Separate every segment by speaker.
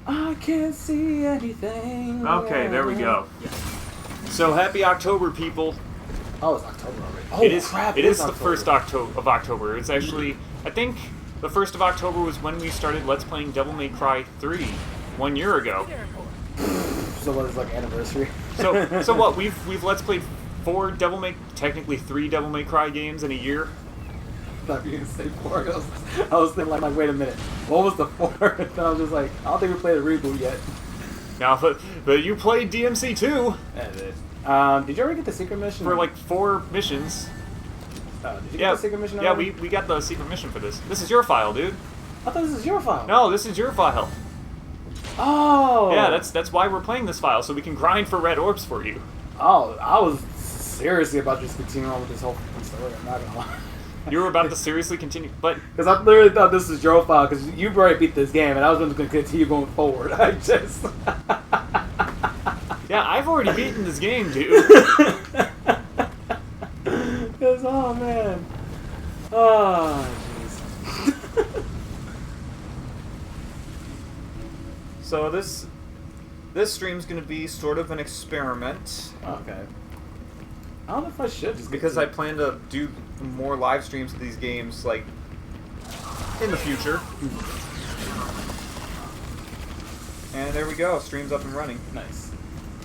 Speaker 1: I can't see anything.
Speaker 2: Okay, there we go. So happy October, people.
Speaker 1: Oh, it's October already. Oh,
Speaker 2: it is.
Speaker 1: crap!
Speaker 2: It is the
Speaker 1: October.
Speaker 2: 1st of October. It's actually, I think, the 1st of October was when we started Let's Playing Devil May Cry 3, 1 year ago.
Speaker 1: So what is like anniversary?
Speaker 2: So what? We've Let's Played technically 3 Devil May Cry games in a year.
Speaker 1: I thought you were gonna say 4. I was thinking like, wait a minute, what was the 4th? I was just like, I don't think we played a reboot yet.
Speaker 2: Now, but you played DMC 2.
Speaker 1: Yeah, I did. Did you ever get the secret mission?
Speaker 2: For like 4 missions.
Speaker 1: Did you get the secret mission?
Speaker 2: Yeah, we got the secret mission for this. This is your file, dude.
Speaker 1: I thought this was your file.
Speaker 2: No, this is your file.
Speaker 1: Oh.
Speaker 2: Yeah, that's why we're playing this file, so we can grind for red orbs for you.
Speaker 1: Oh, I was seriously about to just continue on with this whole story. I'm not gonna lie.
Speaker 2: You were about to seriously continue, but
Speaker 1: because I literally thought this was your file because you've already beat this game, and I was going to continue going forward. I just.
Speaker 2: Yeah, I've already beaten this game, dude.
Speaker 1: Oh man. Oh jeez.
Speaker 2: So this stream's gonna be sort of an experiment.
Speaker 1: Okay. I don't know if I should just
Speaker 2: because I plan to do more live streams of these games like in the future. And there we go, stream's up and running.
Speaker 1: Nice.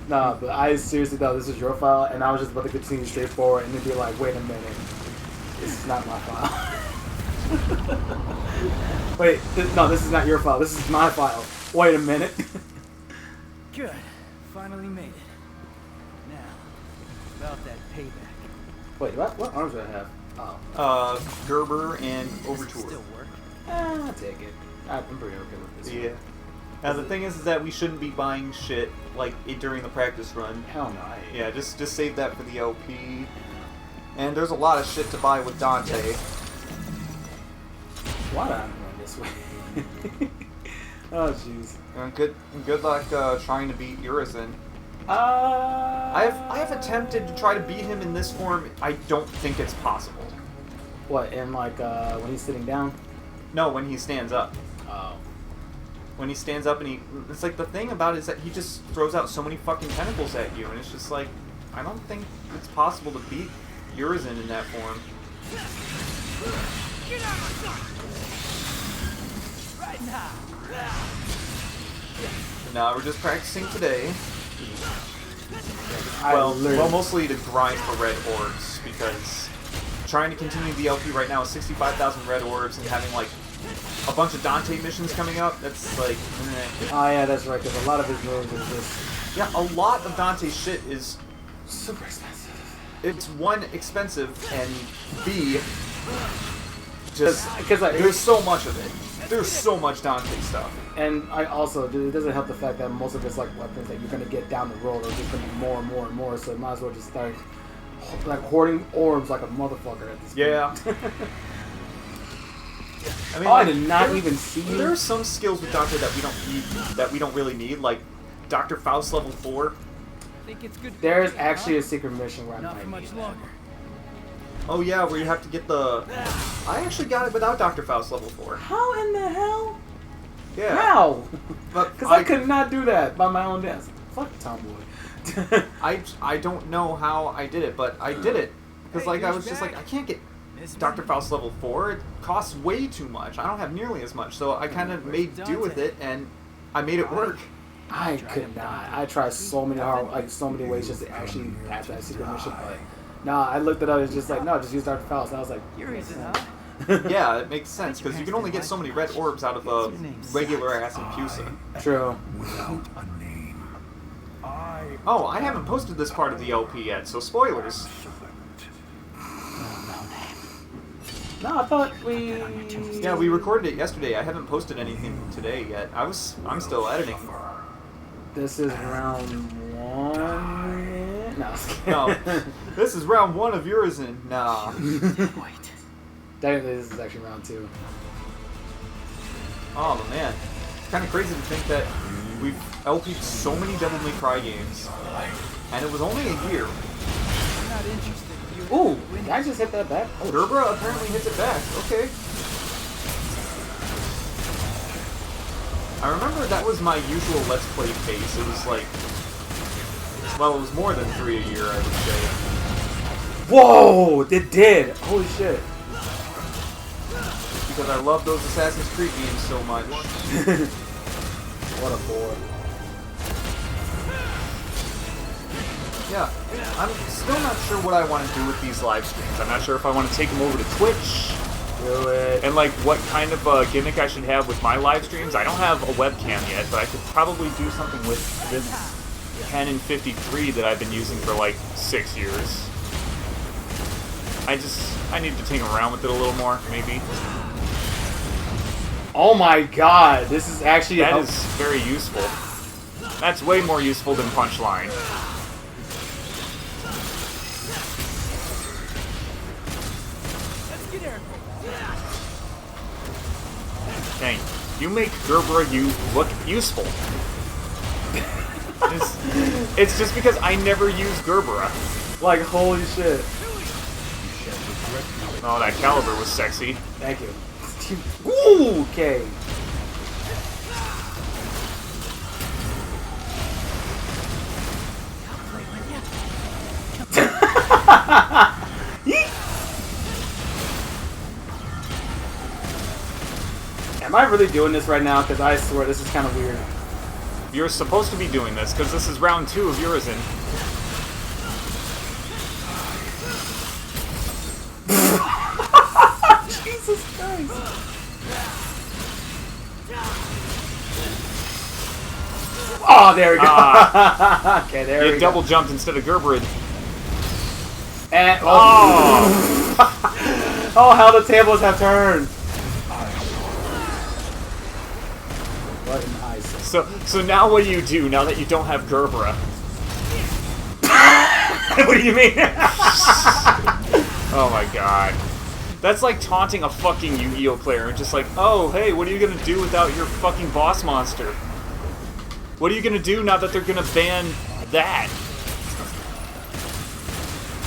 Speaker 1: Nah, but I seriously thought this was your file, and I was just about to continue straight forward, and then be like, wait a minute, this is not my file. Wait, no, this is not your file. This is my file. Wait a minute.
Speaker 3: Good. Finally made it. Now, about that payback.
Speaker 1: Wait, what arms do I have? Oh.
Speaker 2: Gerber and Overture.
Speaker 3: Still work?
Speaker 1: I'll take it. I'm pretty okay with this.
Speaker 2: Yeah. Now the thing is that we shouldn't be buying shit like during the practice run.
Speaker 1: Hell no.
Speaker 2: Yeah, just save that for the LP. And there's a lot of shit to buy with Dante.
Speaker 1: Why not going this way? Oh jeez.
Speaker 2: And good luck trying to beat Urizen. I have attempted to try to beat him in this form. I don't think it's possible.
Speaker 1: What, in like when he's sitting down?
Speaker 2: No, when he stands up.
Speaker 1: Oh.
Speaker 2: When he stands up and it's like the thing about it is that he just throws out so many fucking tentacles at you, and it's just like, I don't think it's possible to beat Urizen in that form.
Speaker 3: Right now.
Speaker 2: No, we're just practicing today.
Speaker 1: Well,
Speaker 2: mostly to grind for red orbs, because trying to continue the LP right now with 65,000 red orbs and having like a bunch of Dante missions coming up, that's like...
Speaker 1: Oh yeah, that's right, because a lot of his moves is just...
Speaker 2: Yeah, a lot of Dante's shit is...
Speaker 1: super expensive.
Speaker 2: It's one, expensive, and B, just...
Speaker 1: Because
Speaker 2: there's so much of it. There's so much Dante stuff.
Speaker 1: And I also, it doesn't help the fact that most of it's like weapons that you're going to get down the road are just going to be more and more and more, so you might as well just start like hoarding orbs like a motherfucker at this point.
Speaker 2: Yeah. I mean,
Speaker 1: I did not even see.
Speaker 2: There are some skills with Dante that we don't really need, like Dr. Faust level 4.
Speaker 3: Think it's good.
Speaker 1: There's actually a secret mission where I
Speaker 3: Not
Speaker 1: might
Speaker 3: for much
Speaker 1: need that.
Speaker 3: longer.
Speaker 2: Oh yeah, where you have to get the... I actually got it without Dr. Faust level 4.
Speaker 1: How in the hell?
Speaker 2: Yeah.
Speaker 1: How?
Speaker 2: But
Speaker 1: Because I could not do that by my own desk. Fuck tomboy.
Speaker 2: I don't know how I did it, but I did it. Because like I was just like, I can't get Dr. Faust level 4. It costs way too much. I don't have nearly as much, so I kind of made do with it, and I made it work.
Speaker 1: I could not. I tried so many ways just to actually pass that secret mission, but nah, I looked at it, I was just like, no, just use Dr. Faust. And I was like,
Speaker 2: Yeah, it makes sense, because you can only get so many red orbs out of a regular ass Impusa.
Speaker 1: True.
Speaker 2: Oh, I haven't posted this part of the LP yet, so spoilers.
Speaker 1: No, I thought we...
Speaker 2: Yeah, we recorded it yesterday. I haven't posted anything today yet. I'm still editing.
Speaker 1: This is round 1... No,
Speaker 2: No, this is round 1 of Urizen. Nah.
Speaker 3: Wait.
Speaker 1: Technically, this is actually round 2.
Speaker 2: Oh, man. It's kind of crazy to think that we've LP'd so many Devil May Cry games, and it was only a year.
Speaker 3: I'm not interested.
Speaker 1: Ooh, did I just hit that back? Oh,
Speaker 2: Gerbera apparently hits it back. Okay. I remember that was my usual Let's Play pace. It was like, well, it was more than 3 a year, I would say.
Speaker 1: Whoa! It did! Holy shit.
Speaker 2: Because I love those Assassin's Creed games so much.
Speaker 1: What a bore.
Speaker 2: Yeah, I'm still not sure what I want to do with these live streams. I'm not sure if I want to take them over to Twitch.
Speaker 1: Do it.
Speaker 2: And like what kind of gimmick I should have with my live streams. I don't have a webcam yet, but I could probably do something with this Canon 53 that I've been using for like 6 years. I need to tinker around with it a little more, maybe.
Speaker 1: Oh my god, this is actually...
Speaker 2: That is very useful. That's way more useful than Punchline. Dang, you make Gerbera look useful. It's just because I never use Gerbera.
Speaker 1: Like, holy shit.
Speaker 2: Oh, that caliber was sexy.
Speaker 1: Thank you. Ooh, okay. Am I really doing this right now? Because I swear this is kind of weird.
Speaker 2: You're supposed to be doing this, because this is round 2 of Urizen.
Speaker 1: Jesus Christ. Oh, there we go. Okay, there we go.
Speaker 2: You double jumped instead of Gerberid.
Speaker 1: And, oh. Oh, how the tables have turned. What an ice.
Speaker 2: So now what do you do now that you don't have Gerbera?
Speaker 1: What do you mean?
Speaker 2: Oh my god. That's like taunting a fucking Yu-Gi-Oh player and just like, oh, hey, what are you gonna do without your fucking boss monster? What are you gonna do now that they're gonna ban that?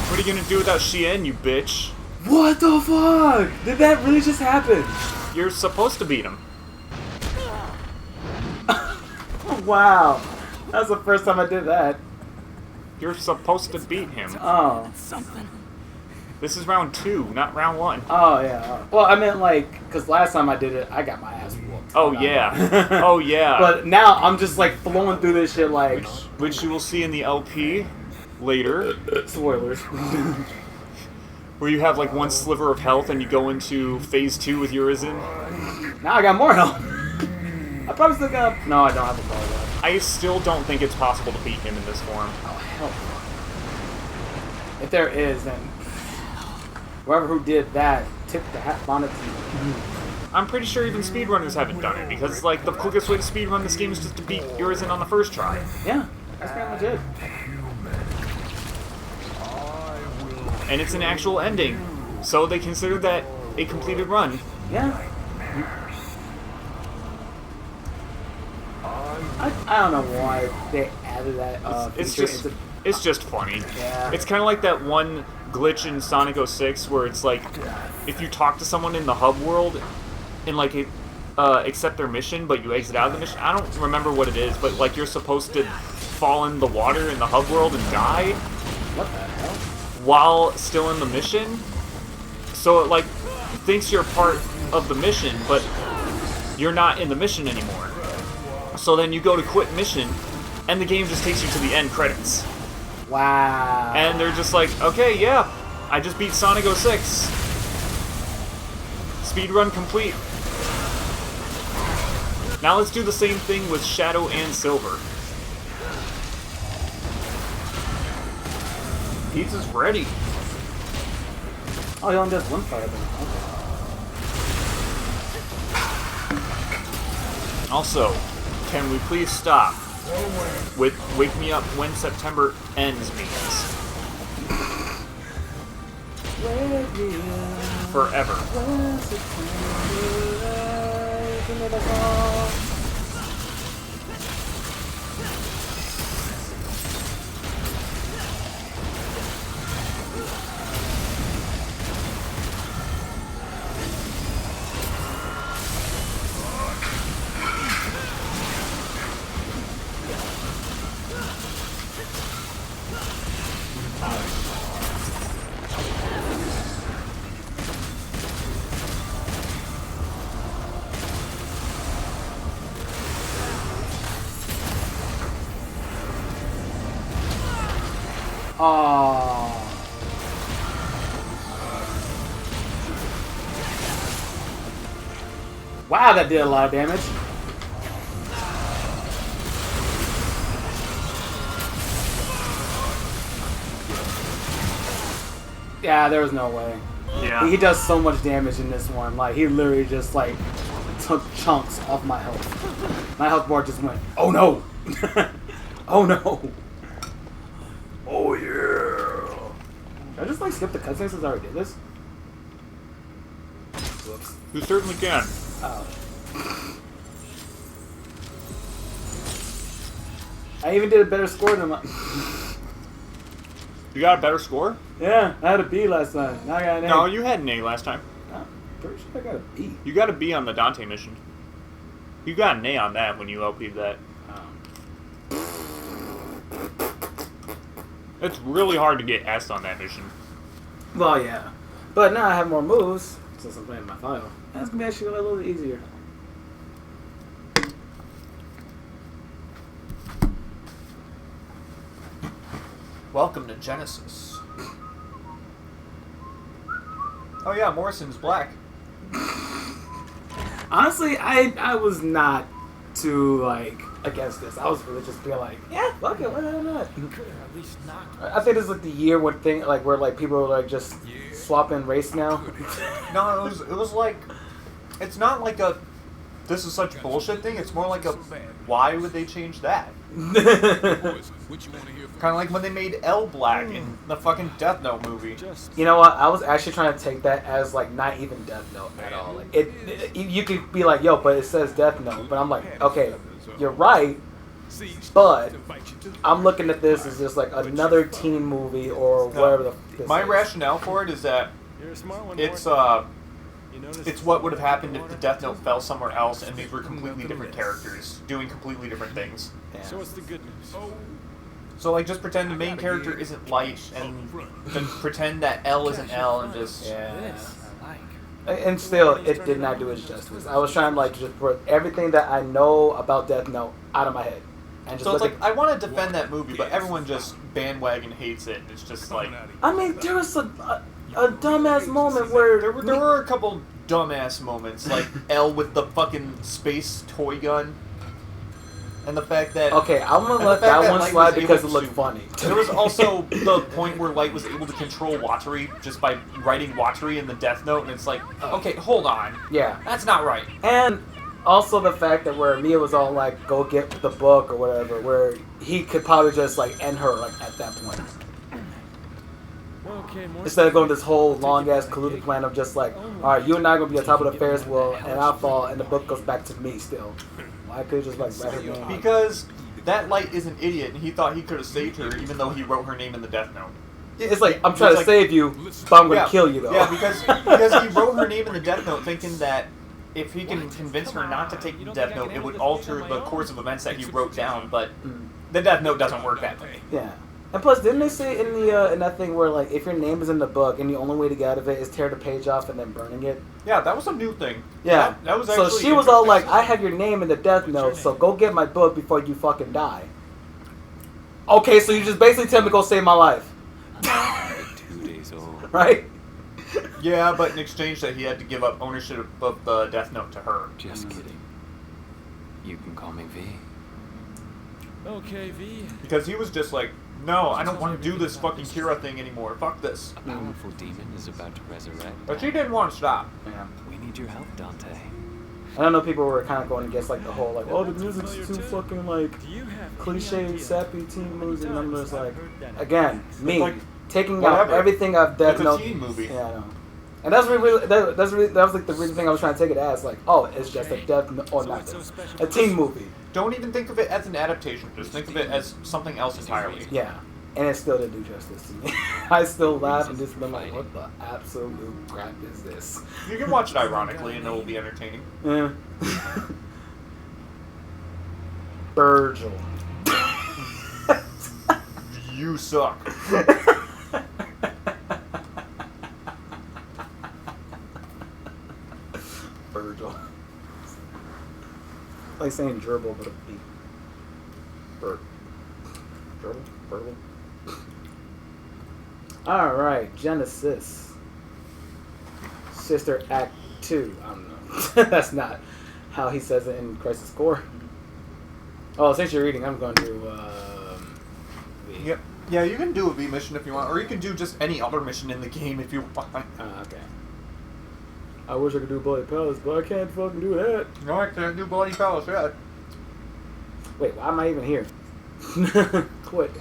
Speaker 2: What are you gonna do without Shien, you bitch?
Speaker 1: What the fuck? Did that really just happen?
Speaker 2: You're supposed to beat him.
Speaker 1: Wow. That's the first time I did that.
Speaker 2: You're supposed to beat him.
Speaker 1: Oh.
Speaker 3: Something.
Speaker 2: This is round 2, not round 1.
Speaker 1: Oh, yeah. Well, I meant like, because last time I did it, I got my ass whooped.
Speaker 2: Oh, yeah. Oh, yeah.
Speaker 1: But now I'm just like flowing through this shit like...
Speaker 2: Which you will see in the LP later.
Speaker 1: Spoilers.
Speaker 2: Where you have like one sliver of health and you go into phase 2 with Urizen.
Speaker 1: Now I got more health. I probably still got... No, I don't have a ball left.
Speaker 2: I still don't think it's possible to beat him in this form.
Speaker 1: Oh, hell no. If there is, then... Whoever who did that, tip the hat bonnet to you.
Speaker 2: I'm pretty sure even speedrunners haven't done it, because like the quickest way to speedrun this game is just to beat Urizen on the first try.
Speaker 1: Yeah, that's pretty much it.
Speaker 2: And it's an actual ending, so they consider that a completed run.
Speaker 1: Yeah. I don't know why they added that
Speaker 2: It's just funny.
Speaker 1: Yeah.
Speaker 2: It's kind of like that one glitch in Sonic 06 where it's like, if you talk to someone in the hub world and like accept their mission, but you exit out of the mission. I don't remember what it is, but like you're supposed to fall in the water in the hub world and die.
Speaker 1: What the hell?
Speaker 2: While still in the mission. So it like thinks you're part of the mission, but you're not in the mission anymore. So then you go to quit mission, and the game just takes you to the end credits.
Speaker 1: Wow.
Speaker 2: And they're just like, okay, yeah, I just beat Sonic 06. Speedrun complete. Now let's do the same thing with Shadow and Silver. Pizza's ready.
Speaker 1: Oh, he only does one fire then. Okay.
Speaker 2: Also, can we please stop with Wake Me Up When September Ends means? Forever.
Speaker 1: Oh. Wow, that did a lot of damage. Yeah, there was no way.
Speaker 2: Yeah.
Speaker 1: He does so much damage in this one. Like, he literally just, like, took chunks off my health. My health bar just went, oh no! Oh no! Oh yeah! Should I just, like, skip the cutscene since I already did this? Whoops.
Speaker 2: You certainly can.
Speaker 1: Oh. I even did a better score than my...
Speaker 2: You got a better score?
Speaker 1: Yeah, I had a B last time. Now I got an A.
Speaker 2: No, you had an A last time.
Speaker 1: I'm pretty sure I got a B.
Speaker 2: You got a B on the Dante mission. You got an A on that when you LP'd that. It's really hard to get S on that mission.
Speaker 1: Well, yeah. But now I have more moves, since I'm playing my file. That's going to be actually a little easier.
Speaker 2: Welcome to Genesis. Oh yeah, Morrison's black.
Speaker 1: Honestly, I was not too, like, against this. I was really just being like, yeah, fuck it, why not?
Speaker 3: At least not.
Speaker 1: I think this is like the year where where people are like just swapping race now.
Speaker 2: No, it was like, it's not like a, this is such bullshit thing. It's more like a, why would they change that? Kind of like when they made L black in the fucking Death Note movie.
Speaker 1: You know what? I was actually trying to take that as like not even Death Note at all. Like you could be like, yo, but it says Death Note. But I'm like, okay, you're right. But I'm looking at this as just like another teen movie or whatever this
Speaker 2: My
Speaker 1: is.
Speaker 2: rationale for it is that it's what would have happened if the Death Note fell somewhere else and these were completely different characters doing completely different things.
Speaker 1: Yeah.
Speaker 3: So what's the good news?
Speaker 2: So like just pretend the main character isn't Light and then pretend that L isn't L and just
Speaker 1: Yeah.
Speaker 3: This I like.
Speaker 1: And still, it did not do its justice. I was trying to like just put everything that I know about Death Note out of my head. And just
Speaker 2: So it's
Speaker 1: look
Speaker 2: like I want to defend that movie, but everyone just bandwagon hates it. It's just like
Speaker 1: I mean, there was a dumbass moment where
Speaker 2: there were a couple dumbass moments, like L with the fucking space toy gun, and the fact that
Speaker 1: okay, I'm gonna
Speaker 2: and
Speaker 1: let
Speaker 2: the fact
Speaker 1: that one
Speaker 2: Light
Speaker 1: slide
Speaker 2: was
Speaker 1: because it
Speaker 2: able
Speaker 1: looked
Speaker 2: to-
Speaker 1: funny.
Speaker 2: There was also the point where Light was able to control Watari just by writing Watari in the Death Note, and it's like, okay, hold on,
Speaker 1: Yeah,
Speaker 2: that's not right.
Speaker 1: and also the fact that where Mia was all like, "Go get the book" or whatever, where he could probably just like end her like at that point.
Speaker 3: Okay, more.
Speaker 1: Instead of going this whole long ass colluded plan of just like, all right, you and I are gonna be on top of the Ferris wheel, and I'll fall, and the book goes back to me still. I could just like write her name.
Speaker 2: Because that Light is an idiot, and he thought he could have saved her, even though he wrote her name in the Death Note.
Speaker 1: It's like I'm trying
Speaker 2: It's
Speaker 1: to
Speaker 2: like-
Speaker 1: save you, but I'm gonna kill you though.
Speaker 2: Yeah, because he wrote her name in the Death Note, thinking that if he can convince her not to take the Death Note, it would alter the course of events that he wrote down. But the Death Note doesn't work that way.
Speaker 1: Yeah. And plus, didn't they say in the in that thing where like if your name is in the book and the only way to get out of it is tear the page off and then burning it?
Speaker 2: Yeah, that was a new thing.
Speaker 1: Yeah.
Speaker 2: that was
Speaker 1: so
Speaker 2: actually
Speaker 1: she was all like,
Speaker 2: interesting.
Speaker 1: "I have your name in the Death Note, so go get my book before you fucking die." Okay, so you just basically tell me to go save my life,
Speaker 3: 2 days old.
Speaker 1: right?
Speaker 2: Yeah, but in exchange that he had to give up ownership of the Death Note to her.
Speaker 3: Just kidding. You can call me V. Okay, V.
Speaker 2: Because he was just like, no, I don't want to do this fucking Kira thing anymore. Fuck this.
Speaker 3: A powerful demon is about to resurrect.
Speaker 2: But she didn't want to stop.
Speaker 1: Yeah.
Speaker 3: We need your help, Dante.
Speaker 1: I don't know. People were kind of going against like the whole like, "Oh, the music's too fucking like cliche, sappy teen music," and I'm just like, again, me
Speaker 2: like,
Speaker 1: taking out
Speaker 2: whatever.
Speaker 1: everything I've Death
Speaker 2: It's a
Speaker 1: Note.
Speaker 2: teen movie.
Speaker 1: Yeah, I know. And that was like the reason thing I was trying to take it as like, oh, it's just a Death Note or not a teen movie.
Speaker 2: Don't even think of it as an adaptation. Just think of it as something else entirely.
Speaker 1: Yeah, and it still didn't do justice to me. I still laugh and just been like, what the absolute crap is this?
Speaker 2: You can watch it ironically and it will be entertaining.
Speaker 1: Yeah. Virgil.
Speaker 2: You suck.
Speaker 1: Virgil. Like saying gerbil, but a B. Gerbil? Verbal? Alright, Genesis. Sister Act 2. I don't know. That's not how he says it in Crisis Core. Oh, since you're reading, I'm going to do V.
Speaker 2: Yep. Yeah, you can do a V mission if you want, or you can do just any other mission in the game if you want.
Speaker 1: Okay. I wish I could do Bloody Palace, but I can't fucking do that.
Speaker 2: No, I can't do Bloody Palace yet.
Speaker 1: Wait, why am I even here? Quit.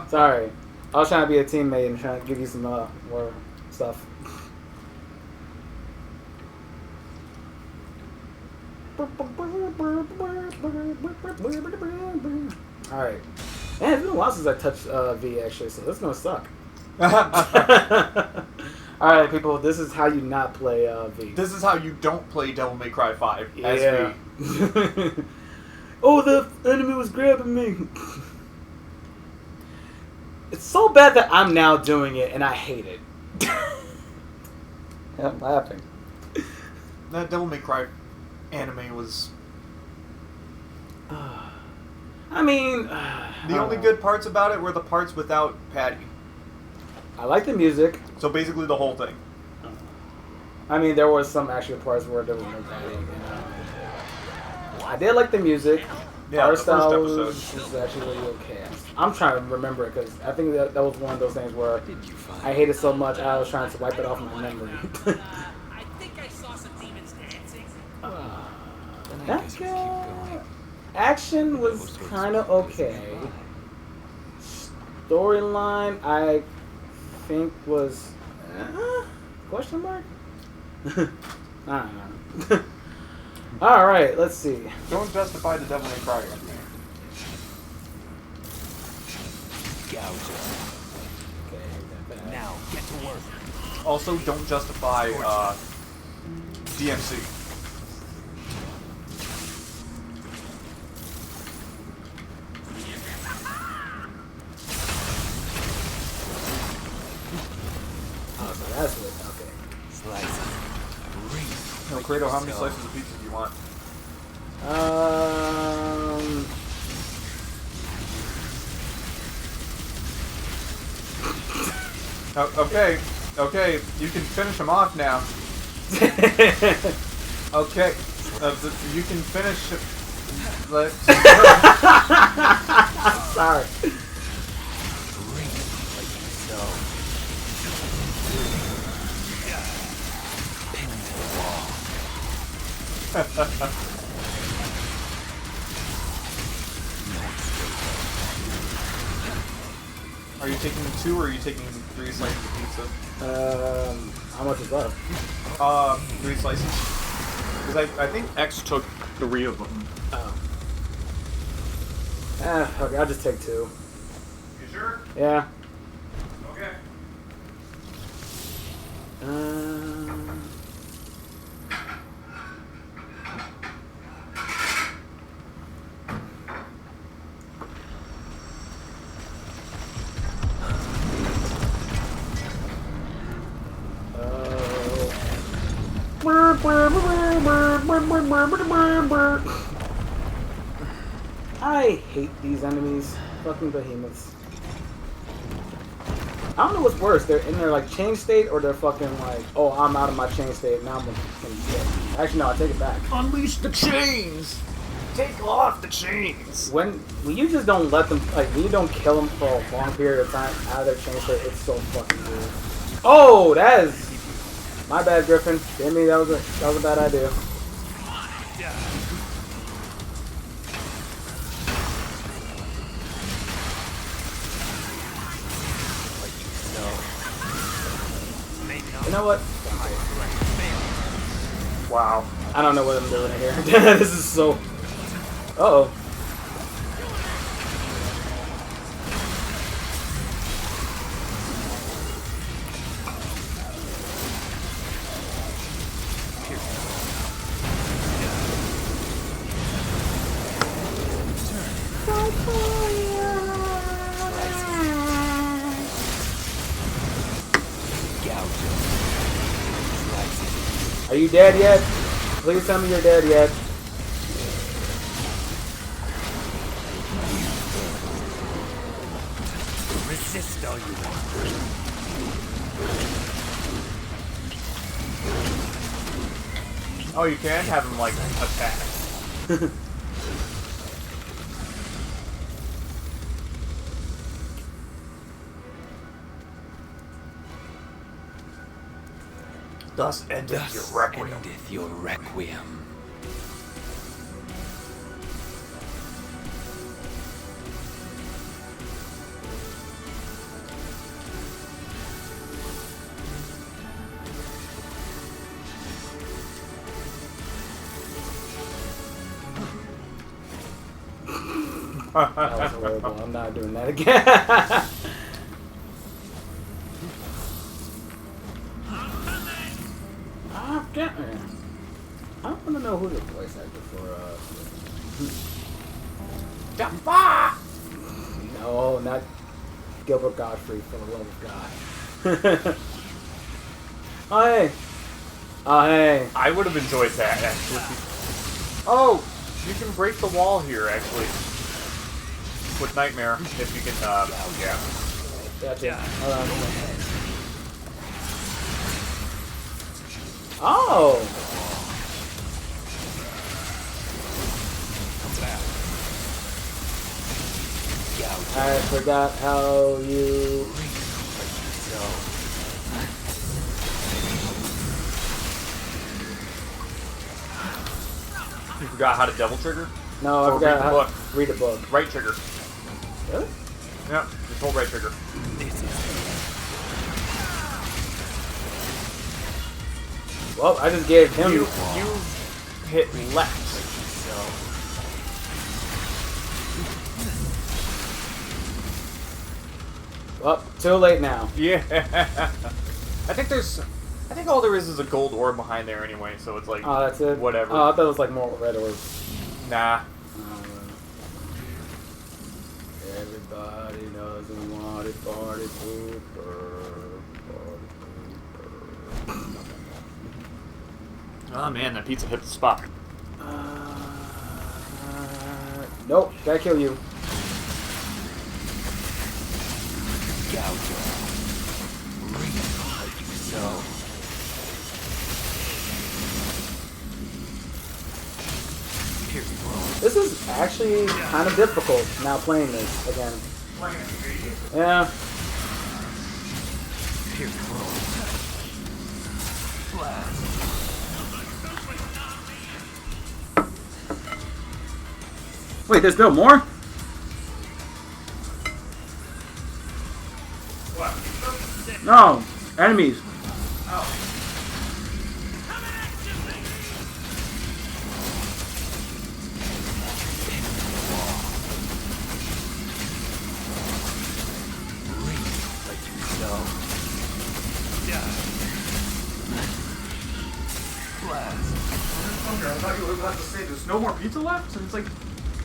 Speaker 1: Sorry. I was trying to be a teammate and trying to give you some more stuff. Alright. Man, it's been a while since I touched V actually, so this is gonna suck. Alright, people, this is how you not play V.
Speaker 2: This is how you don't play Devil May Cry 5 as
Speaker 1: Yeah.
Speaker 2: V.
Speaker 1: Oh, the enemy was grabbing me. It's so bad that I'm now doing it and I hate it. I'm laughing.
Speaker 2: That Devil May Cry anime was...
Speaker 1: I mean...
Speaker 2: The only good parts about it were the parts without Patty.
Speaker 1: I like the music.
Speaker 2: So basically the whole thing.
Speaker 1: I mean, there was some actual parts where there was no Patty. I did like the music.
Speaker 2: Yeah,
Speaker 1: Art
Speaker 2: the first
Speaker 1: style
Speaker 2: episode.
Speaker 1: was actually really okay. I'm trying to remember it because I think that was one of those things where
Speaker 3: Did you find
Speaker 1: I hated so much I was trying to wipe it off my memory.
Speaker 4: I think I saw some demons dancing.
Speaker 3: Then I
Speaker 1: That
Speaker 3: guess we keep going.
Speaker 1: action was kind of okay. Storyline, I think was question mark. I don't know. All right, let's see.
Speaker 2: Don't justify the Devil May Cry anime.
Speaker 1: Okay,
Speaker 4: Now, get to work.
Speaker 2: Also, don't justify DMC.
Speaker 1: oh, so that's what. Okay.
Speaker 3: Slices. Ring.
Speaker 2: No, Credo, how many slices of pizza do you want?
Speaker 1: Um.
Speaker 2: Oh, okay, you can finish them off now. Okay, you can finish. Let's.
Speaker 1: Sorry.
Speaker 3: Ring like so. Pin to the wall.
Speaker 2: Are you taking 2 or are you taking 3 slices of pizza?
Speaker 1: How much is left?
Speaker 2: 3 slices. Because I think X took 3 of them.
Speaker 1: Oh. Okay, I'll just take 2.
Speaker 2: You sure?
Speaker 1: Yeah.
Speaker 2: Okay.
Speaker 1: I hate these enemies. Fucking behemoths. I don't know what's worse. They're in their like chain state or they're fucking like, oh, I'm out of my chain state. Now I'm gonna get. Actually, no, I take it back.
Speaker 2: Unleash the chains! Take off the chains!
Speaker 1: When you just don't let them, like, when you don't kill them for a long period of time out of their chain state, it's so fucking weird. Oh, that is my bad, Griffin. Didn't mean that was a bad idea. You know what?
Speaker 2: Wow.
Speaker 1: I don't know what I'm doing here. This is so. Uh-oh. Are you dead yet? Please tell me you're dead yet.
Speaker 4: Resist all you want.
Speaker 5: Oh, you can have him like attack. Thus endeth your
Speaker 3: Thus
Speaker 5: requiem.
Speaker 3: endeth your requiem.
Speaker 1: That was horrible. I'm not doing that again. Ah, damn it. I don't want to know who the voice actor for. No, not Gilbert Godfrey, for the love of God. Oh, hey. Oh, hey.
Speaker 5: I would have enjoyed that actually. Oh, you can break the wall here actually. With Nightmare, if you can, yeah.
Speaker 1: Gotcha. Hold on. Oh! I forgot how you...
Speaker 5: You forgot how to double trigger?
Speaker 1: No, I
Speaker 5: Or
Speaker 1: forgot
Speaker 5: read the
Speaker 1: how...
Speaker 5: book.
Speaker 1: Read a book.
Speaker 5: Right trigger.
Speaker 1: Really?
Speaker 5: Yeah, just hold right trigger.
Speaker 1: Well, I just gave him...
Speaker 5: You hit left.
Speaker 1: Well, too late now.
Speaker 5: Yeah. I think all there is a gold orb behind there anyway, so it's like,
Speaker 1: Oh, that's it?
Speaker 5: whatever.
Speaker 1: Oh, I thought it was like more red orbs.
Speaker 5: Nah.
Speaker 1: Everybody doesn't want it, party pooper.
Speaker 5: Oh man, that pizza hit the spot.
Speaker 1: Nope, gotta kill you. This is actually kind of difficult now playing this again. Yeah. Wait, there's still more? No, enemies.
Speaker 5: I thought you were about to say there's no more pizza left? And it's like,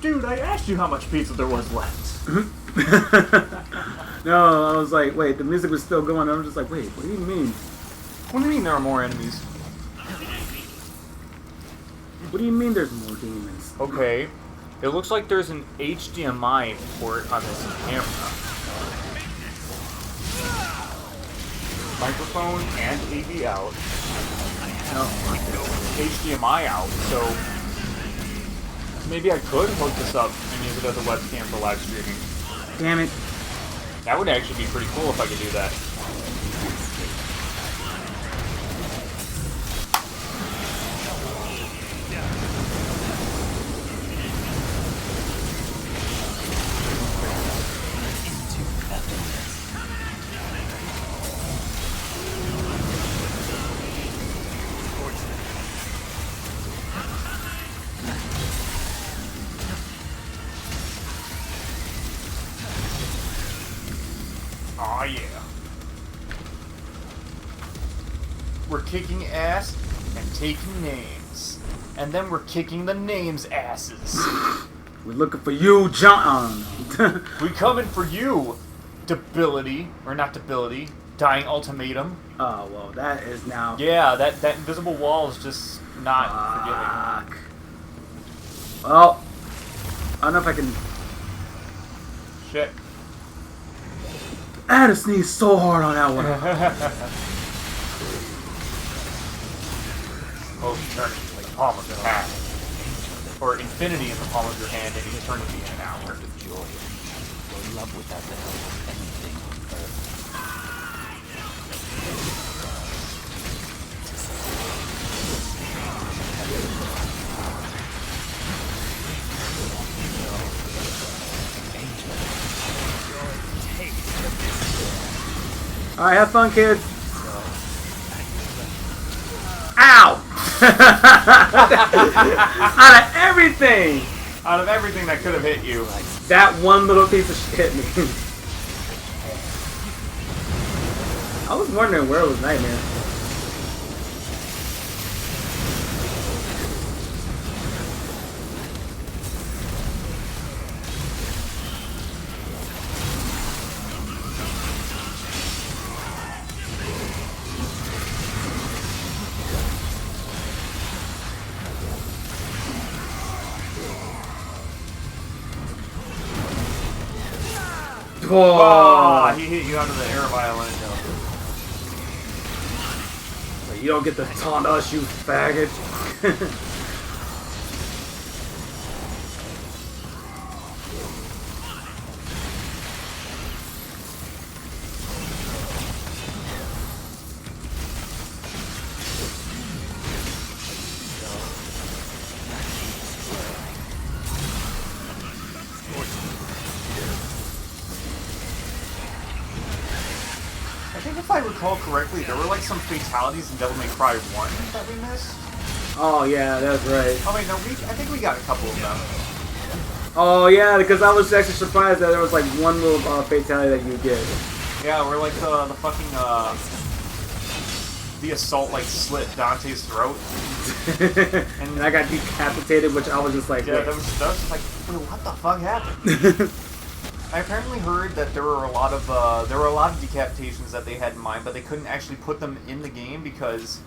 Speaker 5: dude, I asked you how much pizza there was left.
Speaker 1: No, I was like, wait, the music was still going. I was just like, wait, what do you mean?
Speaker 5: What do you mean there are more enemies?
Speaker 1: What do you mean there's more demons?
Speaker 5: Okay, it looks like there's an HDMI port on this camera. Microphone and AV out. No, HDMI out, so maybe I could hook this up and use it as a webcam for live streaming.
Speaker 1: Damn it.
Speaker 5: That would actually be pretty cool if I could do that. Aw, yeah. We're kicking ass and taking names. And then we're kicking the names' asses.
Speaker 1: We're looking for you, John.
Speaker 5: We coming for you, debility. Or not debility. Dying ultimatum.
Speaker 1: Oh, well, that is now...
Speaker 5: Yeah, that invisible wall is just not forgiving.
Speaker 1: Well, I don't know if I can...
Speaker 5: Shit.
Speaker 1: I had to sneeze so hard on that one.
Speaker 5: Oh, turn it. palm of your hand. Or infinity in the palm of your hand and eternity in an hour.
Speaker 3: Of joy. Or love without the help of anything on earth.
Speaker 1: Alright, have fun, kids. Ow! Out of everything!
Speaker 5: Out of everything that could have hit you,
Speaker 1: That one little piece of shit hit me. I was wondering where was Nightmare.
Speaker 5: oh, he hit you out of the air violin.
Speaker 1: You don't get to taunt us, you faggot.
Speaker 5: I think if I recall correctly, there were like some fatalities in Devil May Cry 1 that we missed.
Speaker 1: Oh yeah, that's right.
Speaker 5: Oh wait, no, I think we got a couple of them.
Speaker 1: Oh yeah, because I was actually surprised that there was like one little fatality that you did.
Speaker 5: Yeah, where like the fucking the assault like slit Dante's throat.
Speaker 1: And I got decapitated, which I was just like,
Speaker 5: Yeah,
Speaker 1: wait.
Speaker 5: that was just like, what the fuck happened? I apparently heard that there were a lot of decapitations that they had in mind, but they couldn't actually put them in the game because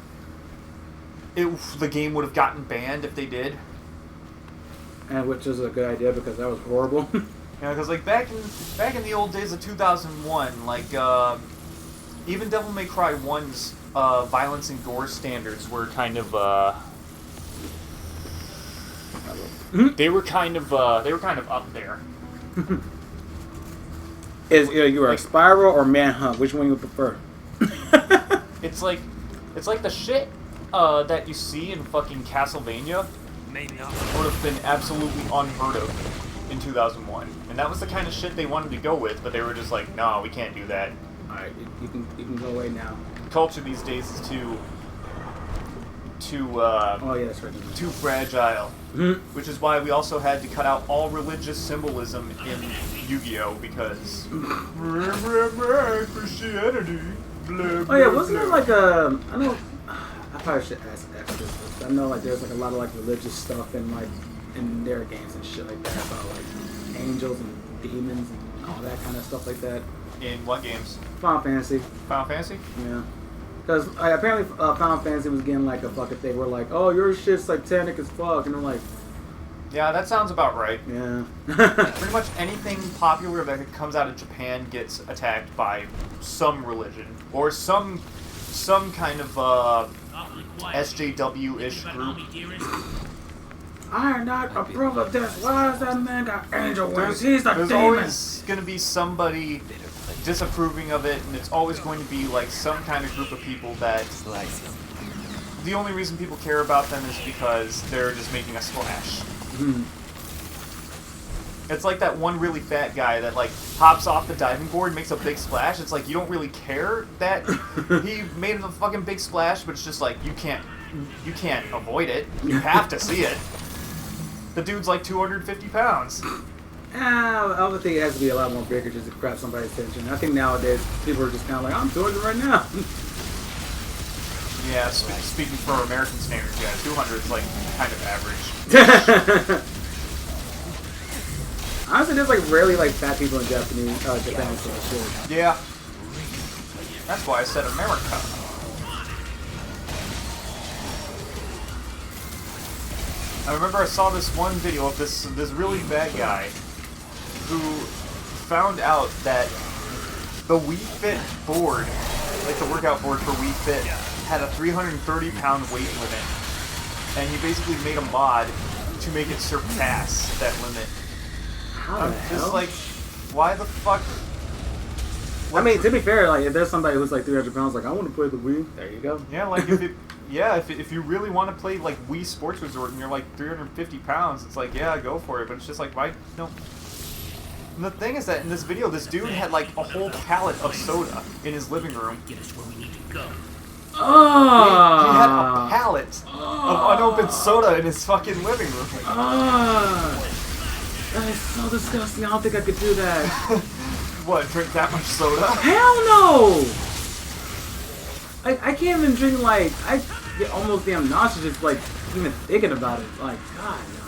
Speaker 5: the game would have gotten banned if they did.
Speaker 1: And which is a good idea because that was horrible.
Speaker 5: Yeah, because like back in the old days of 2001, like even Devil May Cry 1's violence and gore standards were kind of they were kind of up there.
Speaker 1: Is you were a Spiral or Manhunt? Which one you would prefer?
Speaker 5: It's like the shit that you see in fucking Castlevania would have been absolutely unheard of in 2001, and that was the kind of shit they wanted to go with, but they were just like, no, we can't do that.
Speaker 1: All right, you can go away now.
Speaker 5: Culture these days is too
Speaker 1: Oh yeah, that's right.
Speaker 5: too fragile.
Speaker 1: Mhm.
Speaker 5: Which is why we also had to cut out all religious symbolism in Yu-Gi-Oh! Because Christianity. Blah,
Speaker 1: Oh yeah,
Speaker 5: blah,
Speaker 1: wasn't there
Speaker 5: blah.
Speaker 1: like a? I know. I probably should ask X this. But I know like there's like a lot of like religious stuff in like in their games and shit like that about like angels and demons and all that kind of stuff like that.
Speaker 5: In what games?
Speaker 1: Final Fantasy.
Speaker 5: Final Fantasy?
Speaker 1: Yeah. Because apparently Final Fantasy was getting like a fucking thing where like, oh, your shit's satanic as fuck, and I'm like,
Speaker 5: Yeah, that sounds about right.
Speaker 1: yeah.
Speaker 5: Pretty much anything popular that comes out of Japan gets attacked by some religion or some kind of SJW-ish group.
Speaker 1: I not approve of this. Why does that man got angel wings? He's a
Speaker 5: There's
Speaker 1: demon.
Speaker 5: always going to be somebody disapproving of it, and it's always going to be like some kind of group of people that the only reason people care about them is because they're just making a splash.
Speaker 1: Mhm.
Speaker 5: It's like that one really fat guy that like hops off the diving board and makes a big splash. It's like you don't really care that he made a fucking big splash, but it's just like you can't avoid it. You have to see it. The dude's like 250 pounds.
Speaker 1: I would think it has to be a lot more bigger just to grab somebody's attention. I think nowadays people are just kind of like, I'm doing it right now.
Speaker 5: Yeah, speaking for American standards, yeah, 200 is like kind of average.
Speaker 1: Honestly, there's like rarely like fat people in Japan sort of shit.
Speaker 5: Yeah. That's why I said America. I remember I saw this one video of this really bad guy who found out that the Wii Fit board, like the workout board for Wii Fit, had a 330-pound weight limit. and he basically made a mod to make it surpass that limit.
Speaker 1: How
Speaker 5: I'm
Speaker 1: the
Speaker 5: just
Speaker 1: hell?
Speaker 5: like, why the fuck?
Speaker 1: I mean, to be fair, like if there's somebody who's like 300 pounds, like I want to play the Wii. There you go.
Speaker 5: Yeah, like if you really want to play like Wii Sports Resort and you're like 350 pounds, it's like, yeah, go for it. But it's just like, why no? And the thing is that in this video, this dude had like a whole pallet of soda in his living room.
Speaker 4: Get us where we need to go.
Speaker 5: He had a pallet of unopened soda in his fucking living room.
Speaker 1: That is so disgusting. I don't think I could do that.
Speaker 5: What, drink that much soda?
Speaker 1: Hell no! I can't even drink, like, I get almost damn nauseous just, like, even thinking about it. Like, God, no.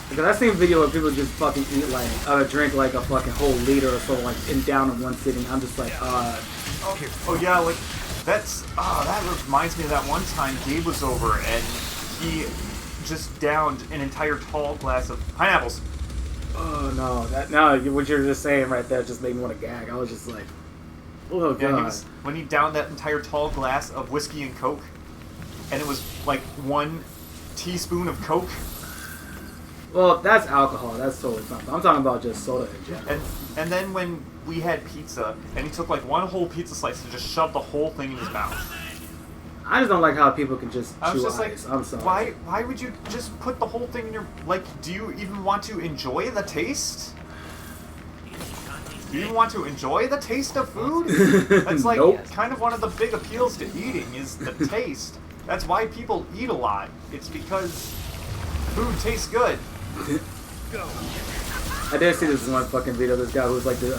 Speaker 1: Because I've seen video where people just fucking eat, like, drink, like, a fucking whole liter or so, like, down in one sitting. I'm just like,
Speaker 5: Oh yeah, like, that reminds me of that one time Gabe was over and he just downed an entire tall glass of pineapples.
Speaker 1: oh, no. What you're just saying right there just made me want to gag. I was just like, oh, God.
Speaker 5: Yeah, when he downed that entire tall glass of whiskey and Coke, and it was like 1 teaspoon of Coke.
Speaker 1: Well, that's alcohol. That's totally fine. I'm talking about just soda in general.
Speaker 5: And then when we had pizza, and he took like 1 whole pizza slice and just shoved the whole thing in his mouth.
Speaker 1: I just don't like how people can just
Speaker 5: I was
Speaker 1: chew
Speaker 5: just
Speaker 1: ice.
Speaker 5: like,
Speaker 1: I'm sorry.
Speaker 5: why would you just put the whole thing in your, like, do you even want to enjoy the taste? Do you even want to enjoy the taste of food? That's like
Speaker 1: Nope.
Speaker 5: kind of one of the big appeals to eating is the taste. That's why people eat a lot. It's because food tastes good.
Speaker 1: I did see this one fucking video. This guy who was like the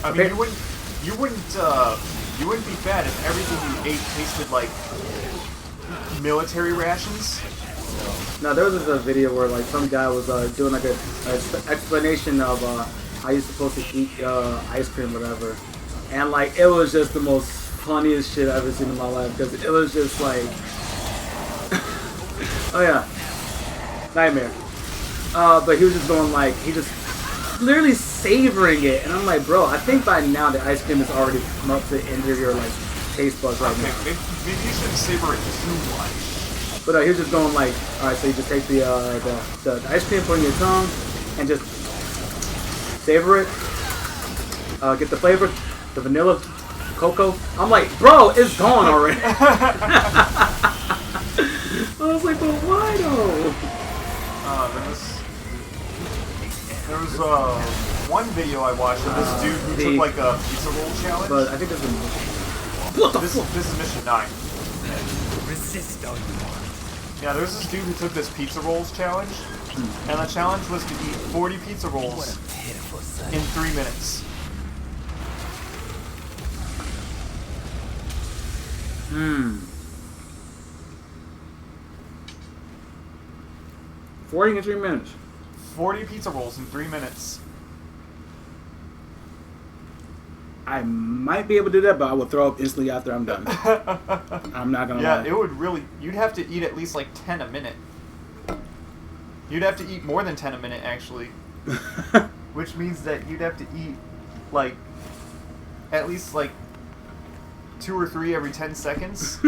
Speaker 5: I mean, you wouldn't be fat if everything you ate tasted like military rations.
Speaker 1: no, there was a video where like some guy was doing like a explanation of how you're supposed to eat ice cream, whatever, and like it was just the most funniest shit I've ever seen in my life because it was just like, oh yeah, nightmare. But he was just going like he just literally savoring it, and I'm like, bro, I think by now the ice cream is already come up to enter your like taste buds right now.
Speaker 5: Maybe you shouldn't savor it too much.
Speaker 1: But he was just going like, all right, so you just take the ice cream, put it in your tongue, and just savor it. Get the flavor, the vanilla, cocoa. I'm like, bro, it's gone already. I was like, but why though?
Speaker 5: There was one video I watched of this dude who took like a pizza roll challenge.
Speaker 1: But I think this is what the fuck?
Speaker 5: This is mission 9.
Speaker 4: Resist all you want.
Speaker 5: Yeah, there's this dude who took this pizza rolls challenge, and the challenge was to eat 40 pizza
Speaker 3: What
Speaker 5: rolls
Speaker 3: a pitiful sight.
Speaker 5: in 3 minutes.
Speaker 1: Hmm. 40 in 3 minutes.
Speaker 5: 40 pizza rolls in 3 minutes.
Speaker 1: I might be able to do that, but I will throw up instantly after I'm done. I'm not gonna
Speaker 5: Yeah,
Speaker 1: lie.
Speaker 5: it would really. You'd have to eat at least like 10 a minute. You'd have to eat more than 10 a minute, actually. Which means that you'd have to eat like at least like 2 or 3 every 10 seconds.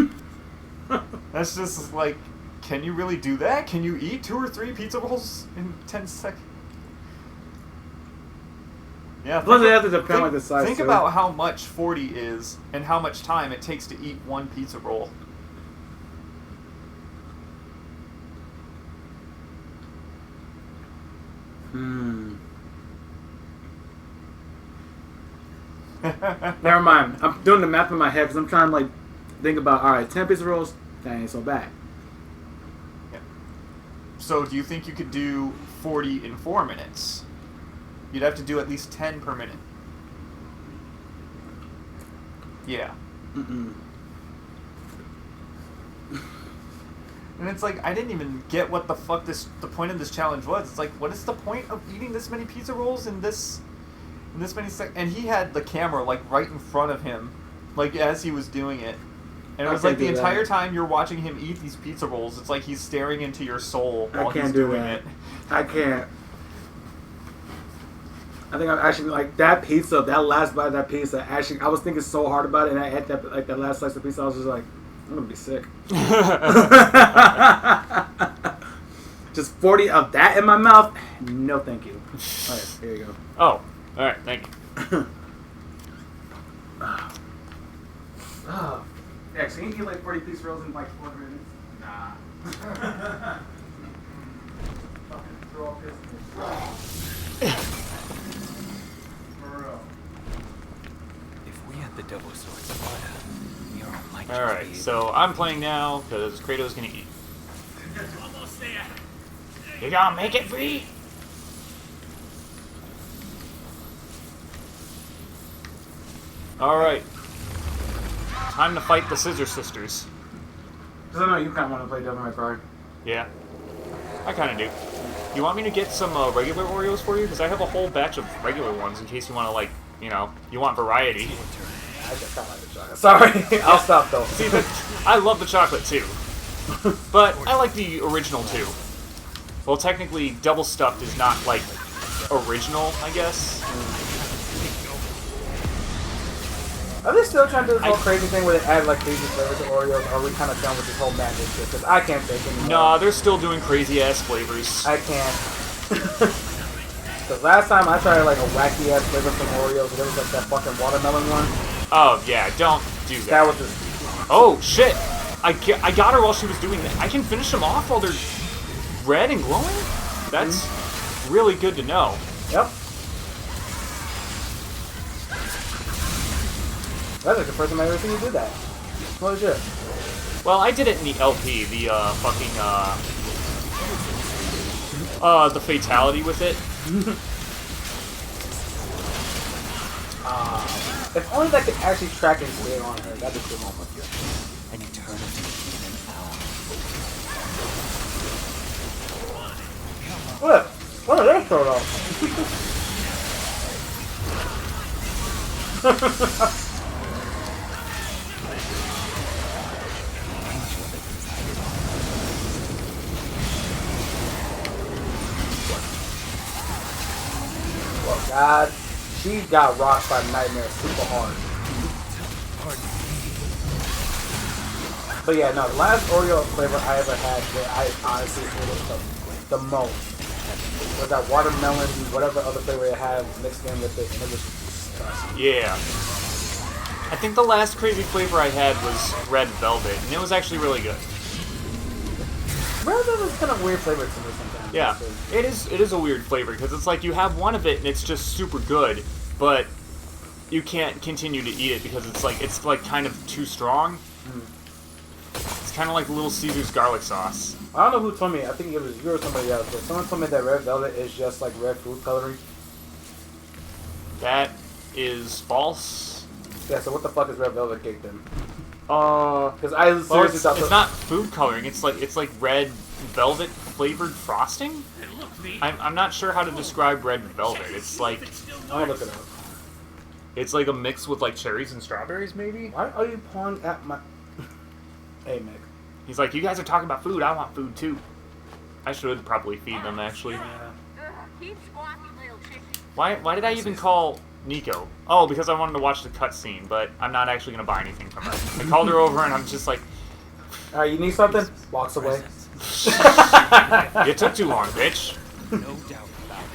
Speaker 5: That's just like, can you really do that? Can you eat 2 or 3 pizza rolls in 10 seconds? Yeah.
Speaker 1: Plus, it has to depend on the size.
Speaker 5: Think
Speaker 1: too.
Speaker 5: about how much 40 is and how much time it takes to eat 1 pizza roll.
Speaker 1: Never mind. I'm doing the math in my head because I'm trying to like think about. All right, 10 pizza rolls. That ain't so bad.
Speaker 5: So do you think you could do 40 in 4 minutes? You'd have to do at least 10 per minute. Yeah.
Speaker 1: Mm-mm.
Speaker 5: And it's like, I didn't even get what the fuck the point of this challenge was. It's like, what is the point of eating this many pizza rolls in this many seconds? And he had the camera like right in front of him, like as he was doing it. And it was like the entire time you're watching him eat these pizza rolls, it's like he's staring into your soul while
Speaker 1: I can't
Speaker 5: he's
Speaker 1: do
Speaker 5: doing
Speaker 1: that.
Speaker 5: it.
Speaker 1: I can't. I think I'm actually like that pizza. That last bite of that pizza. Actually, I was thinking so hard about it, and I ate that like that last slice of pizza. I was just like, I'm gonna be sick. Just 40 of that in my mouth. No, thank you. All right, here you go.
Speaker 5: Oh, all right, thank you.
Speaker 1: Oh. Yeah, so you can eat like 40 piece rolls in like 4 minutes. Nah. Fucking throw up his. For real.
Speaker 3: If we had the double swords of fire, Nero might
Speaker 5: All right, so I'm playing now because Credo's gonna eat.
Speaker 4: Almost there.
Speaker 5: You gonna make it, V? All right. Time to fight the Scissor Sisters.
Speaker 1: Because I know you kind of want to play Devil May Cry.
Speaker 5: Yeah, I kind of do. You want me to get some regular Oreos for you? Because I have a whole batch of regular ones in case you want to, like, you know, you want variety.
Speaker 1: I just kind of like the chocolate. Sorry, I'll stop though.
Speaker 5: See, I love the chocolate too, but I like the original too. Well, technically, double stuffed is not like original, I guess.
Speaker 1: Are they still trying to do this whole crazy thing where they add like crazy flavors to Oreos? Or are we kind of done with this whole magic shit? Because I can't take anymore.
Speaker 5: No, they're still doing crazy ass flavors.
Speaker 1: I can't. Because last time I tried like a wacky ass flavor from Oreos, there was like that fucking watermelon one.
Speaker 5: Oh yeah, don't do that.
Speaker 1: That was just.
Speaker 5: Oh shit! I got her while she was doing that. I can finish them off while they're red and glowing? That's really good to know.
Speaker 1: Yep. That's like the first time I ever seen you do that. What is it?
Speaker 5: Well, I did it in the LP, the the fatality with it.
Speaker 1: If only that could actually track and stay on her, that'd be cool.
Speaker 3: An eternity in an hour.
Speaker 1: What? What are they showed off? Oh God, she got rocked by Nightmare super hard. But yeah, no, the last Oreo flavor I ever had that I honestly feel was the most was that watermelon, whatever other flavor it had mixed in with it, and it was disgusting.
Speaker 5: Yeah. I think the last crazy flavor I had was red velvet, and it was actually really good.
Speaker 1: Red velvet's kind of weird flavor to me sometimes.
Speaker 5: Yeah, it is a weird flavor because it's like you have one of it and it's just super good, but you can't continue to eat it because it's like kind of too strong. It's kind of like Little Caesar's garlic sauce.
Speaker 1: I don't know who told me. I think it was you or somebody else. But someone told me that red velvet is just like red food coloring.
Speaker 5: That is false.
Speaker 1: Yeah. So what the fuck is red velvet cake then? Because I
Speaker 5: Well,
Speaker 1: seriously thought
Speaker 5: it's not food coloring. It's like red velvet flavored frosting. I'm not sure how to describe red velvet. It's like
Speaker 1: I'm gonna look it up.
Speaker 5: it's like a mix with like cherries and strawberries maybe.
Speaker 1: Why are you pulling at my? Hey, Mick.
Speaker 5: He's like, you guys are talking about food. I want food too. I should probably feed them actually.
Speaker 6: Keep squawking, little chickie.
Speaker 5: Why did I even call Nico? Oh, because I wanted to watch the cutscene, but I'm not actually gonna buy anything from her. I called her over and I'm just like,
Speaker 1: Alright, you need something? Walks away.
Speaker 5: you took too long, bitch.
Speaker 3: No doubt about it.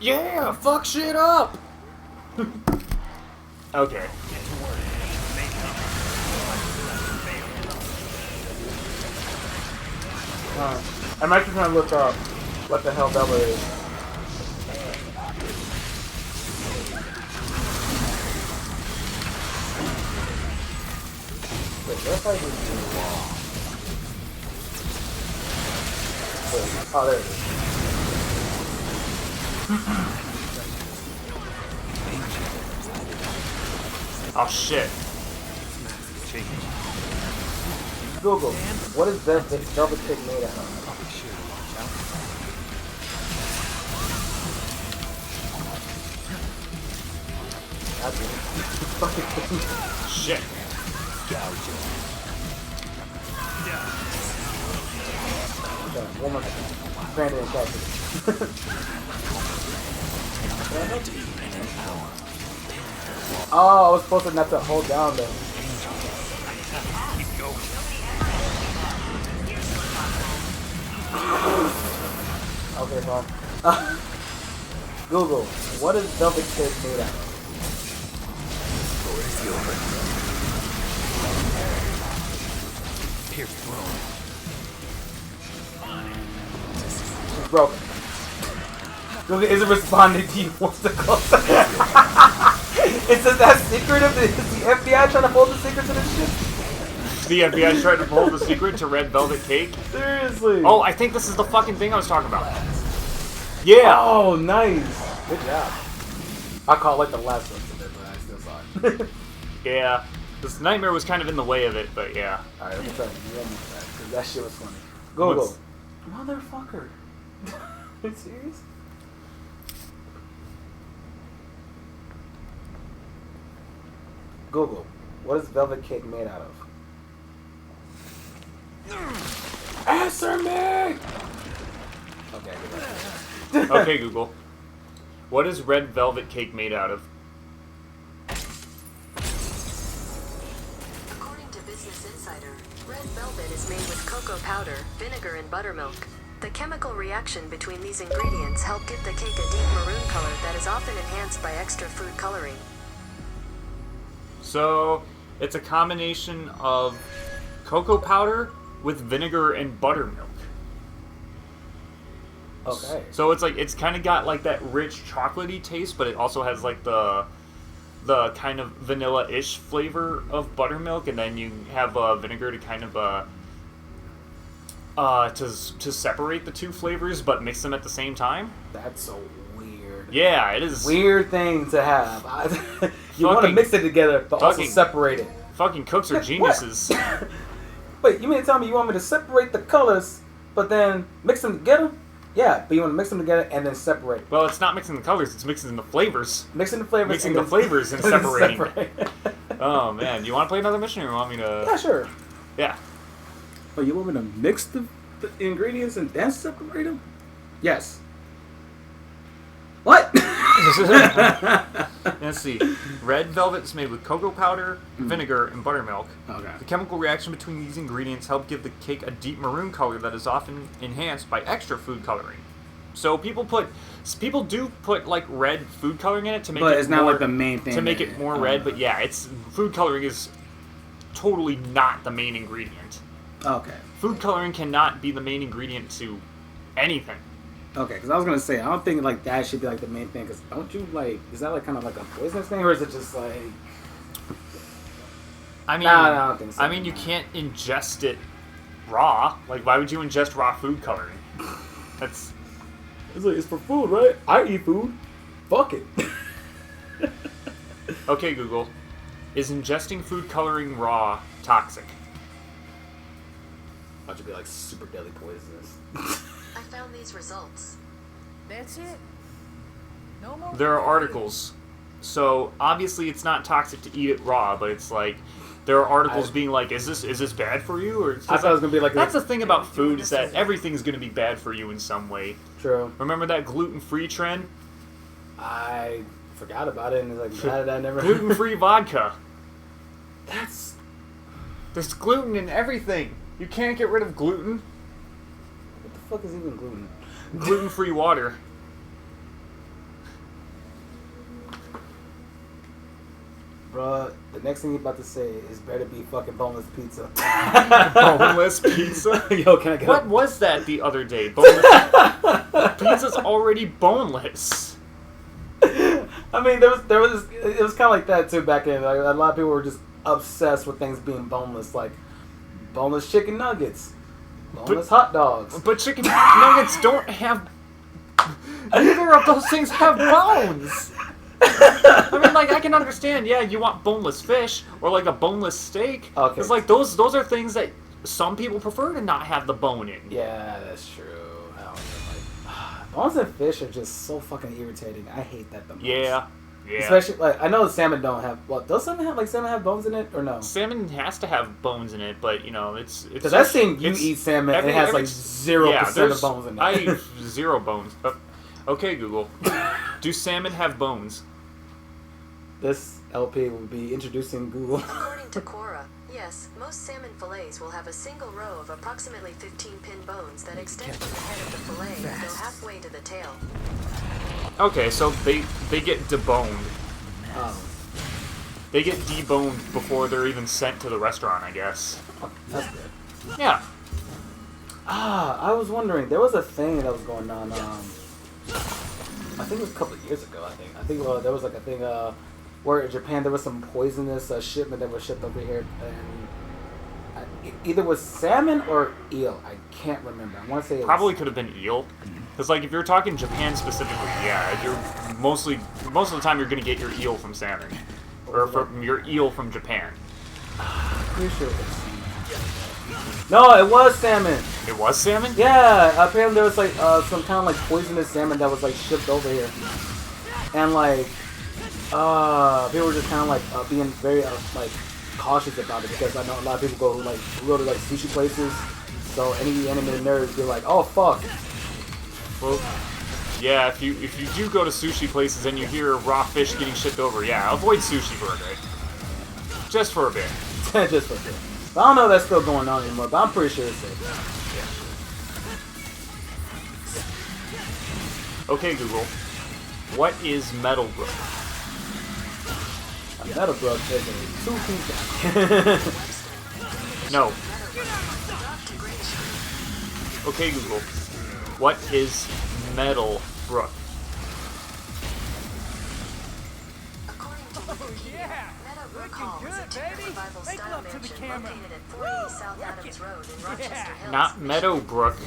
Speaker 5: Yeah, fuck shit up. Okay.
Speaker 1: I'm actually trying to look up what the hell Velvet is. Wait, what if I do Wait, oh, there it is.
Speaker 5: Oh shit.
Speaker 1: Google, what is Velvet Cake made out of? Fucking
Speaker 5: Shit.
Speaker 1: time. One more time. Granted and captured. Oh, I was supposed to not to hold down though. Okay, fine. Google, what is velvet cake made out of?
Speaker 3: Pierced bone.
Speaker 1: She's broken. Google isn't responding to you. What's the close? Is that secret of is the FBI trying to hold the secret to this shit?
Speaker 5: The FBI tried to pull the secret to red velvet cake.
Speaker 1: Seriously.
Speaker 5: Oh, I think this is the fucking thing I was talking about. Yeah.
Speaker 1: Oh, nice. Good job. I call it like the last one to it, but I still saw it.
Speaker 5: Yeah. This nightmare was kind of in the way of it, but yeah.
Speaker 1: Alright, let me try to because that shit was funny. Google.
Speaker 5: What's-
Speaker 1: Motherfucker. Are you serious? Google. What is velvet cake made out of? Answer me! Okay, good.
Speaker 5: Okay, Google. What is red velvet cake made out of?
Speaker 7: According to Business Insider, red velvet is made with cocoa powder, vinegar, and buttermilk. The chemical reaction between these ingredients help give the cake a deep maroon color that is often enhanced by extra food coloring.
Speaker 5: So, it's a combination of cocoa powder with vinegar and buttermilk.
Speaker 1: Okay.
Speaker 5: So it's like it's kind of got like that rich chocolatey taste, but it also has like the kind of vanilla-ish flavor of buttermilk, and then you have vinegar to kind of to separate the two flavors, but mix them at the same time.
Speaker 1: That's so weird.
Speaker 5: Yeah, it is.
Speaker 1: Weird thing to have. You want to
Speaker 5: Fucking-
Speaker 1: mix it together, but also
Speaker 5: fucking-
Speaker 1: separate it.
Speaker 5: Fucking cooks are geniuses.
Speaker 1: Wait, you mean to tell me you want me to separate the colors, but then mix them together? Yeah, but you want to mix them together and then separate.
Speaker 5: Well, it's not mixing the colors; it's mixing the flavors.
Speaker 1: Mixing the flavors.
Speaker 5: Mixing
Speaker 1: and
Speaker 5: the flavors and separating.
Speaker 1: separate.
Speaker 5: Oh man, do you want to play another mission, or you want me to?
Speaker 1: Yeah, sure.
Speaker 5: Yeah.
Speaker 1: But you want me to mix the ingredients and then separate them? Yes. What?
Speaker 5: Let's see. Red velvet is made with cocoa powder, vinegar, and buttermilk.
Speaker 1: Okay.
Speaker 5: The chemical reaction between these ingredients help give the cake a deep maroon color that is often enhanced by extra food coloring. So people do put like red food coloring in it to make
Speaker 1: But
Speaker 5: it
Speaker 1: it's not
Speaker 5: more,
Speaker 1: like the main thing
Speaker 5: to make
Speaker 1: that-
Speaker 5: it more red. But yeah, it's food coloring is totally not the main ingredient.
Speaker 1: Okay.
Speaker 5: Food coloring cannot be the main ingredient to anything.
Speaker 1: Okay, because I was gonna say I don't think like that should be like the main thing. Because don't you like is that like kind of like a poisonous thing or is it just like?
Speaker 5: I mean,
Speaker 1: Nah, I don't think so.
Speaker 5: I mean, you can't ingest it raw. Like, why would you ingest raw food coloring? That's
Speaker 1: It's like it's for food, right? I eat food. Fuck it.
Speaker 5: okay. Google, is ingesting food coloring raw toxic?
Speaker 1: That should be like super deadly poisonous.
Speaker 7: I found these results.
Speaker 4: That's it. No more.
Speaker 5: There are articles. So obviously, it's not toxic to eat it raw, but it's like there are articles being like, "Is this bad for you?" Or
Speaker 1: I thought it was gonna be like
Speaker 5: that's the thing about food is that everything's going to be bad for you in some way.
Speaker 1: True.
Speaker 5: Remember that gluten-free trend?
Speaker 1: I forgot about it and it's like how did I never
Speaker 5: Gluten-free vodka.
Speaker 1: That's
Speaker 5: There's gluten in everything. You can't get rid of gluten.
Speaker 1: what the fuck is even gluten?
Speaker 5: Gluten-free water.
Speaker 1: Bruh, the next thing you're about to say is better be fucking boneless pizza.
Speaker 5: Boneless pizza?
Speaker 1: Yo, can I get
Speaker 5: What was that the other day? Boneless pizza's already boneless.
Speaker 1: I mean, there was it was kind of like that too back in. Like, a lot of people were just obsessed with things being boneless, like boneless chicken nuggets, boneless hot dogs.
Speaker 5: But chicken nuggets don't have... Neither of those things have bones. I mean, like, I can understand, yeah, you want boneless fish or like a boneless steak.
Speaker 1: Okay.
Speaker 5: Because like those are things that some people prefer to not have the bone in.
Speaker 1: Yeah, that's true. I don't know, like, bones and fish are just so fucking irritating. I hate that the most.
Speaker 5: Yeah. Yeah.
Speaker 1: Especially like I know salmon don't have. Well, does salmon have bones in it or no?
Speaker 5: Salmon has to have bones in it, but you know it's.
Speaker 1: Because I've seen you
Speaker 5: it's-
Speaker 1: eat salmon and it has like 0%
Speaker 5: there's-
Speaker 1: of bones in it.
Speaker 5: I eat 0 bones. Okay, Google. Do salmon have bones?
Speaker 1: This LP will be introducing Google.
Speaker 7: According to Quora, yes, most salmon fillets will have a single row of approximately 15 pin bones that extend from the head of the fillet and go halfway to the tail.
Speaker 5: Okay, so they get deboned.
Speaker 1: Oh,
Speaker 5: They get deboned before they're even sent to the restaurant, I guess.
Speaker 1: that's good.
Speaker 5: Yeah.
Speaker 1: I was wondering. There was a thing that was going on. I think it was a couple of years ago. I think there was like a thing where in Japan there was some poisonous shipment that was shipped over here, and either was salmon or eel. I can't remember. I want to say it
Speaker 5: Probably could have been eel. Because, like, if you're talking Japan specifically, yeah, you're most of the time you're going to get your eel from salmon. Or from your eel from Japan.
Speaker 1: Pretty sure it was salmon. No, it was salmon.
Speaker 5: It was salmon?
Speaker 1: Yeah, apparently there was like some kind of like poisonous salmon that was like shipped over here, and like people were just kind of like being very like cautious about it because I know a lot of people go to like sushi places, so any anime nerds be like, oh fuck.
Speaker 5: Well, yeah, if you do go to sushi places and you hear raw fish getting shipped over, yeah, avoid sushi for a bit. Just for a bit.
Speaker 1: Just for a bit. But I don't know if that's still going on anymore, but I'm pretty sure it's safe.
Speaker 5: Okay, Google. What is Meadowbrook?
Speaker 1: Meadowbrook is a 2 feet down.
Speaker 5: No. Okay, Google. What is Meadowbrook?
Speaker 7: According to Wikipedia, Meadowbrook Hall is a timber revival style mansion located at 480 South Adams Road in Rochester Hills.
Speaker 5: Not Meadowbrook.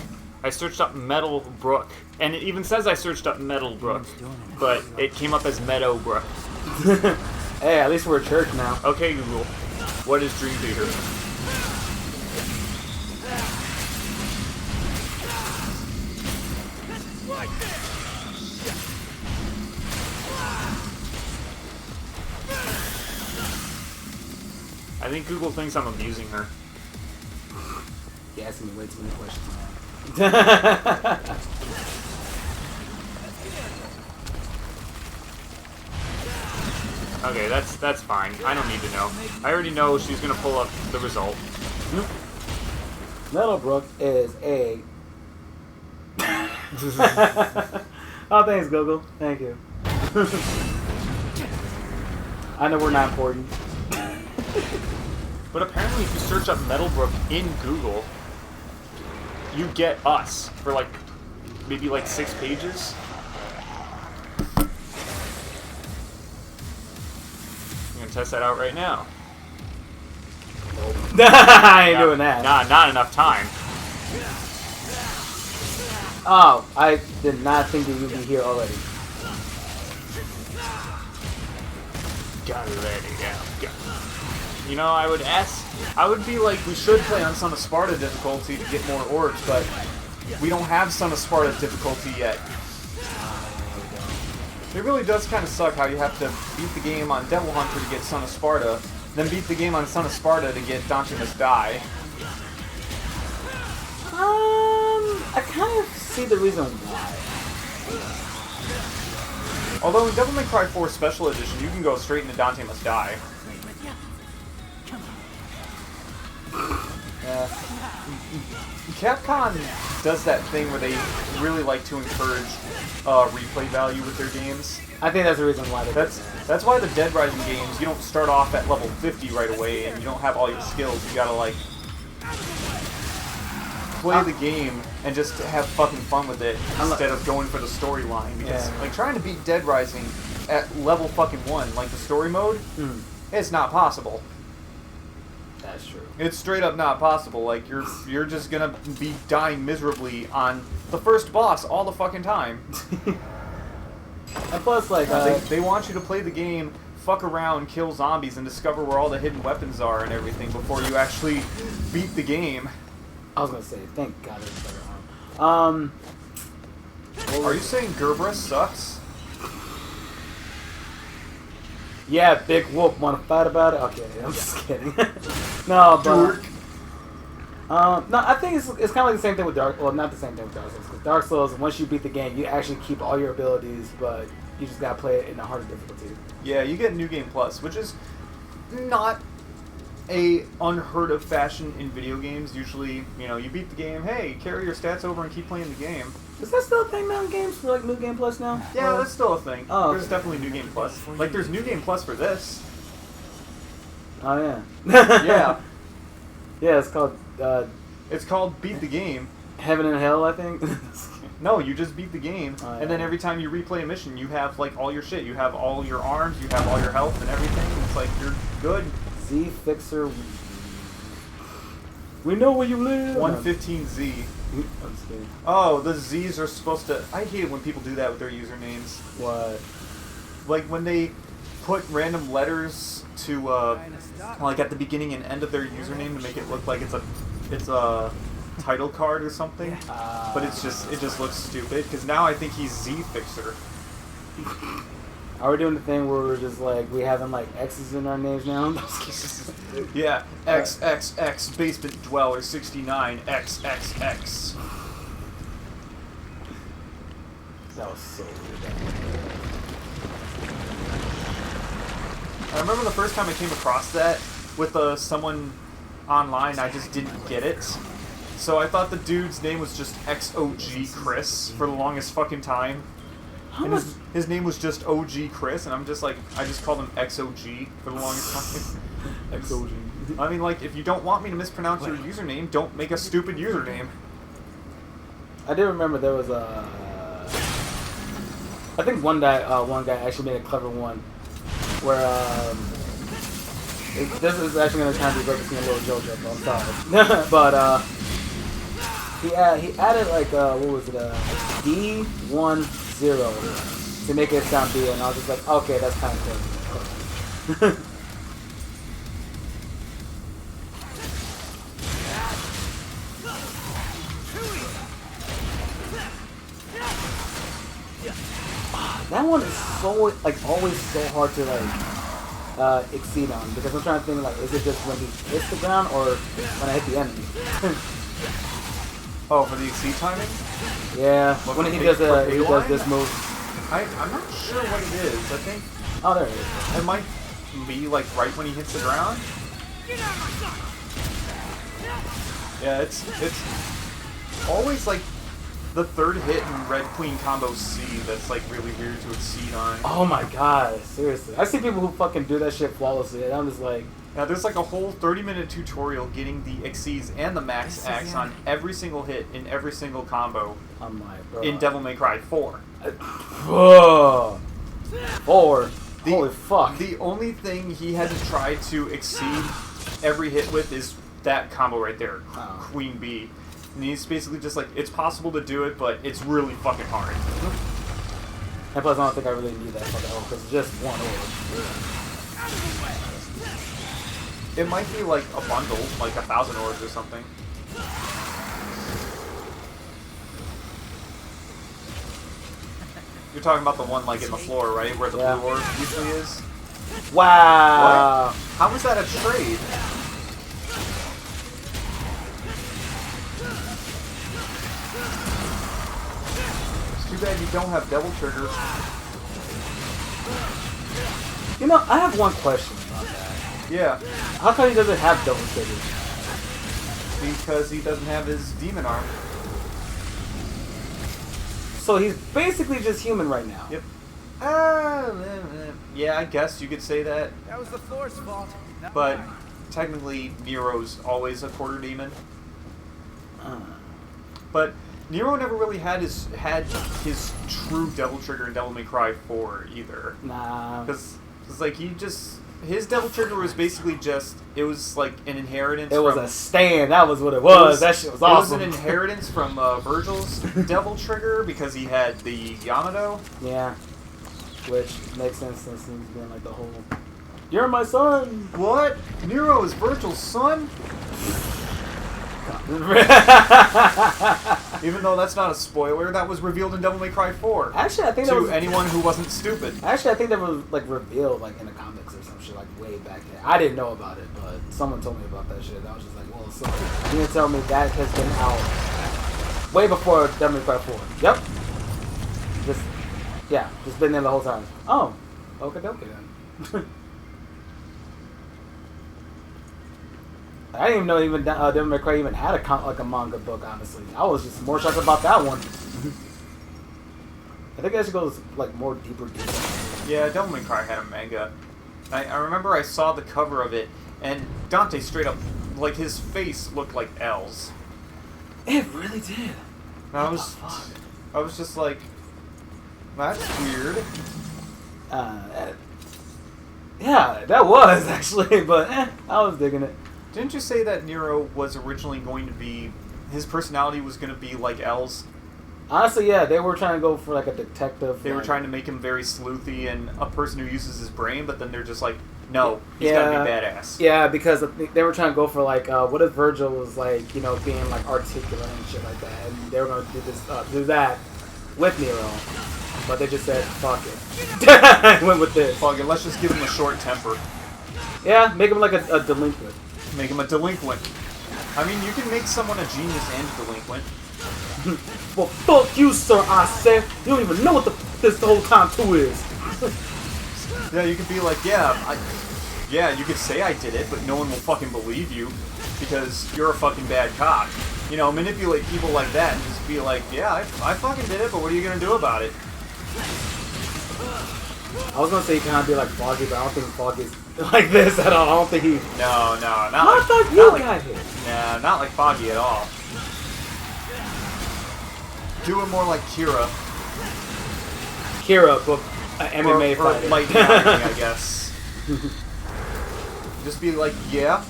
Speaker 5: I searched up Meadowbrook, and it even says I searched up Meadowbrook, but it came up as Meadowbrook.
Speaker 1: Hey, at least we're a church now.
Speaker 5: Okay, Google. What is Dream Theater? I think Google thinks I'm abusing her.
Speaker 1: You're asking me way too many questions, man.
Speaker 5: Okay, that's fine. I don't need to know. I already know she's gonna pull up the result.
Speaker 1: Meadowbrook is a. Oh, thanks, Google. Thank you. I know we're not important.
Speaker 5: But apparently, if you search up Meadowbrook in Google, you get us for like maybe like 6 pages. I'm gonna test that out right now.
Speaker 1: I ain't doing that.
Speaker 5: Nah, not enough time.
Speaker 1: Oh, I did not think that you'd be here already.
Speaker 5: Gotta let it out. You know, I would be like, we should play on Son of Sparta difficulty to get more orbs, but we don't have Son of Sparta difficulty yet. It really does kind of suck how you have to beat the game on Devil Hunter to get Son of Sparta, then beat the game on Son of Sparta to get Dante Must Die.
Speaker 1: I kind of see the reason why.
Speaker 5: Although in Devil May Cry 4 Special Edition, you can go straight into Dante Must Die.
Speaker 1: Yeah.
Speaker 5: Capcom does that thing where they really like to encourage replay value with their games.
Speaker 1: I think that's the reason why.
Speaker 5: That's why the Dead Rising games, you don't start off at level 50 right away and you don't have all your skills. You gotta like play the game and just have fucking fun with it instead of going for the storyline. Because like trying to beat Dead Rising at level fucking 1, like the story mode, it's not possible.
Speaker 1: That's true.
Speaker 5: It's straight up not possible. Like you're just gonna be dying miserably on the first boss all the fucking time.
Speaker 1: And plus, like,
Speaker 5: they want you to play the game, fuck around, kill zombies, and discover where all the hidden weapons are and everything before you actually beat the game.
Speaker 1: I was gonna say, thank God there's better arm.
Speaker 5: Are you saying Gerberus sucks?
Speaker 1: Yeah, big whoop. Want to fight about it? Okay, I'm just kidding. No, but no, I think it's kind of like the same thing with Dark. Well, not the same thing with Dark Souls. Because Dark Souls, once you beat the game, you actually keep all your abilities, but you just gotta play it in a harder difficulty.
Speaker 5: Yeah, you get New Game Plus, which is not a unheard of fashion in video games. Usually, you know, you beat the game, hey, carry your stats over and keep playing the game.
Speaker 1: Is that still a thing now in games for like New Game Plus now?
Speaker 5: Yeah, that's still a thing.
Speaker 1: Oh,
Speaker 5: There's
Speaker 1: okay.
Speaker 5: definitely New Game Plus. Like, there's New Game Plus for this.
Speaker 1: Oh yeah.
Speaker 5: Yeah.
Speaker 1: Yeah, it's called
Speaker 5: It's called Beat the Game.
Speaker 1: Heaven and Hell, I think.
Speaker 5: No, you just beat the game,
Speaker 1: Oh,
Speaker 5: and then
Speaker 1: yeah.
Speaker 5: every time you replay a mission, you have, like, all your shit. You have all your arms, you have all your health and everything. It's like, you're good.
Speaker 1: Z Fixer. We know where you live.
Speaker 5: 115Z.
Speaker 1: I'm just kidding.
Speaker 5: Oh, the Z's are supposed to... I hate it when people do that with their usernames.
Speaker 1: What?
Speaker 5: Like, when they put random letters to, like, at the beginning and end of their username to make it look like it's a title card or something. But it just looks stupid, because now I think he's Z Fixer.
Speaker 1: Are we doing the thing where we're just like we having like X's in our names now?
Speaker 5: Yeah, XXX Basement Dweller 69 XXX.
Speaker 1: That was so weird.
Speaker 5: I remember the first time I came across that with someone online, I just didn't get it. So I thought the dude's name was just XOG Chris for the longest fucking time.
Speaker 1: How
Speaker 5: And
Speaker 1: much?
Speaker 5: his name was just OG Chris, and I'm just like, I just called him XOG for the longest time.
Speaker 1: XOG.
Speaker 5: I mean, like, if you don't want me to mispronounce your username, don't make a stupid username.
Speaker 1: I do remember there was a. I think one guy actually made a clever one, where this is actually gonna kind of be referencing a little joke, I'm sorry, but he added like what was it D10 to make it sound D, and I was just like, okay, that's kind of cool. That one is so like always so hard to like exceed on, because I'm trying to think like, is it just when he hits the ground or when I hit the enemy?
Speaker 5: Oh, for the exceed timing?
Speaker 1: Yeah,
Speaker 5: What,
Speaker 1: when
Speaker 5: for
Speaker 1: he
Speaker 5: pay-
Speaker 1: does
Speaker 5: for
Speaker 1: he does
Speaker 5: Payline?
Speaker 1: this move.
Speaker 5: I'm not sure what it is. I think
Speaker 1: Oh, there it is.
Speaker 5: it might be like right when he hits the ground. Yeah, it's always like the third hit in Red Queen combo C that's like really weird to exceed on.
Speaker 1: Oh my god, seriously. I see people who fucking do that shit flawlessly, and I'm just like,
Speaker 5: Now there's like a whole 30-minute tutorial getting the exceeds and the max X on every single hit in every single combo
Speaker 1: I'm like, bro.
Speaker 5: in Devil May Cry 4.
Speaker 1: Ugh. 4. Holy fuck.
Speaker 5: The only thing he had to try to exceed every hit with is that combo right there,
Speaker 1: Oh.
Speaker 5: Queen B. And he's basically just like, it's possible to do it, but it's really fucking hard.
Speaker 1: And plus, I don't think I really need that fucking orb, because it's just one orb.
Speaker 5: It might be like a bundle, like 1,000 orbs or something. You're talking about the one like in the floor, right? Where the
Speaker 1: Yeah.
Speaker 5: blue orb usually is?
Speaker 1: Wow.
Speaker 5: What? How was that a trade? It's too bad you don't have Devil Trigger.
Speaker 1: You know, I have one question about that.
Speaker 5: Yeah,
Speaker 1: How come he doesn't have double trigger?
Speaker 5: because he doesn't have his demon arm.
Speaker 1: So he's basically just human right now.
Speaker 5: Yep. Yeah, I guess you could say that.
Speaker 4: That was the floor's fault. not
Speaker 5: But
Speaker 4: mine.
Speaker 5: technically, Nero's always a quarter demon.
Speaker 1: Uh,
Speaker 5: But Nero never really had his true Devil Trigger in Devil May Cry 4 either.
Speaker 1: nah.
Speaker 5: Because like his Devil Trigger was basically just, it was like an inheritance.
Speaker 1: It was
Speaker 5: from,
Speaker 1: a stand. That was what it was. That shit was awesome.
Speaker 5: It was an inheritance from Virgil's Devil Trigger because he had the Yamato.
Speaker 1: Yeah. Which makes sense since he's been like the whole. You're my son.
Speaker 5: What? Nero is Virgil's son? Even though that's not a spoiler, that was revealed in Devil May Cry 4.
Speaker 1: Actually, I think that
Speaker 5: To
Speaker 1: was
Speaker 5: anyone who wasn't stupid.
Speaker 1: Actually, I think that was like revealed like in the comics or some shit like way back then. I didn't know about it, but someone told me about that shit. And I was just like, well, so you didn't tell me that has been out way before Devil May Cry 4. Yep. Just been there the whole time. Oh, okay, then. I didn't even know Devil May Cry even had a manga book. Honestly, I was just more shocked about that one. I think I should go like more deeper.
Speaker 5: Yeah, Devil May Cry had a manga. I remember I saw the cover of it, and Dante straight up, like his face looked like L's.
Speaker 1: It really did.
Speaker 5: And I was just like, that's weird.
Speaker 1: Yeah, that was actually, but I was digging it.
Speaker 5: Didn't you say that Nero was originally going to be, his personality was going to be like L's?
Speaker 1: Honestly, yeah, they were trying to go for like a detective.
Speaker 5: They were trying to make him very sleuthy and a person who uses his brain, but then they're just like, no, he's gotta be badass.
Speaker 1: Yeah, because they were trying to go for like, what if Virgil was like, being like articulate and shit like that, and they were going to do that with Nero, but they just said, fuck it. Went with this.
Speaker 5: Fuck it, let's just give him a short temper.
Speaker 1: Yeah, make him like a delinquent.
Speaker 5: Make him a delinquent. I mean, you can make someone a genius and a delinquent.
Speaker 1: Well, fuck you, sir, I said. You don't even know what this whole time too is.
Speaker 5: Yeah, you could be like, you could say I did it, but no one will fucking believe you because you're a fucking bad cop. Manipulate people like that and just be like, yeah, I fucking did it, but what are you gonna do about it?
Speaker 1: I was gonna say he kind of be like Foggy, but I don't think Foggy's like this at all. I don't think he.
Speaker 5: No, not
Speaker 1: I
Speaker 5: like,
Speaker 1: thought you got hit.
Speaker 5: Nah, not like Foggy at all. Do it more like Kira.
Speaker 1: Kira, but MMA
Speaker 5: or
Speaker 1: fighter.
Speaker 5: Lightning Army, I guess. Just be like, yeah,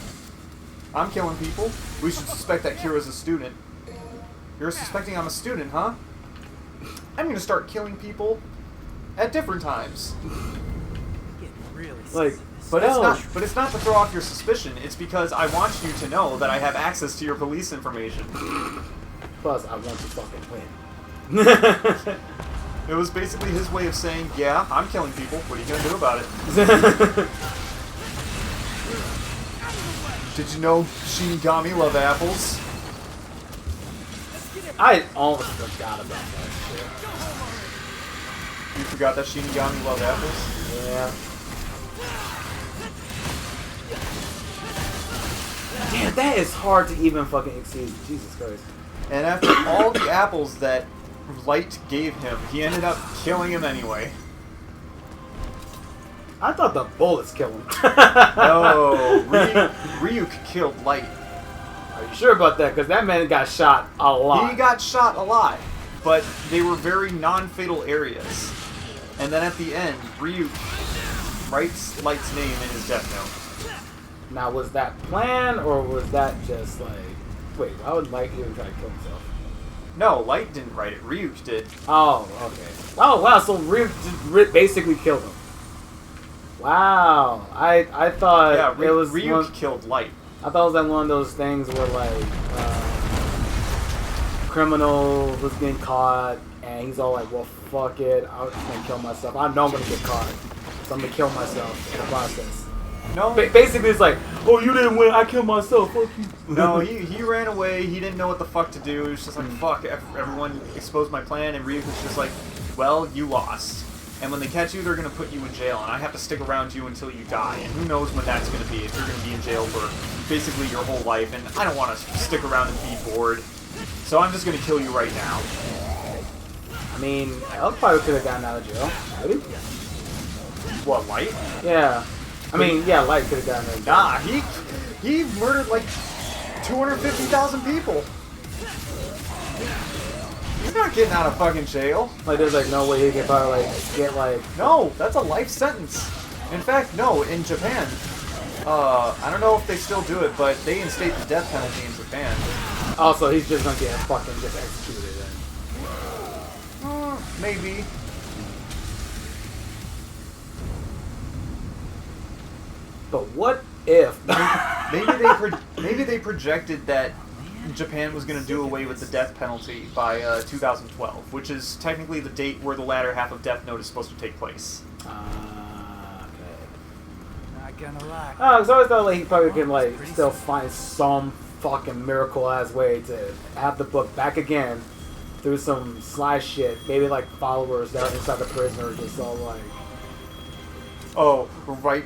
Speaker 5: I'm killing people. We should suspect that Kira's a student. You're suspecting I'm a student, huh? I'm gonna start killing people at different times.
Speaker 1: Like,
Speaker 5: But it's not to throw off your suspicion. It's because I want you to know that I have access to your police information.
Speaker 1: plus I want to fucking win.
Speaker 5: It was basically his way of saying, yeah, I'm killing people. What are you gonna do about it? Did you know Shinigami love apples?
Speaker 1: I almost forgot about that shit.
Speaker 5: You forgot that Shinigami love apples?
Speaker 1: Yeah. Damn, that is hard to even fucking exceed. Jesus Christ.
Speaker 5: And after all the apples that Light gave him, he ended up killing him anyway.
Speaker 1: I thought the bullets killed him.
Speaker 5: No, Ryuk killed Light.
Speaker 1: Are you sure about that? Because that man got shot a lot.
Speaker 5: He got shot a lot, but they were very non-fatal areas. And then at the end, Ryuk writes Light's name in his death note.
Speaker 1: Now, was that planned, or was that just like... Wait, why would Light even try to kill himself?
Speaker 5: No, Light didn't write it. Ryuk did.
Speaker 1: Oh, okay. Oh, wow, so Ryuk just basically killed him. Wow. I thought
Speaker 5: Yeah,
Speaker 1: it was
Speaker 5: Ryuk killed Light.
Speaker 1: I thought it was like one of those things where like criminal was getting caught and he's all like, well, fuck it, I'm just gonna kill myself. I know I'm gonna get caught, so I'm gonna kill myself in the process.
Speaker 5: No,
Speaker 1: Basically, it's like, oh, you didn't win, I killed myself, fuck you.
Speaker 5: no, he ran away. He didn't know what the fuck to do. He was just like, fuck, everyone exposed my plan, and Ryuk was just like, well, you lost. And when they catch you, they're going to put you in jail, and I have to stick around you until you die. And who knows when that's going to be, if you're going to be in jail for basically your whole life, and I don't want to stick around and be bored. So I'm just going to kill you right now.
Speaker 1: I mean, Elk probably could have gotten out of jail. Maybe?
Speaker 5: What, Light?
Speaker 1: Yeah. I mean, yeah, Light could have gotten out of jail.
Speaker 5: Nah, he murdered like 250,000 people. He's not getting out of fucking jail.
Speaker 1: Like, there's like no way he could probably like get like...
Speaker 5: No, that's a life sentence. In fact, no, in Japan, I don't know if they still do it, but they instate the death penalty in Japan.
Speaker 1: Also, he's just gonna get fucking just executed then.
Speaker 5: Maybe.
Speaker 1: But what if...
Speaker 5: Maybe they projected that Japan was going to do away with the death penalty by 2012, which is technically the date where the latter half of Death Note is supposed to take place.
Speaker 1: Okay.
Speaker 3: Not gonna lie.
Speaker 1: Oh, because I always thought like he probably can like still find some fucking miracle ass way to have the book back again through some sly shit. Maybe like followers that are inside the prison are just all like,
Speaker 5: Oh, right.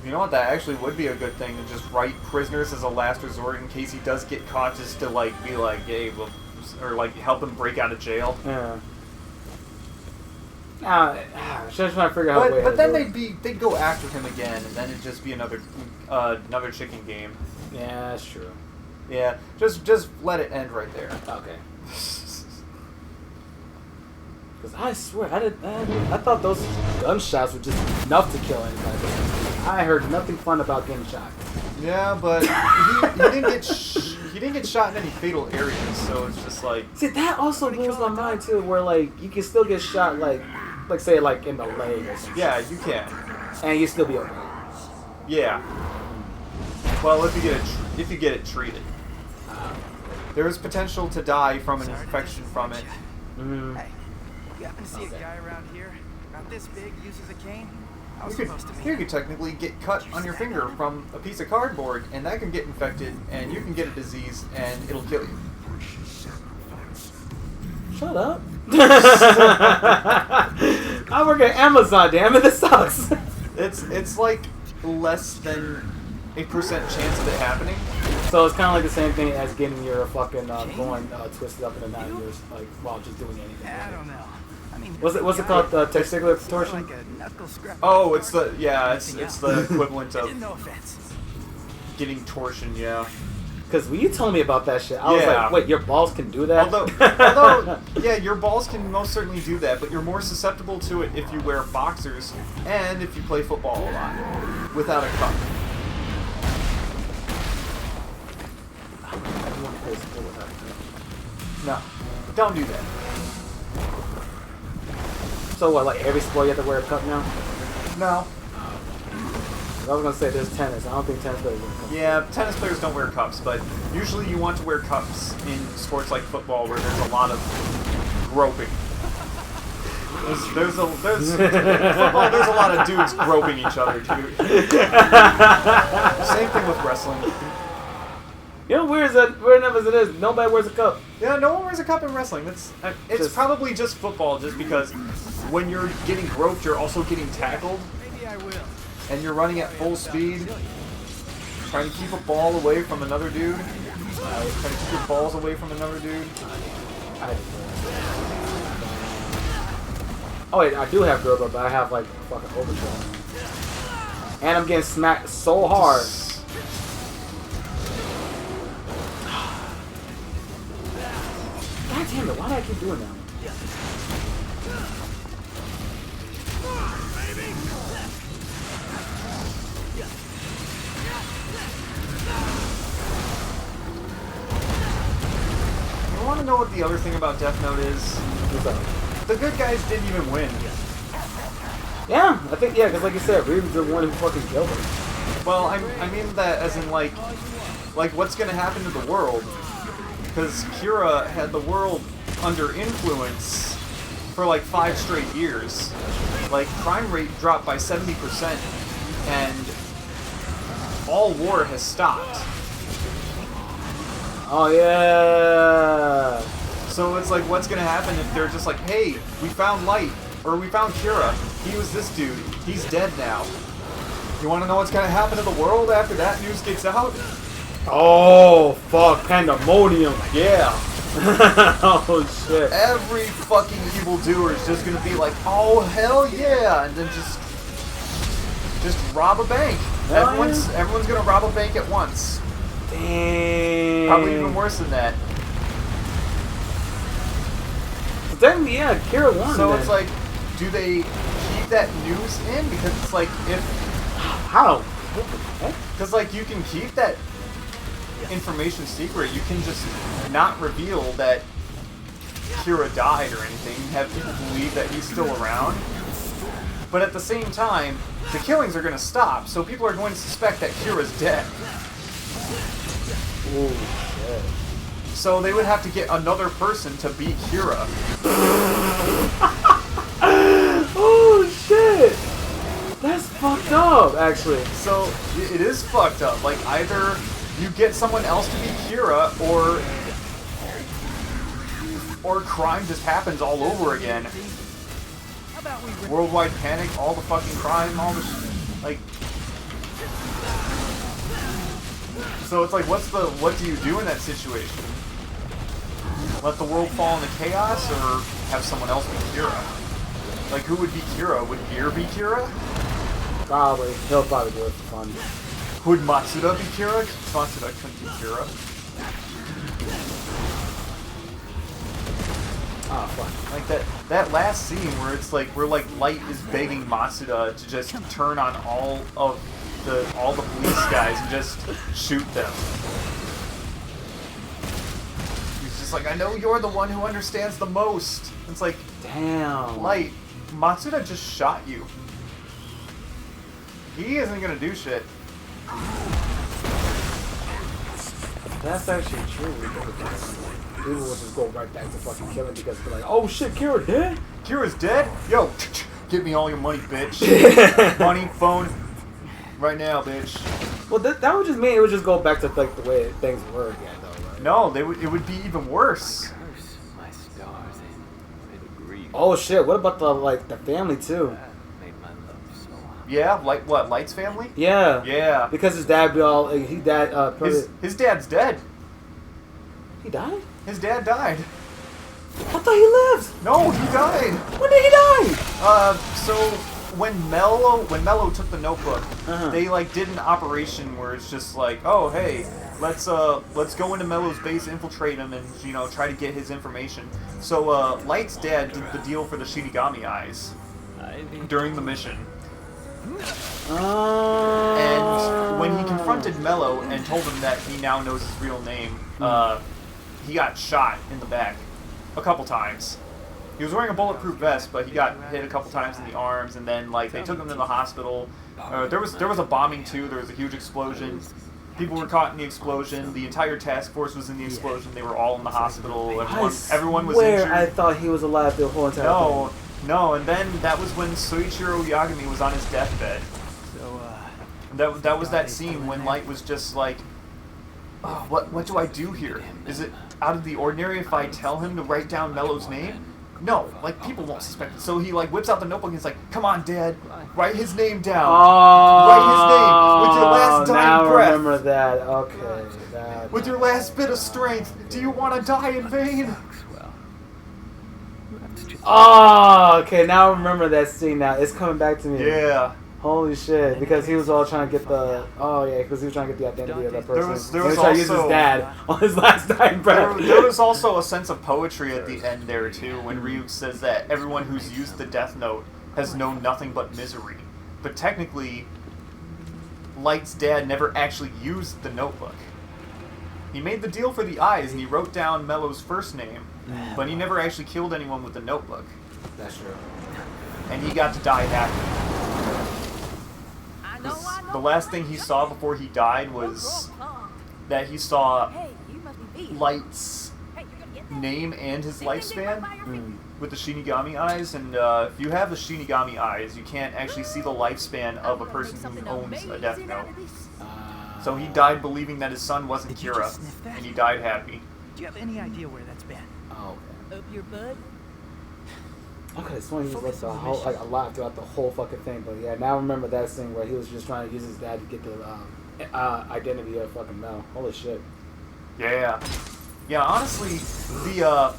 Speaker 5: You know what? That actually would be a good thing to just write prisoners as a last resort in case he does get caught, just to like be like, hey, well, or like help him break out of jail.
Speaker 1: yeah. Just trying to figure out.
Speaker 5: But then they'd go after him again, and then it'd just be another chicken game.
Speaker 1: Yeah, that's true.
Speaker 5: Yeah, just let it end right there.
Speaker 1: Okay. Because I swear, I thought those gunshots were just enough to kill anybody. I heard nothing fun about getting shot.
Speaker 5: Yeah, but he didn't get shot in any fatal areas, so it's just like.
Speaker 1: See, that also blows my mind too, where like you can still get shot like say like in the leg or something.
Speaker 5: Yeah, you can.
Speaker 1: And you still be okay.
Speaker 5: Yeah. Well, if you get it treated, there is potential to die from an infection from it.
Speaker 1: Mm.
Speaker 3: Hey, you happen to see a guy around here about this big uses a cane? I was
Speaker 5: You
Speaker 3: supposed to be.
Speaker 5: could technically get cut on your finger from a piece of cardboard, and that can get infected, and you can get a disease, and it'll kill you.
Speaker 1: Shut up. I work at Amazon, damn it, this sucks.
Speaker 5: It's like less than 8% chance of it happening.
Speaker 1: So it's kind of like the same thing as getting your fucking groin twisted up in the 9 years, like while just doing anything.
Speaker 3: I don't know. I mean,
Speaker 1: What's it called? Testicular torsion?
Speaker 3: like a knuckle scrap.
Speaker 5: Oh, it's the equivalent of
Speaker 3: No offense.
Speaker 5: getting torsion. Yeah.
Speaker 1: Because when you told me about that shit, I was
Speaker 5: Yeah.
Speaker 1: like, wait, your balls can do that?
Speaker 5: Although, yeah, your balls can most certainly do that, but you're more susceptible to it if you wear boxers and if you play football a lot without a cup. No, don't do that.
Speaker 1: So what, like every sport you have to wear a cup now?
Speaker 5: No.
Speaker 1: I was gonna say there's tennis. I don't think tennis players wear cups.
Speaker 5: Yeah, tennis players don't wear cups, but usually you want to wear cups in sports like football where there's a lot of groping. There's football, there's a lot of dudes groping each other, too. Same thing with wrestling.
Speaker 1: You know, weird enough as it is, nobody wears a cup.
Speaker 5: Yeah, no one wears a cup in wrestling. It's
Speaker 1: Just-
Speaker 5: probably just football, just because when you're getting groped, you're also getting tackled,
Speaker 3: Maybe I will.
Speaker 5: and you're running at full speed, trying to keep a ball away from another dude. Trying to keep your balls away from another dude.
Speaker 1: Oh wait, I do have Gerber, but I have like fucking overkill. And I'm getting smacked so hard. God damn it, why do I keep doing that?
Speaker 5: You want to know what the other thing about Death Note is?
Speaker 1: What's up?
Speaker 5: The good guys didn't even win.
Speaker 1: Yeah, I think, yeah, because like you said, Reed's the one who fucking killed him.
Speaker 5: Well, I mean that as in like what's gonna happen to the world? Because Kira had the world under influence for like 5 straight years. Like, crime rate dropped by 70%, and all war has stopped.
Speaker 1: Oh yeah.
Speaker 5: So it's like, what's gonna happen if they're just like, hey, we found Light, or we found Kira, he was this dude, he's dead now. You wanna know what's gonna happen to the world after that news gets out?
Speaker 1: Oh fuck, pandemonium. Yeah. Oh shit.
Speaker 5: Every fucking evildoer is just gonna be like, oh hell yeah, and then just rob a bank.
Speaker 1: Hell
Speaker 5: Everyone's gonna rob a bank at once.
Speaker 1: Damn.
Speaker 5: Probably even worse than that.
Speaker 1: Then yeah, Kira won.
Speaker 5: So
Speaker 1: then.
Speaker 5: it's like, do they keep that news in? Because it's like,
Speaker 1: how?
Speaker 5: because like you can keep that information secret. You can just not reveal that Kira died or anything. Have people believe that he's still around. But at the same time, the killings are going to stop, so people are going to suspect that Kira's dead.
Speaker 1: Oh shit.
Speaker 5: So they would have to get another person to beat Kira.
Speaker 1: Oh shit! That's fucked up, actually.
Speaker 5: So it is fucked up. Like, either you get someone else to beat Kira, or crime just happens all over again. Worldwide panic, all the fucking crime, all the like. So it's like, what do you do in that situation? Let the world fall into chaos, or have someone else be Kira? Like, who would be Kira? Would Gear be Kira?
Speaker 1: Probably. He'll probably do it for fun.
Speaker 5: Would Matsuda be Kira? Matsuda couldn't be Kira.
Speaker 1: Oh, fuck.
Speaker 5: Like that last scene where it's like, where like Light is begging Matsuda to just turn on all the police guys and just shoot them. He's just like, I know you're the one who understands the most. It's like,
Speaker 1: damn.
Speaker 5: Light, Matsuda just shot you. He isn't gonna do shit.
Speaker 1: That's actually true. People will just go right back to fucking killing because they're like, oh shit, Kira dead?
Speaker 5: Kira's dead? Yo, give me all your money, bitch. Money, phone, right now, bitch.
Speaker 1: Well, that would just mean it would just go back to like the way things were again, though, right?
Speaker 5: No, it would be even worse.
Speaker 3: Curse my stars and agree.
Speaker 1: Oh shit, what about the family too?
Speaker 3: Made my love so hot.
Speaker 5: Yeah, like what? Light's family?
Speaker 1: Yeah.
Speaker 5: Yeah.
Speaker 1: Because his dad be all he died.
Speaker 5: His dad's dead.
Speaker 1: He died?
Speaker 5: His dad died.
Speaker 1: I thought he lived.
Speaker 5: No, he died.
Speaker 1: When did he die?
Speaker 5: So when Mello took the notebook,
Speaker 1: Uh-huh.
Speaker 5: they like did an operation where it's just like, oh hey, let's go into Mello's base, infiltrate him, and try to get his information. So Light's dad did the deal for the Shinigami eyes during the mission. And when he confronted Mello and told him that he now knows his real name, he got shot in the back a couple times. He was wearing a bulletproof vest, but he got hit a couple times in the arms, and then like they took him to the hospital. There was a bombing too. There was a huge explosion. People were caught in the explosion. The entire task force was in the explosion. They were all in the hospital. Everyone was injured.
Speaker 1: I thought he was alive the whole entire time.
Speaker 5: No, and then that was when Soichiro Yagami was on his deathbed.
Speaker 3: So,
Speaker 5: That was that scene when Light was just like, oh, what do I do here? Is it out of the ordinary if I tell him to write down Mello's name? No, like people won't suspect it. So he like whips out the notebook and he's like, come on, Dad, write his name down. Write his name with your last dying
Speaker 1: now
Speaker 5: breath.
Speaker 1: Remember that. Okay.
Speaker 5: With your last bit of strength. Do you want to die in vain?
Speaker 3: well, that's just
Speaker 1: Oh, okay. Now I remember that scene. Now it's coming back to me.
Speaker 5: Yeah.
Speaker 1: Holy shit! Because he was all trying to get the because he was trying to get the identity of that person.
Speaker 5: There was
Speaker 1: he tried to use
Speaker 5: also-
Speaker 1: his dad on his last dying breath.
Speaker 5: There was also a sense of poetry at the end there too, when Ryuk says that everyone who's used the Death Note has known nothing but misery. But technically, Light's dad never actually used the notebook. He made the deal for the eyes and he wrote down Mello's first name, but he never actually killed anyone with the notebook.
Speaker 1: That's true.
Speaker 5: And he got to die happy.
Speaker 6: I know, I know.
Speaker 5: The last thing he saw before he died was that he saw
Speaker 6: Hey, you must be beat.
Speaker 5: Light's
Speaker 6: Hey, you're gonna get that.
Speaker 5: name and his lifespan
Speaker 1: Hmm.
Speaker 5: with the Shinigami eyes, and if you have the Shinigami eyes, you can't actually see the lifespan of a person who owns a Death Note. So he died believing that his son wasn't
Speaker 8: Did you
Speaker 5: Kira,
Speaker 8: just sniff that?
Speaker 5: and he died happy.
Speaker 8: Do you have any idea where that's been?
Speaker 1: Oh.
Speaker 6: Up your butt.
Speaker 1: Okay, it's funny he was like the whole a lot throughout the whole fucking thing, but yeah, now I remember that scene where he was just trying to use his dad to get the identity of fucking Mel. Holy shit.
Speaker 5: Yeah. Yeah, honestly, the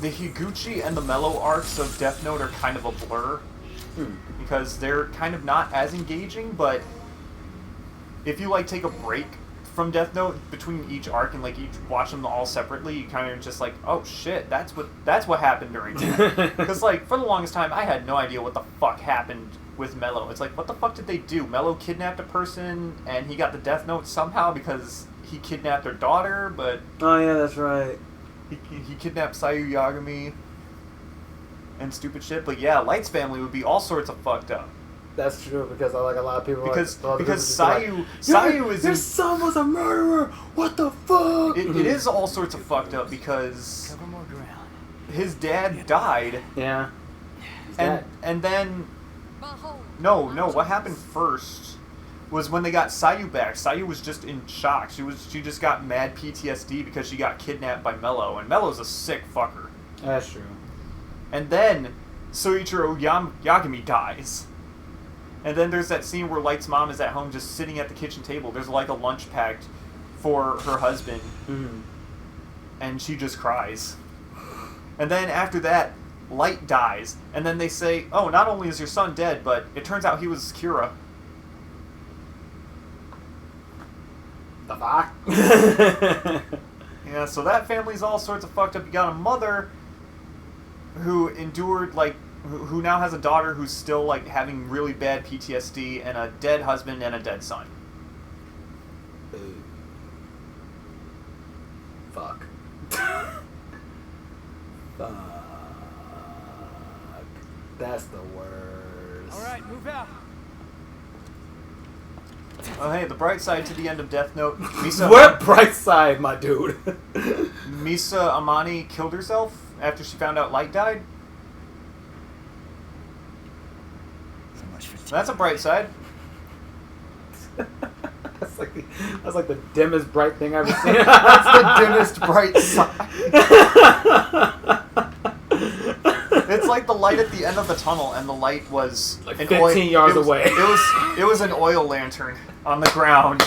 Speaker 5: Higuchi and the Mellow arcs of Death Note are kind of a blur. Because they're kind of not as engaging, but if you like take a break from Death Note between each arc and like each watch them all separately, you kind of just like, oh shit, that's what happened during that. Because like for the longest time, I had no idea what the fuck happened with Mello. It's like, what the fuck did they do? Mello kidnapped a person and he got the Death Note somehow because he kidnapped their daughter, but
Speaker 1: Oh yeah, that's right.
Speaker 5: he kidnapped Sayu Yagami and stupid shit. But yeah, Light's family would be all sorts of fucked up.
Speaker 1: That's true because like a lot of people
Speaker 5: Because
Speaker 1: like,
Speaker 5: Sayu is
Speaker 1: your son was a murderer. What the fuck?
Speaker 5: it is all sorts of fucked up because
Speaker 8: Cover more ground.
Speaker 5: his dad died,
Speaker 1: Yeah.
Speaker 5: and then no, what happened first was when they got Sayu back. Sayu was just in shock. She just got mad PTSD because she got kidnapped by Mello, and Mello's a sick fucker.
Speaker 1: That's true.
Speaker 5: And then Soichiro Yagami dies. And then there's that scene where Light's mom is at home just sitting at the kitchen table. There's like a lunch packed for her husband, and she just cries. And then after that, Light dies, and then they say, oh, not only is your son dead, but it turns out he was Kira.
Speaker 1: The fuck?
Speaker 5: Yeah, so that family's all sorts of fucked up. You got a mother who endured, like, who now has a daughter who's still, like, having really bad PTSD, and a dead husband and a dead son.
Speaker 1: Fuck. Fuck. That's the worst.
Speaker 8: All right, move out.
Speaker 5: Oh, hey, the bright side to the end of Death Note.
Speaker 1: What bright side, my dude?
Speaker 5: Misa Amani killed herself after she found out Light died.
Speaker 8: So much for
Speaker 5: That's a bright side.
Speaker 1: That's like the dimmest bright thing I've ever seen.
Speaker 5: That's the dimmest bright side. It's like the light at the end of the tunnel, and the light was
Speaker 1: like
Speaker 5: an
Speaker 1: 15 yards away.
Speaker 5: It was an oil lantern on the ground.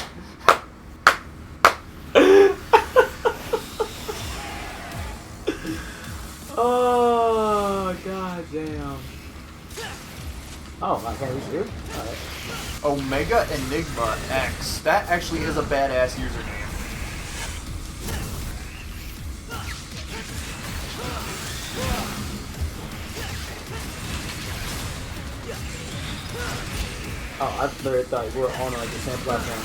Speaker 1: Oh, god damn. Oh, I can't reach you? Alright.
Speaker 5: Omega Enigma X. That actually is a badass username.
Speaker 1: Oh, I literally thought we were on like the same platform.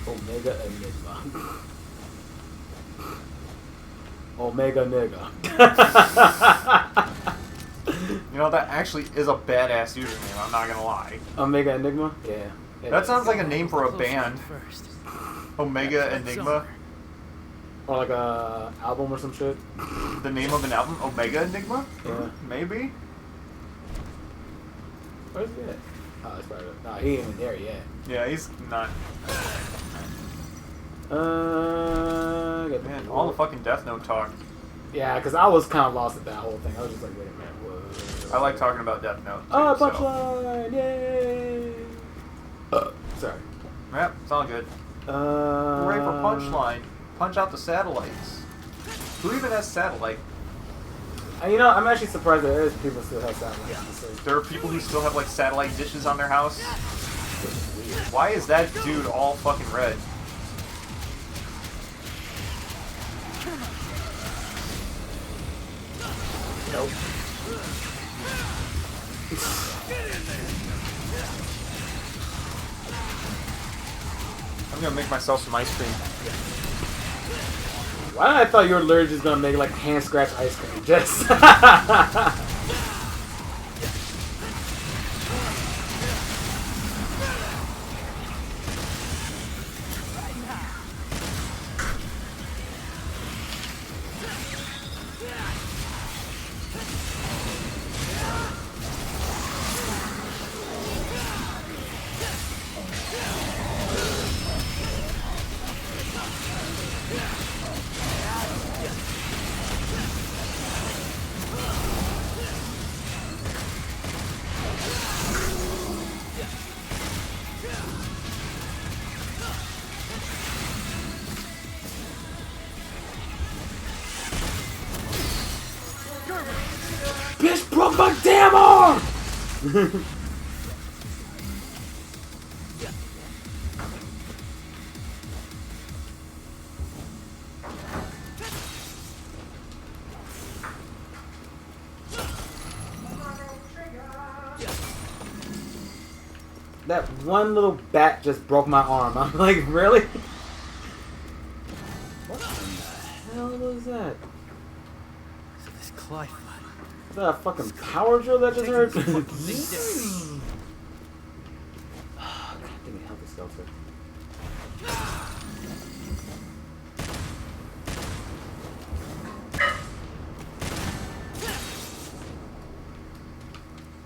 Speaker 1: Omega Enigma. Omega nigga.
Speaker 5: You know, that actually is a badass username, I'm not gonna lie.
Speaker 1: Omega Enigma? Yeah.
Speaker 5: That sounds like a name for a band.
Speaker 8: First.
Speaker 5: Omega Enigma.
Speaker 1: Or like a album or some shit.
Speaker 5: The name of an album? Omega Enigma?
Speaker 1: Yeah.
Speaker 5: Maybe?
Speaker 1: Where's he at? Oh, that's probably nah, he ain't even there yet.
Speaker 5: Yeah, he's not.
Speaker 1: Get
Speaker 5: Man, all the fucking Death Note talk.
Speaker 1: Yeah, because I was kind of lost at that whole thing. I was just like, wait a minute. Whoa.
Speaker 5: I like talking about Death Note. Too,
Speaker 1: Oh,
Speaker 5: so.
Speaker 1: punchline! Yay! Sorry.
Speaker 5: Yep, it's all good. Hooray for punchline. Punch out the satellites. Who even has satellite?
Speaker 1: You know, I'm actually surprised there is people still have satellites. Honestly.
Speaker 5: There are people who still have like satellite dishes on their house. Why is that dude all fucking red?
Speaker 1: Nope.
Speaker 5: I'm gonna make myself some ice cream.
Speaker 1: Why did I thought you were literally just gonna make like hand scratch ice cream? Just. Bitch broke my damn arm! That one little bat just broke my arm. I'm like, really? What the hell was that?
Speaker 8: So this Clive
Speaker 1: Is that a fucking power drill that just heard? God damn it, help this skelter.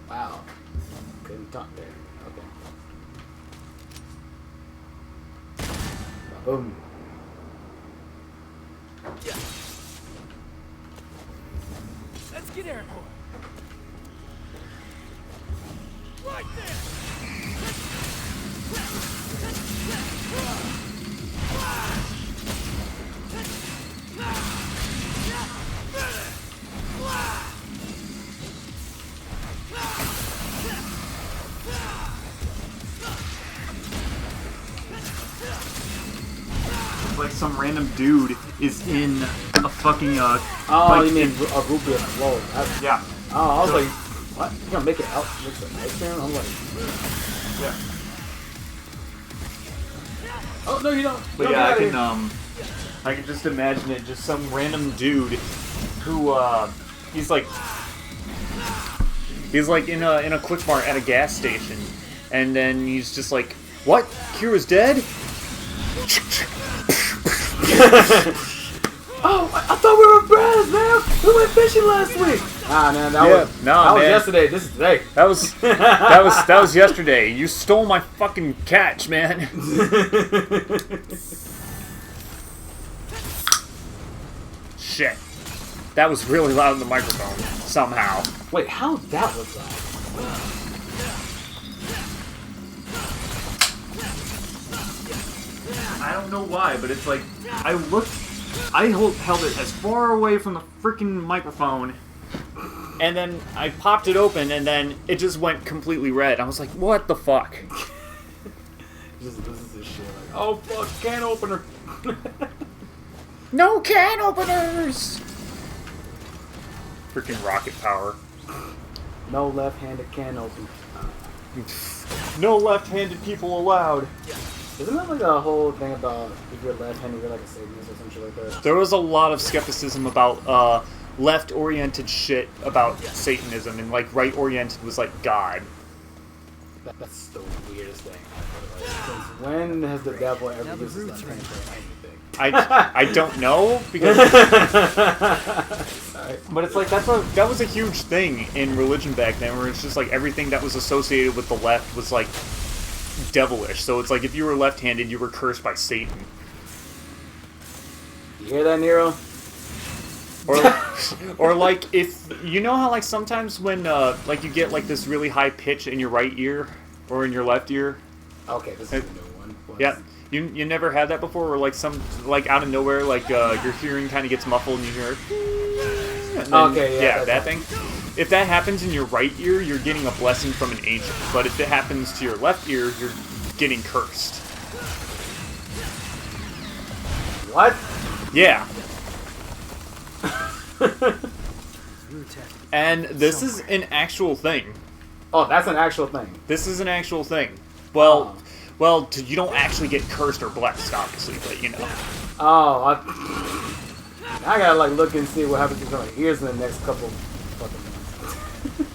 Speaker 1: Wow. Couldn't talk there. Okay. Boom.
Speaker 8: Let's get airborne. Right there.
Speaker 5: Like some random dude is in a fucking
Speaker 1: Oh,
Speaker 5: like,
Speaker 1: you mean a Rubio flow?
Speaker 5: yeah.
Speaker 1: Oh, I was like, what? You're gonna make it out? Mix an ice cream? I'm like,
Speaker 5: Yeah.
Speaker 1: oh no, you don't.
Speaker 5: But
Speaker 1: Don't
Speaker 5: yeah,
Speaker 1: do that.
Speaker 5: I can just imagine it, just some random dude who he's like in a Quick Mart at a gas station, and then he's just like, what? Kira's dead?
Speaker 1: Oh, I thought we were brothers, man. We went fishing last week. Nah, man, that was yesterday. This is today.
Speaker 5: That was yesterday. You stole my fucking catch, man. Shit. That was really loud in the microphone, somehow.
Speaker 1: Wait, how that was loud?
Speaker 5: I don't know why, but it's like, I held it as far away from the freaking microphone, and then I popped it open, and then it just went completely red. I was like, what the fuck?
Speaker 1: This is this shit. Like, oh fuck, can opener.
Speaker 5: No can openers! Freaking rocket power.
Speaker 1: No left-handed can open.
Speaker 5: No left-handed people allowed.
Speaker 1: Isn't that like a whole thing about if you're left-handed, you're like a Satanist or some shit like that?
Speaker 5: There was a lot of skepticism about left-oriented shit about Satanism, and like right-oriented was like God.
Speaker 1: That's the weirdest thing. Like, since when has the devil ever used his left hand for anything?
Speaker 5: I don't know, because
Speaker 1: Sorry.
Speaker 5: but it's like that was a huge thing in religion back then, where it's just like everything that was associated with the left was like devilish. So it's like if you were left-handed, you were cursed by Satan.
Speaker 1: You hear that, Nero?
Speaker 5: Or like if you know how like sometimes when like you get like this really high pitch in your right ear or in your left ear.
Speaker 1: Okay, this is a new one.
Speaker 5: Yeah. You never had that before, where like some like out of nowhere like your hearing kind of gets muffled and you hear. And then,
Speaker 1: Okay, yeah,
Speaker 5: that thing. If that happens in your right ear, you're getting a blessing from an angel. But if it happens to your left ear, you're getting cursed.
Speaker 1: What?
Speaker 5: Yeah. And this is an actual thing.
Speaker 1: Oh, that's an actual thing.
Speaker 5: This is an actual thing. Well, you don't actually get cursed or blessed, obviously, but you know.
Speaker 1: Oh, I gotta like look and see what happens to my ears in the next couple fucking months.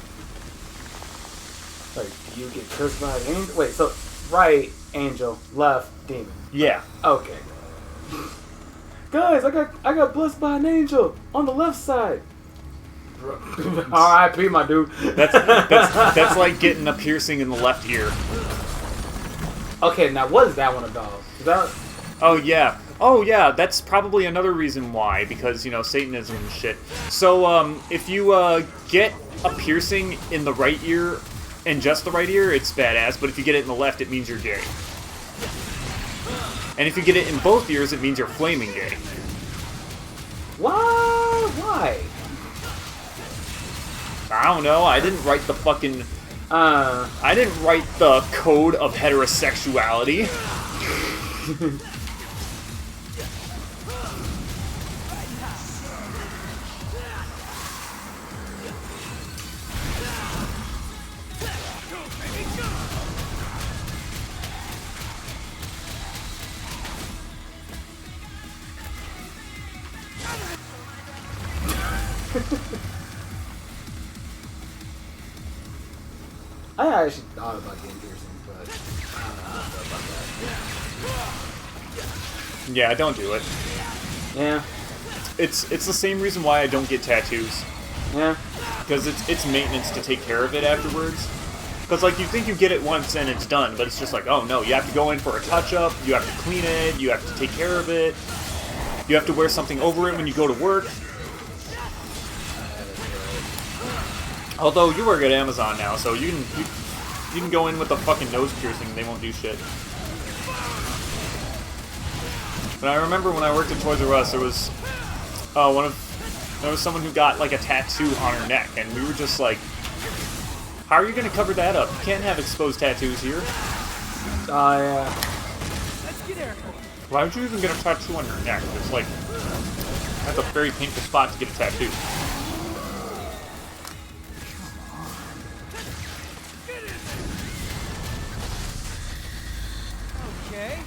Speaker 1: Like, do you get cursed by an angel? Wait, so right angel, left demon.
Speaker 5: Yeah.
Speaker 1: Okay. Guys, I got blessed by an angel on the left side. R.I.P. my dude.
Speaker 5: That's like getting a piercing in the left ear.
Speaker 1: Okay, now what is that one about? Is that...
Speaker 5: Oh yeah, that's probably another reason why, because, you know, Satanism and shit. So, if you, get a piercing in the right ear, and just the right ear, it's badass, but if you get it in the left, it means you're gay. And if you get it in both ears, it means you're flaming gay.
Speaker 1: What? Why?
Speaker 5: I don't know, I didn't write the fucking... I didn't write the code of heterosexuality.
Speaker 1: I actually thought about getting piercings, but I don't know how I feel about that.
Speaker 5: Yeah, don't do it.
Speaker 1: Yeah,
Speaker 5: It's the same reason why I don't get tattoos.
Speaker 1: yeah.
Speaker 5: Because it's maintenance to take care of it afterwards. Because, like, you think you get it once and it's done, but it's just like, oh no, you have to go in for a touch-up, you have to clean it, you have to take care of it, you have to wear something over it when you go to work. Although, you work at Amazon now, so you can go in with a fucking nose piercing and they won't do shit. But I remember when I worked at Toys R Us, there was someone who got like a tattoo on her neck, and we were just like, how are you going to cover that up? You can't have exposed tattoos here.
Speaker 1: Oh, yeah.
Speaker 8: Let's get airport.
Speaker 5: Why would you even get a tattoo on your neck? It's like, that's a very painful spot to get a tattoo.
Speaker 8: Okay.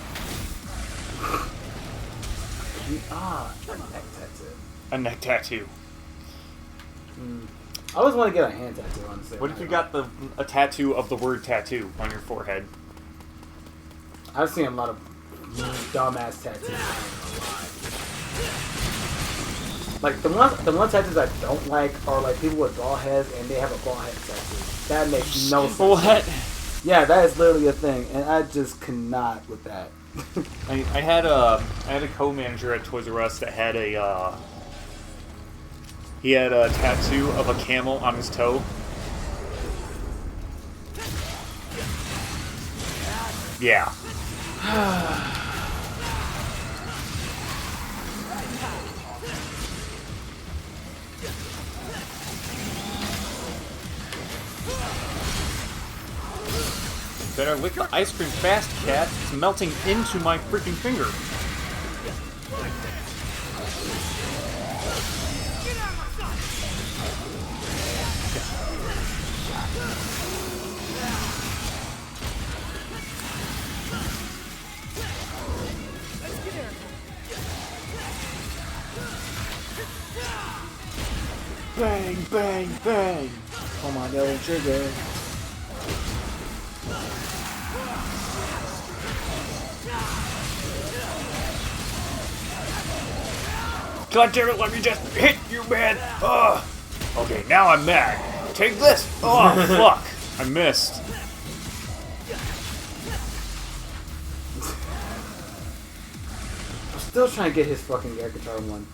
Speaker 1: A neck tattoo.
Speaker 5: A neck tattoo.
Speaker 1: I always want to get a hand tattoo, honestly.
Speaker 5: What if you got a tattoo of the word tattoo on your forehead?
Speaker 1: I've seen a lot of dumbass tattoos. Like the one tattoos I don't like are like people with bald heads and they have a bald head tattoo. That makes no sense.
Speaker 5: What?
Speaker 1: Yeah, that is literally a thing, and I just cannot with that.
Speaker 5: I had a co-manager at Toys R Us that had he had a tattoo of a camel on his toe. Yeah. Better lick the ice cream fast, cat. It's melting into my freaking finger. Bang, bang, bang.
Speaker 1: Come on, little trigger.
Speaker 5: God damn it, let me just hit you, man! Ugh. Okay, now I'm mad. Take this! Oh, fuck! I missed.
Speaker 1: I'm still trying to get his fucking air guitar one.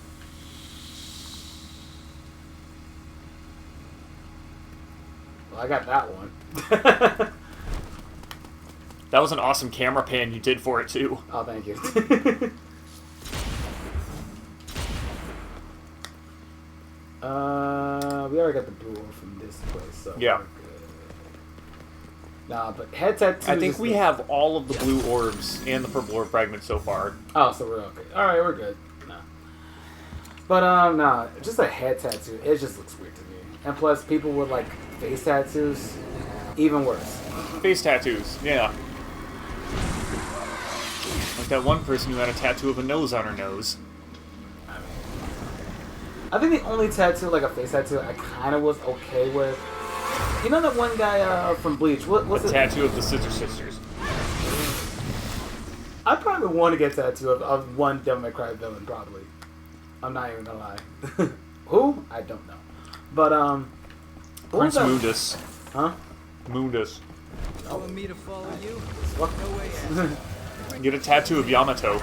Speaker 1: Well, I got that one.
Speaker 5: That was an awesome camera pan you did for it, too.
Speaker 1: Oh, thank you. We already got the blue one from this place, so
Speaker 5: Yeah.
Speaker 1: we're good. Nah, but head tattoos.
Speaker 5: I think
Speaker 1: is
Speaker 5: we have all of the blue orbs and the purple orb fragments so far.
Speaker 1: Oh, so we're okay. All right, we're good. Nah. But nah, just a head tattoo. It just looks weird to me. And plus, people with like face tattoos, even worse.
Speaker 5: Face tattoos, yeah. Like that one person who had a tattoo of a nose on her nose.
Speaker 1: I think the only tattoo, like a face tattoo, I kind of was okay with. You know that one guy from Bleach? What's
Speaker 5: A
Speaker 1: it?
Speaker 5: tattoo of the Scissor Sisters.
Speaker 1: I probably want to get a tattoo of one Devil May Cry villain, probably. I'm not even gonna lie. Who? I don't know. But what was
Speaker 5: Prince
Speaker 1: that-
Speaker 5: Mundus.
Speaker 1: Huh?
Speaker 5: Mundus.
Speaker 8: You want me to follow you?
Speaker 1: What?
Speaker 8: No way.
Speaker 5: Get a tattoo of Yamato.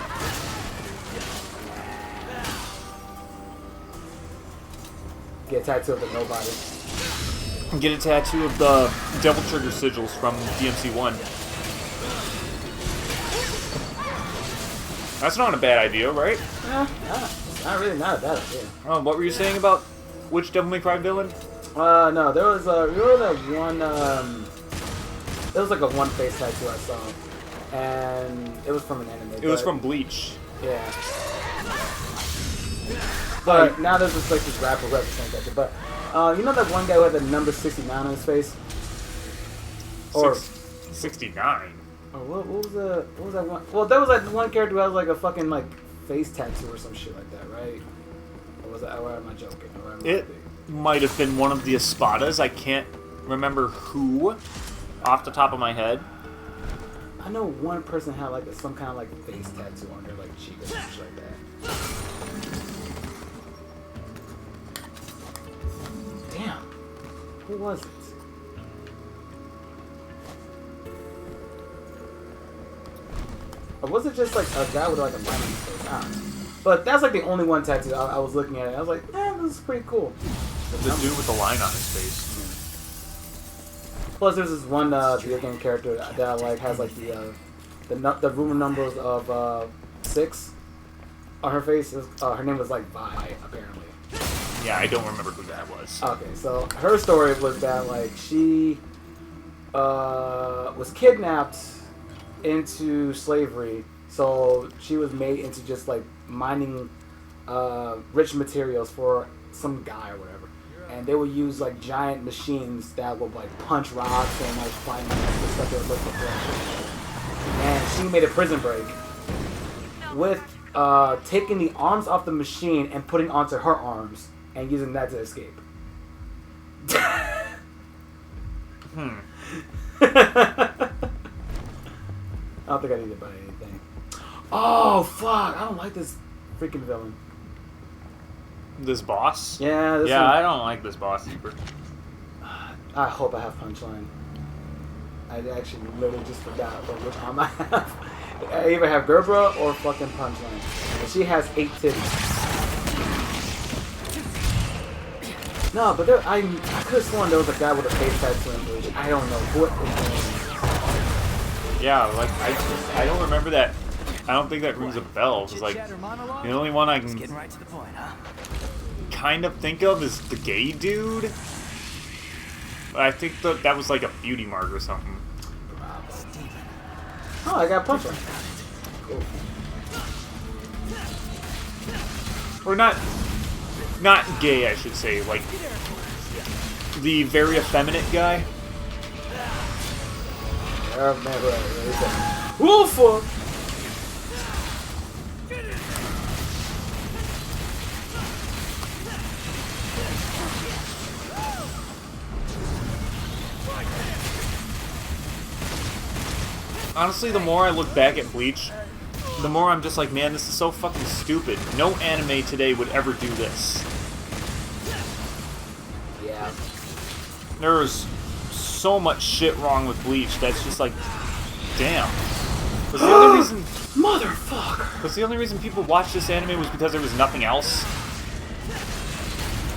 Speaker 1: Get a tattoo of the nobody.
Speaker 5: Get a tattoo of the Devil Trigger sigils from DMC1. That's not a bad idea, right?
Speaker 1: Yeah, not really, not a bad idea.
Speaker 5: Oh, what were you saying about which Devil May Cry villain?
Speaker 1: No, there was remember that one, it was like a one face tattoo I saw. And it was from an anime.
Speaker 5: It was from Bleach.
Speaker 1: Yeah. But now there's just like this rapper representing that. But you know that one guy who had the number 69 on his face? Or
Speaker 5: 69.
Speaker 1: or what was that one? Well, there was like one character who had like a fucking like face tattoo or some shit like that, right? Or was that? Or am I joking? Or am I
Speaker 5: It might have been one of the Espadas. I can't remember who. off the top of my head.
Speaker 1: I know one person had like some kind of like face tattoo on their like cheek or something like that. Damn. Who was it? Or was it just like a guy with like a line on his face? I don't know. But that's like the only one tattoo I was looking at it. I was like, this is pretty cool.
Speaker 5: The dude with the line on his face.
Speaker 1: Plus, there's this one video game character that like has like the room numbers of 6 on her face. Her name was like Vi, apparently.
Speaker 5: Yeah, I don't remember who that was.
Speaker 1: Okay, so her story was that like she was kidnapped into slavery, so she was made into just like mining rich materials for some guy or whatever, and they would use like giant machines that would like punch rocks and like find the stuff that would look for. And she made a prison break with taking the arms off the machine and putting onto her arms and using that to escape. I don't think I need to buy anything. Oh, fuck. I don't like this freaking villain.
Speaker 5: This boss?
Speaker 1: Yeah, this
Speaker 5: Yeah,
Speaker 1: one.
Speaker 5: I don't like this boss either.
Speaker 1: I hope I have Punchline. I actually literally just forgot which arm I have. I either have Gerbera or fucking Punchline. And she has 8 titties. No, but there, I could have sworn there was a guy with a face tattoo in Bleach. I don't know what is going on.
Speaker 5: Yeah, like, I don't remember that. I don't think that rings a bell. Because, like, the only one I can
Speaker 3: Getting right to the point, huh?
Speaker 5: kind of think of is the gay dude. But I think that was like a beauty mark or something.
Speaker 1: Oh, I got Punchline. Cool.
Speaker 5: Or not gay, I should say. Like, the very effeminate guy.
Speaker 1: Wolfa!
Speaker 5: Honestly, the more I look back at Bleach, the more I'm just like, man, this is so fucking stupid. No anime today would ever do this.
Speaker 1: Yeah.
Speaker 5: There's so much shit wrong with Bleach that's just like, damn. Was the only reason,
Speaker 1: Motherfucker!
Speaker 5: was the only reason people watched this anime was because there was nothing else?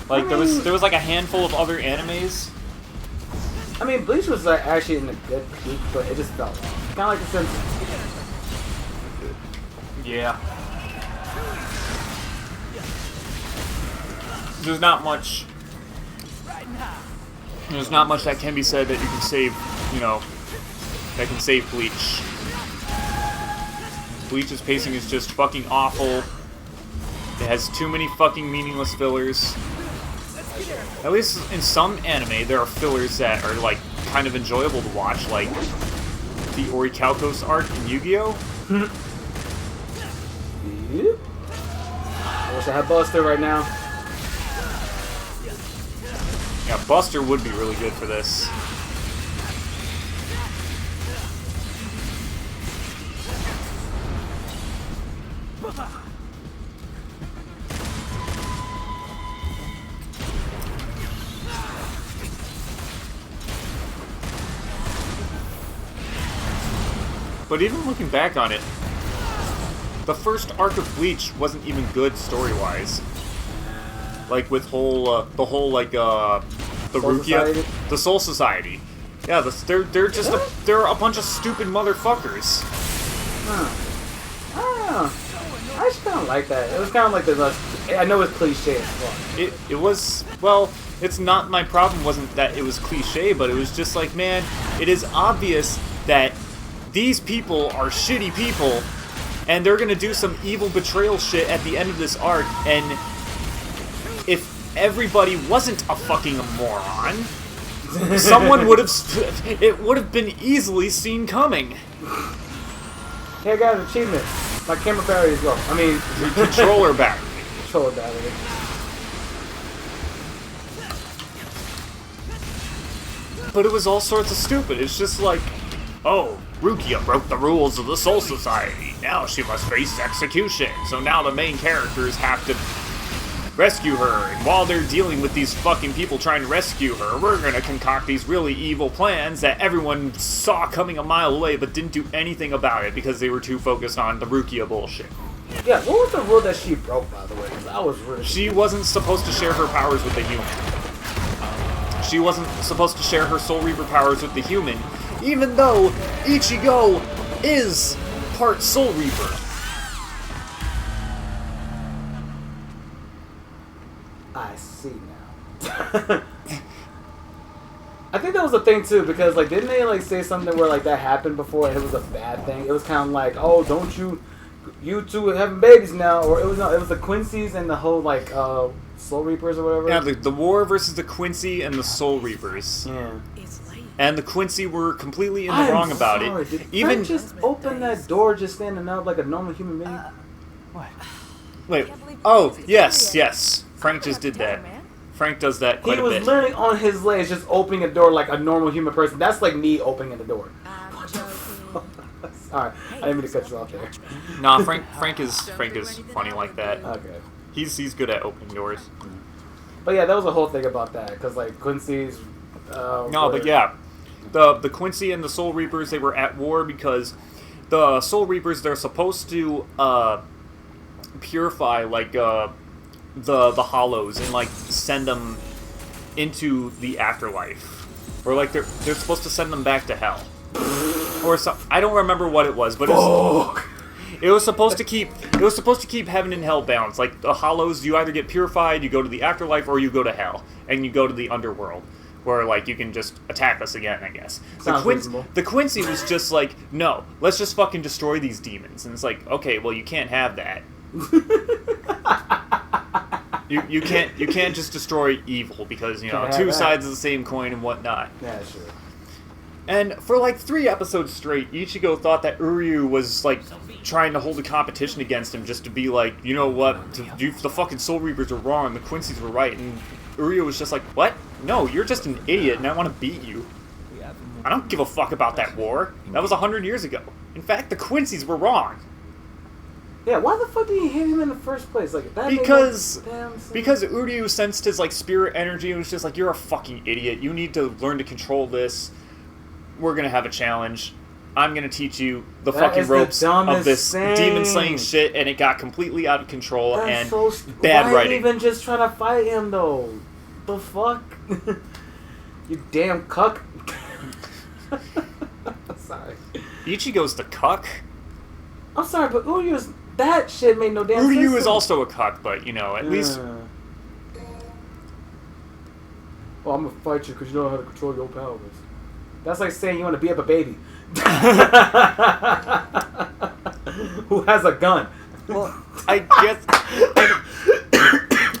Speaker 5: Like, there was like a handful of other animes.
Speaker 1: I mean, Bleach was like, actually in a good peak, but it just felt wrong. Kind of like The Simpsons.
Speaker 5: Yeah. There's not much. There's not much that can be said that you can save, you know, that can save Bleach. Bleach's pacing is just fucking awful. It has too many fucking meaningless fillers. At least in some anime, there are fillers that are, like, kind of enjoyable to watch, like the Orichalcos arc in Yu-Gi-Oh!
Speaker 1: Yep. I wish I had Buster right now.
Speaker 5: Yeah, Buster would be really good for this. But even looking back on it, the first arc of Bleach wasn't even good story-wise. Like with the whole like the
Speaker 1: Soul
Speaker 5: Rukia,
Speaker 1: Society?
Speaker 5: the Soul Society. Yeah, they're just they're a bunch of stupid motherfuckers.
Speaker 1: Huh. I don't know. I just kind of like that. It was kind of like the less. I know it's cliche as fuck.
Speaker 5: It was, well, it's not, my problem wasn't that it was cliche, but it was just like, man, it is obvious that these people are shitty people, and they're gonna do some evil betrayal shit at the end of this arc, and if everybody wasn't a fucking moron, someone would have, it would have been easily seen coming.
Speaker 1: Hey, I got an achievement. My camera battery is low. I mean,
Speaker 5: Controller battery.
Speaker 1: controller battery.
Speaker 5: But it was all sorts of stupid. It's just like, oh, Rukia broke the rules of the Soul Society. Now she must face execution. So now the main characters have to rescue her. And while they're dealing with these fucking people trying to rescue her, we're gonna concoct these really evil plans that everyone saw coming a mile away but didn't do anything about it because they were too focused on the Rukia bullshit.
Speaker 1: Yeah, what was the rule that she broke, by the way? 'Cause I was really...
Speaker 5: She wasn't supposed to share her powers with the human. She wasn't supposed to share her Soul Reaper powers with the human, even though Ichigo is part Soul Reaper.
Speaker 1: I see now. I think that was a thing too, because like, didn't they like say something where like that happened before and it was a bad thing? It was kind of like, oh, don't you two are having babies now, or it was the Quincy's and the whole like Soul Reapers or whatever.
Speaker 5: Yeah, the war versus the Quincy and the Soul Reapers.
Speaker 1: Yeah.
Speaker 6: It's late.
Speaker 5: And the Quincy were completely in the wrong about it.
Speaker 1: Did
Speaker 5: Even
Speaker 1: Frank just open that door just standing up like a normal human being?
Speaker 3: What?
Speaker 5: wait. Oh, yes. Frank just did that.
Speaker 6: Man.
Speaker 5: Frank does that quite
Speaker 1: He
Speaker 5: a
Speaker 1: was
Speaker 5: bit.
Speaker 1: literally on his legs just opening a door like a normal human person. That's like me opening the door.
Speaker 6: I'm joking.
Speaker 1: Alright, I didn't mean to cut you off there.
Speaker 5: Nah, Frank is funny like that.
Speaker 1: Okay.
Speaker 5: He's good at opening doors.
Speaker 1: But yeah, that was a whole thing about that, because like Quincy's...
Speaker 5: No, but yeah, the Quincy and the Soul Reapers, they were at war because the Soul Reapers, they're supposed to purify like the hollows and like send them into the afterlife, or like they're supposed to send them back to hell, or something. I don't remember what it was, but it was supposed to keep heaven and hell balanced. Like the hollows, you either get purified, you go to the afterlife, or you go to hell, and you go to the underworld, where like you can just attack us again, I guess.
Speaker 1: Sounds reasonable.
Speaker 5: The Quincy was just like, no, let's just fucking destroy these demons, and it's like, okay, well you can't have that. You can't just destroy evil because you know
Speaker 1: Can't have
Speaker 5: two
Speaker 1: that.
Speaker 5: sides of the same coin and whatnot.
Speaker 1: Yeah, sure.
Speaker 5: And for like 3 episodes straight, Ichigo thought that Uryu was like trying to hold a competition against him just to be like, you know what, the fucking Soul Reapers were wrong, the Quincy's were right, and Uryu was just like, what? No, you're just an idiot, and I want to beat you. I don't give a fuck about that war. That was 100 years ago. In fact, the Quincy's were wrong.
Speaker 1: Yeah, why the fuck did he hit him in the first place? Like that
Speaker 5: Because
Speaker 1: made no damn sense.
Speaker 5: because Uryu sensed his like spirit energy and was just like, you're a fucking idiot. You need to learn to control this. We're gonna have a challenge. I'm gonna teach you the
Speaker 1: That
Speaker 5: fucking
Speaker 1: is the
Speaker 5: ropes of
Speaker 1: dumbest
Speaker 5: this
Speaker 1: thing.
Speaker 5: demon slaying shit, and it got completely out of control
Speaker 1: That's
Speaker 5: and
Speaker 1: so
Speaker 5: bad
Speaker 1: why
Speaker 5: writing.
Speaker 1: even just try to fight him though? The fuck? You damn cuck. Sorry.
Speaker 5: Ichigo's the cuck.
Speaker 1: I'm sorry, but Uryu's that shit made no damn sense.
Speaker 5: Uryu
Speaker 1: to
Speaker 5: is
Speaker 1: me.
Speaker 5: also a cuck, but you know, at least
Speaker 1: Well, I'm gonna fight you because you don't know how to control your powers. That's like saying you want to beat up a baby who has a gun.
Speaker 5: well, I guess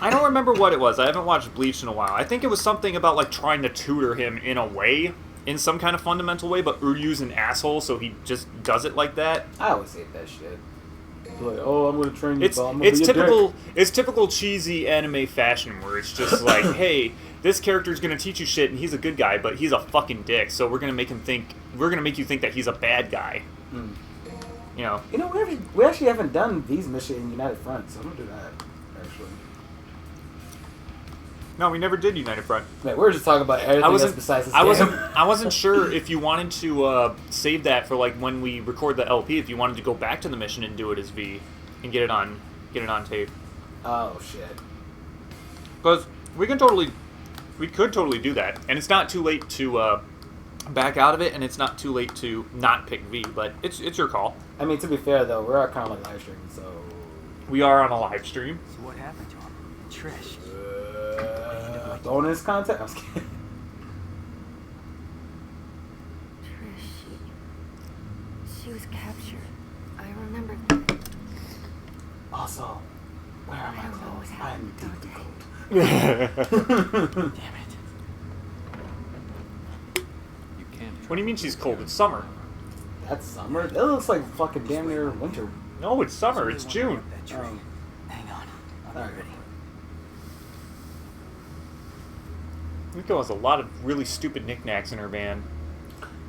Speaker 5: I don't remember what it was. I haven't watched Bleach in a while. I think it was something about like trying to tutor him in a way, in some kind of fundamental way, but Uryu's an asshole, so he just does it like that.
Speaker 1: I always hate that shit. Like, oh, I'm gonna train you.
Speaker 5: It's
Speaker 1: but I'm gonna be a dick.
Speaker 5: It's typical cheesy anime fashion where it's just like, hey, this character's gonna teach you shit and he's a good guy, but he's a fucking dick, so we're gonna make you think that he's a bad guy.
Speaker 1: Mm.
Speaker 5: You know.
Speaker 1: You know, we actually haven't done these missions in United Front, so I'm gonna do that. Actually,
Speaker 5: No, we never did United Front.
Speaker 1: man, we're just talking about everything else besides this game.
Speaker 5: I wasn't sure if you wanted to save that for like when we record the LP. If you wanted to go back to the mission and do it as V, and get it on tape.
Speaker 1: Oh shit.
Speaker 5: Because we could totally do that, and it's not too late to back out of it, and it's not too late to not pick V. But it's your call.
Speaker 1: I mean, to be fair though, we're kind of like live streaming, so.
Speaker 5: We are on a live stream.
Speaker 3: So what happened to him? Trish.
Speaker 1: Bonus content. I'm just kidding.
Speaker 7: Trish, she was captured. I remember.
Speaker 1: Also, where are my
Speaker 7: I don't know
Speaker 1: clothes?
Speaker 7: what
Speaker 1: I am
Speaker 7: happened
Speaker 1: deeply cold.
Speaker 3: Damn it. You can't.
Speaker 5: What do you mean she's cold? It's summer.
Speaker 1: That's summer. That looks like fucking damn near winter.
Speaker 5: No, it's summer. It's June.
Speaker 3: That tree. Hang on. I'll be
Speaker 1: Alright.
Speaker 3: ready.
Speaker 5: Miko has a lot of really stupid knickknacks in her van.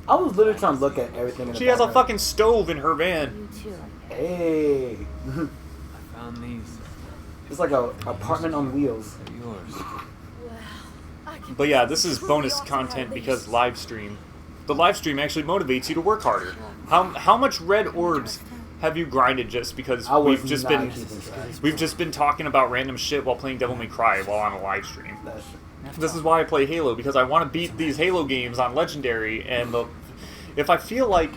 Speaker 1: I was literally trying to look at everything in the
Speaker 5: She has a
Speaker 1: background.
Speaker 5: fucking stove in her van.
Speaker 6: You too.
Speaker 1: Hey.
Speaker 8: I found these.
Speaker 1: It's like a apartment on wheels.
Speaker 8: They're yours.
Speaker 6: Well, I can
Speaker 5: But yeah, this is
Speaker 6: truly
Speaker 5: bonus
Speaker 6: also
Speaker 5: content
Speaker 6: have
Speaker 5: because
Speaker 6: these.
Speaker 5: live stream. The live stream actually motivates you to work harder. How much red orbs have you grinded just because
Speaker 1: I was
Speaker 5: we've just
Speaker 1: not
Speaker 5: been
Speaker 1: keeping track.
Speaker 5: we've just been talking about random shit while playing Devil May Cry while on a live stream?
Speaker 1: That's
Speaker 5: This is why I play Halo, because I want to beat these Halo games on Legendary, and if I feel like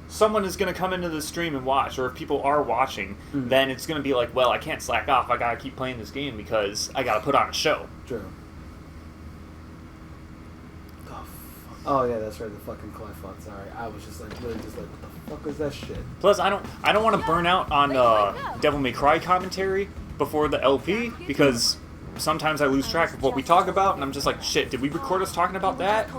Speaker 5: someone is going to come into the stream and watch, or if people are watching, then it's going to be like, well, I can't slack off, I gotta keep playing this game because I gotta put on a show.
Speaker 1: true. Oh yeah, that's right. The fucking Clay fought. Sorry, I was just like, literally just like, what the fuck is that shit?
Speaker 5: Plus, I don't want to burn out on Devil May Cry commentary before the LP, because sometimes I lose track of what we talk about, and I'm just like, shit, did we record us talking about that?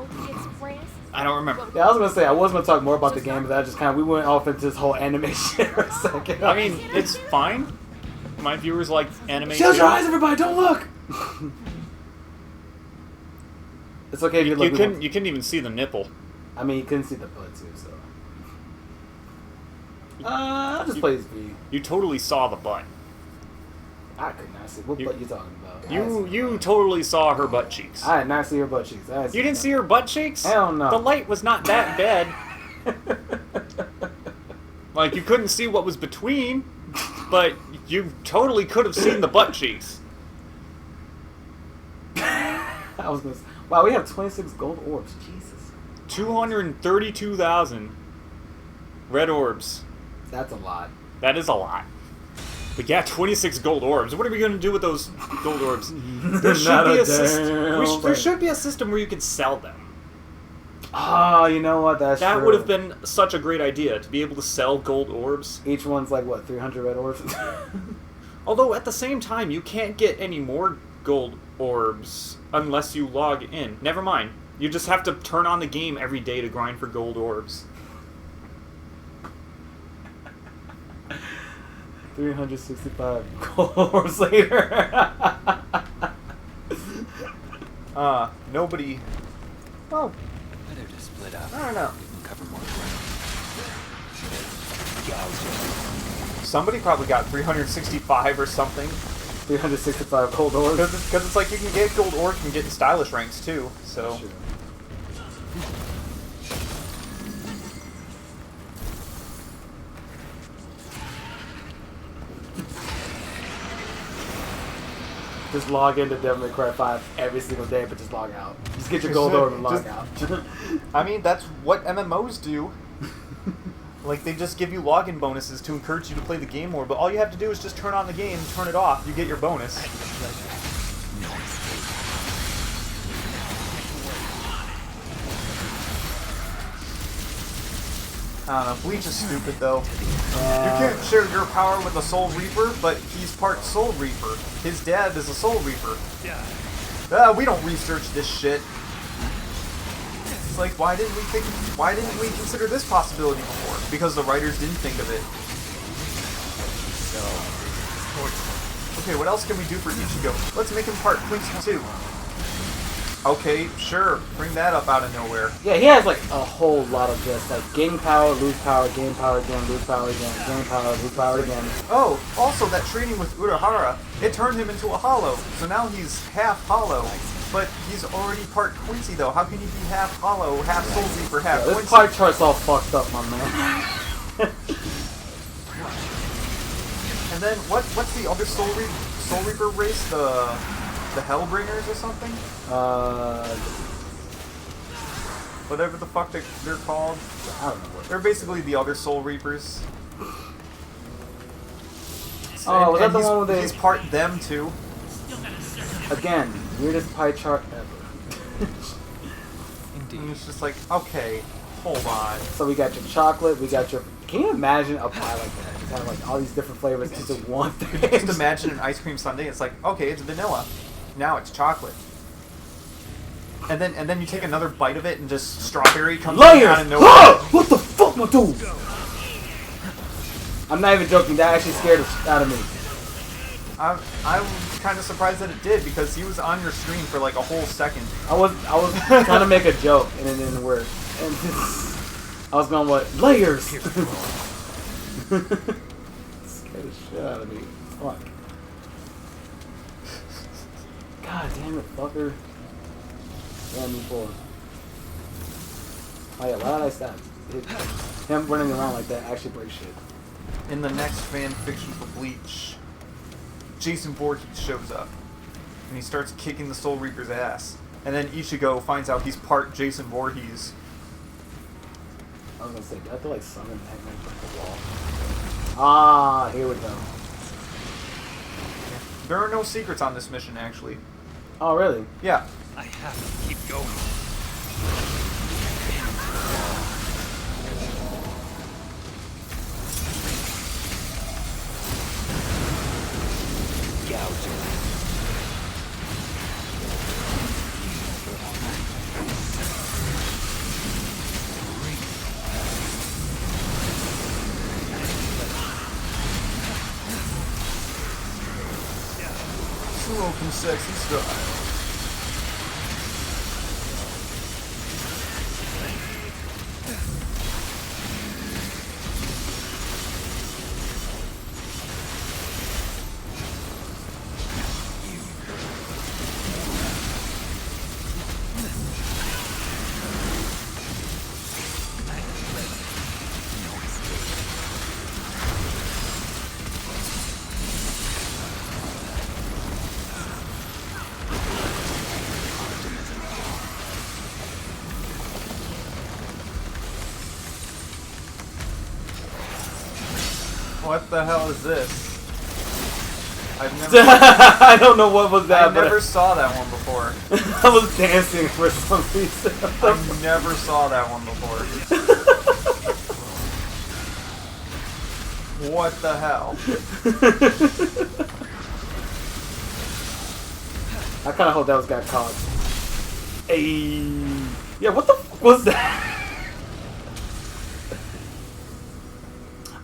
Speaker 5: I don't remember.
Speaker 1: Yeah, I was gonna say I was gonna talk more about the game, but that just kind of we went off into this whole anime shit for a second.
Speaker 5: I mean, it's fine. My viewers like anime.
Speaker 1: shut
Speaker 5: too.
Speaker 1: your eyes, everybody! Don't look. It's okay if
Speaker 5: You,
Speaker 1: you look.
Speaker 5: you couldn't even see the nipple.
Speaker 1: I mean, you couldn't see the butt too, so. I'll just play as V.
Speaker 5: You totally saw the butt.
Speaker 1: I could not see what butt you talking about.
Speaker 5: You totally saw her butt cheeks.
Speaker 1: I did not see her butt cheeks.
Speaker 5: You didn't see her butt cheeks?
Speaker 1: Hell no.
Speaker 5: The light was not that bad. Like, you couldn't see what was between, but you totally could have seen the butt cheeks.
Speaker 1: I was gonna. Wow, we have 26 gold orbs. Jesus.
Speaker 5: 232,000 red orbs.
Speaker 1: That's a lot.
Speaker 5: That is a lot. But yeah, 26 gold orbs. What are we going to do with those gold orbs? There should
Speaker 1: Not
Speaker 5: be
Speaker 1: a
Speaker 5: a system.
Speaker 1: damn
Speaker 5: There
Speaker 1: thing.
Speaker 5: should be a system where you could sell them.
Speaker 1: Oh, you know what? That's
Speaker 5: That
Speaker 1: true.
Speaker 5: would have been such a great idea, to be able to sell gold orbs.
Speaker 1: Each one's like, what, 300 red orbs?
Speaker 5: Although, at the same time, you can't get any more gold orbs unless you log in. Never mind. You just have to turn on the game every day to grind for gold orbs.
Speaker 1: 365 gold orbs later.
Speaker 5: Nobody... Well,
Speaker 3: Better to split up.
Speaker 5: I don't know.
Speaker 3: And cover more ground.
Speaker 5: Somebody probably got 365 or something.
Speaker 1: 365 gold orbs.
Speaker 5: Because it's like you can get gold orbs and get in stylish ranks too, so...
Speaker 1: Sure. Just log into Devil May Cry 5 every single day, but just log out. Just get your gold orb and log out.
Speaker 5: I mean, that's what MMOs do. Like, they just give you login bonuses to encourage you to play the game more, but all you have to do is just turn on the game, turn it off, you get your bonus. I don't know, Bleach is stupid though. You can't share your power with a Soul Reaper, but he's part Soul Reaper. His dad is a Soul Reaper. We don't research this shit. It's like, why didn't we consider this possibility before? Because the writers didn't think of it. So, okay, what else can we do for Ichigo? Let's make him part Quincy too. Okay, sure, bring that up out of nowhere.
Speaker 1: Yeah, he has like a whole lot of just like gain power, lose power, gain power again, lose power again, gain power, lose power again.
Speaker 5: Oh, also that training with Urahara, it turned him into a hollow. So now he's half hollow. But he's already part Quincy though. How can he be half hollow, half Soul Reaper, half
Speaker 1: Yeah,
Speaker 5: Quincy?
Speaker 1: this pie chart's all fucked up, my man.
Speaker 5: And then what's the other Soul Reaper race? The Hellbringers or something? Whatever the fuck they're called.
Speaker 1: I don't know what.
Speaker 5: They're basically the other Soul Reapers.
Speaker 1: Oh, was that the
Speaker 5: he's,
Speaker 1: one with the-
Speaker 5: he's part them too.
Speaker 1: Again, weirdest pie chart ever.
Speaker 5: And it's just like, okay, hold on.
Speaker 1: So we got your chocolate, we got your... Can you imagine a pie like that? Just have like all these different flavors into one thing.
Speaker 5: Just imagine an ice cream sundae. It's like, okay, it's vanilla. Now it's chocolate. And then you take another bite of it and just strawberry comes out
Speaker 1: Layers!
Speaker 5: of nowhere.
Speaker 1: Huh! What the fuck, my dude? I'm not even joking. That actually scared the shit out of me.
Speaker 5: I'm kind of surprised that it did because he was on your screen for like a whole second.
Speaker 1: I was trying to make a joke and it didn't work. And I was going, what? Layers! Scared the shit out of me. Fuck. God damn it, fucker. Yeah, move forward. Oh yeah, why did I stop? Him running around like that actually breaks shit.
Speaker 5: In the next fan fiction for Bleach, Jason Voorhees shows up and he starts kicking the Soul Reaper's ass. And then Ichigo finds out he's part Jason Voorhees.
Speaker 1: I was gonna say, do I have to like summon Eggman from the wall? Ah, here we go.
Speaker 5: There are no secrets on this mission, actually.
Speaker 1: Oh, really?
Speaker 5: Yeah.
Speaker 3: I have to keep going.
Speaker 5: Smoking sexy style. What the hell is this?
Speaker 1: I don't know what was that.
Speaker 5: I never saw that one before.
Speaker 1: I was dancing for some reason.
Speaker 5: I never saw that one before. What the hell?
Speaker 1: I kind of hope that was got caught. Hey, yeah, what the fuck was that?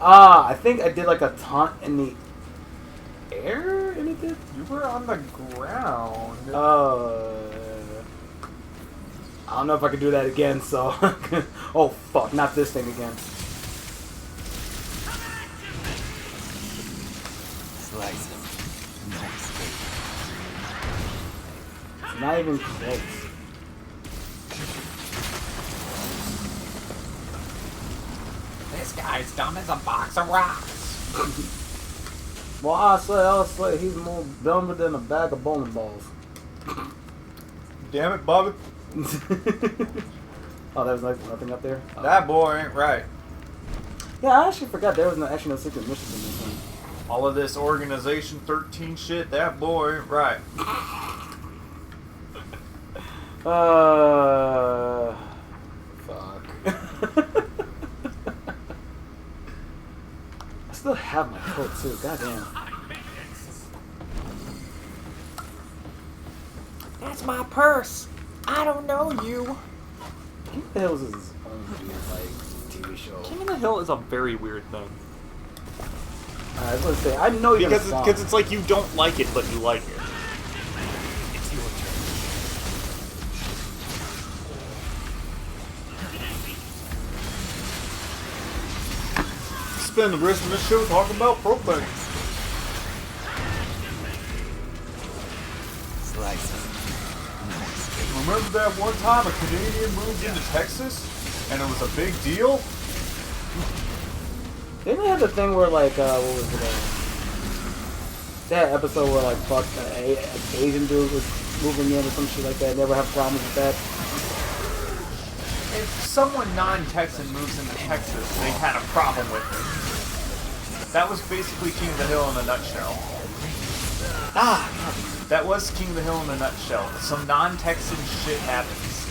Speaker 1: Ah, I think I did like a taunt in the air, and it did.
Speaker 5: You were on the ground.
Speaker 1: I don't know if I can do that again. So, oh fuck, not this thing again.
Speaker 3: Slice him. No escape.
Speaker 1: It's not even close.
Speaker 2: This guy's dumb as a box of rocks.
Speaker 1: Well, I'll say he's more dumber than a bag of bowling balls.
Speaker 5: Damn it, Bobby.
Speaker 1: Oh, there was nothing up there? Oh.
Speaker 5: That boy ain't right.
Speaker 1: Yeah, I actually forgot there was actually no secret missions in this one.
Speaker 5: All of this Organization 13 shit, that boy ain't right.
Speaker 1: Fuck. I still have my coat too, goddamn.
Speaker 2: That's my purse. I don't know you.
Speaker 1: King of the Hills is his own weird, like, TV show.
Speaker 2: King of the Hill is a very weird thing.
Speaker 1: I was gonna say, I know you're
Speaker 5: Because it's like you don't like it, but you like it.
Speaker 3: It's your turn.
Speaker 5: Spend the rest of the show talking about propane.
Speaker 3: Slice him. No escape.
Speaker 5: Remember that one time a Canadian moved into Texas and it was a big deal?
Speaker 1: Didn't they have the thing where, like, what was it? That episode where, like, fuck, an Asian dude was moving in or some shit like that. Never have problems with that.
Speaker 5: If someone non-Texan moves into Texas, they had a problem with it. That was basically King of the Hill in a nutshell.
Speaker 1: Ah!
Speaker 5: That was King of the Hill in a nutshell. Some non-Texan shit happens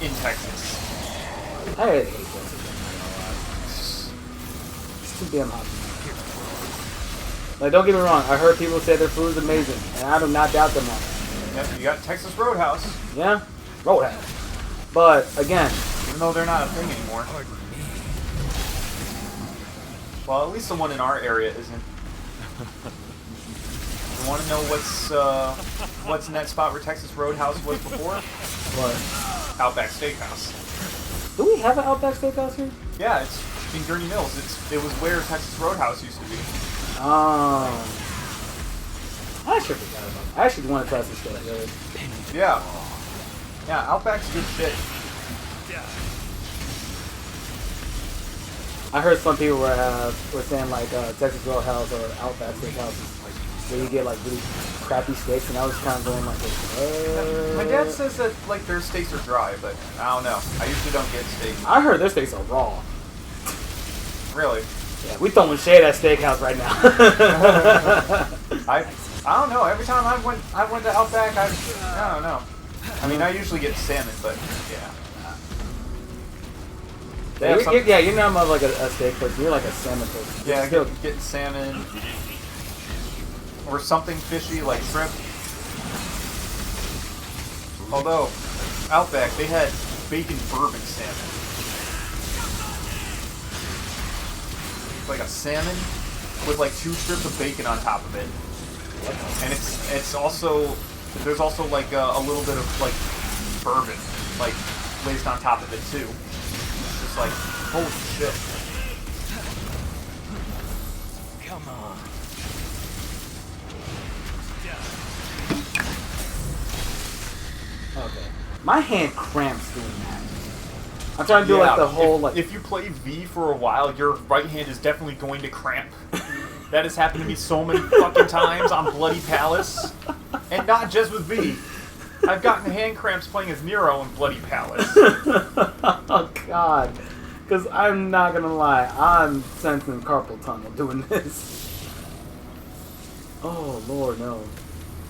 Speaker 5: in Texas.
Speaker 1: I hate Texas. It's too damn hot. Like, don't get me wrong, I heard people say their food's amazing, and I do not doubt them on it.
Speaker 5: Yep, you got Texas Roadhouse,
Speaker 1: Yeah? Roadhouse. But, again,
Speaker 5: even though they're not a thing anymore. Well, at least the one in our area isn't. want to know what's in that spot where Texas Roadhouse was before?
Speaker 1: What?
Speaker 5: Outback Steakhouse.
Speaker 1: Do we have an Outback Steakhouse here?
Speaker 5: Yeah, it's in Gurney Mills. It was where Texas Roadhouse used to be.
Speaker 1: I actually forgot about it. I actually want to try some steak, really.
Speaker 5: Yeah. Yeah, Outback's good shit.
Speaker 1: I heard some people were saying like Texas Roadhouse or Outback Steakhouse where you get like really crappy steaks, and I was kind of going like,
Speaker 5: My dad says that like their steaks are dry, but I don't know. I usually don't get steak.
Speaker 1: I heard their steaks are raw.
Speaker 5: Really?
Speaker 1: Yeah, we throwing shade at Steakhouse right now.
Speaker 5: I don't know. Every time I went to Outback, I don't know. I mean, I usually get salmon, but yeah. They have
Speaker 1: You're not much like a steak person. You're like a salmon person.
Speaker 5: Yeah, getting salmon or something fishy like shrimp. Although Outback, they had bacon bourbon salmon. Like a salmon with like 2 strips of bacon on top of it, and it's also there's also like a little bit of like bourbon like placed on top of it too. It's just like holy shit.
Speaker 3: Come on.
Speaker 1: Okay. My hand cramps doing that. I'm trying to do like the whole like.
Speaker 5: If you play V for a while, your right hand is definitely going to cramp. That has happened to me so many fucking times on Bloody Palace, and not just with V. I've gotten hand cramps playing as Nero in Bloody Palace.
Speaker 1: Oh God. Because I'm not gonna lie, I'm sensing carpal tunnel doing this. Oh Lord, no.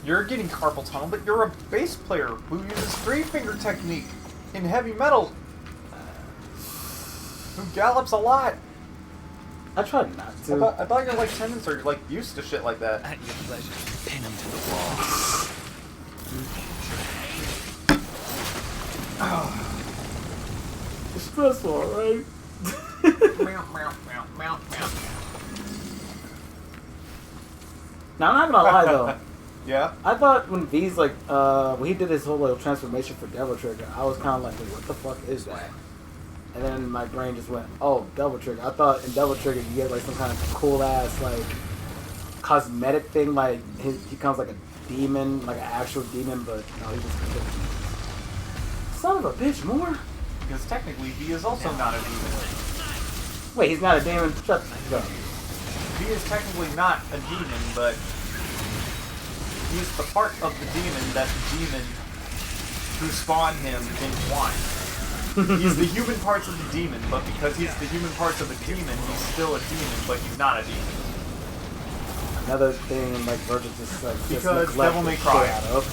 Speaker 5: You're getting carpal tunnel, but you're a bass player who uses 3-finger technique in heavy metal. Who gallops a lot.
Speaker 1: I tried not to.
Speaker 5: I thought your like tendons are like used to shit like that.
Speaker 3: At your pleasure. Pin him to the wall.
Speaker 1: It's stressful, alright? Now, I'm not gonna lie though.
Speaker 5: Yeah?
Speaker 1: I thought when V's like, when he did his whole little transformation for Devil Trigger, I was kind of like, wait, what the fuck is that? And then my brain just went, oh, Devil Trigger. I thought in Devil Trigger you get like some kind of cool ass like cosmetic thing, like he comes like a demon, like an actual demon, but no, he just son of a bitch, more.
Speaker 5: Because technically he is also not a demon.
Speaker 1: Wait, he's not a demon. Shut up.
Speaker 5: He is technically not a demon, but he's the part of the demon that the demon who spawned him didn't want. He's the human parts of the demon, but because he's the human parts of a demon, he's still a demon, but he's not a demon.
Speaker 1: Another thing like Virgil just like
Speaker 5: Because
Speaker 1: neglect
Speaker 5: Devil May
Speaker 1: the
Speaker 5: Cry.
Speaker 1: shit out of.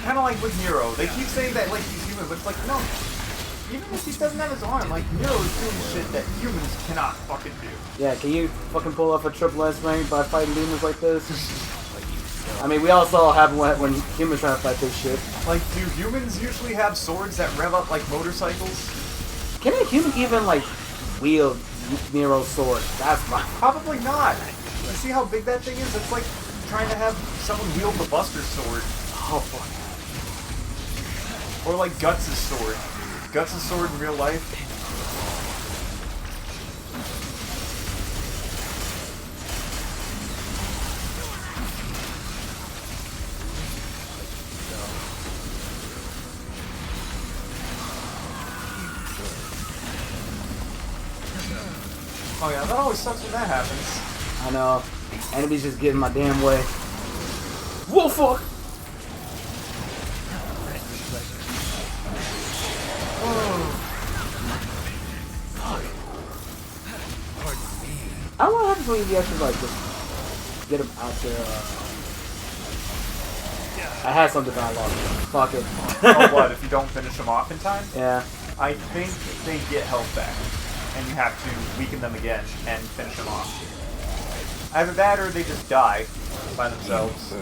Speaker 5: Kind of like with Nero. They keep saying that like he's human, but it's like, no. Even if he doesn't have his arm, like, Nero is doing shit that humans cannot fucking do.
Speaker 1: Yeah, can you fucking pull off a triple S ring by fighting demons like this? I mean, we all saw what happened when humans trying to fight this shit.
Speaker 5: Like, do humans usually have swords that rev up like motorcycles?
Speaker 1: Can a human even, like, wield Nero's sword? That's my...
Speaker 5: Probably not. You see how big that thing is? It's like trying to have someone wield the Buster sword.
Speaker 1: Oh, fuck.
Speaker 5: Or like Guts' sword. Guts' sword in real life. Oh yeah, that always sucks when that happens.
Speaker 1: I know. Enemies just getting my damn way. Whoa, fuck! I don't know what happens when you actually like just get him out there. I had something that I lost. Fuck it.
Speaker 5: Oh, what, if you don't finish them off in time?
Speaker 1: Yeah.
Speaker 5: I think they get health back, and you have to weaken them again and finish them off. Either that or they just die by themselves.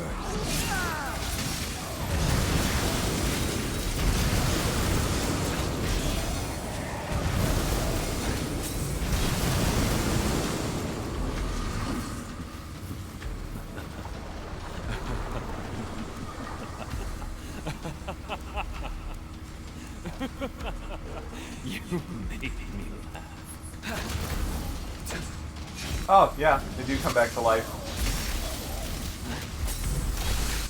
Speaker 3: You made me laugh.
Speaker 5: Oh, yeah, they do come back to life.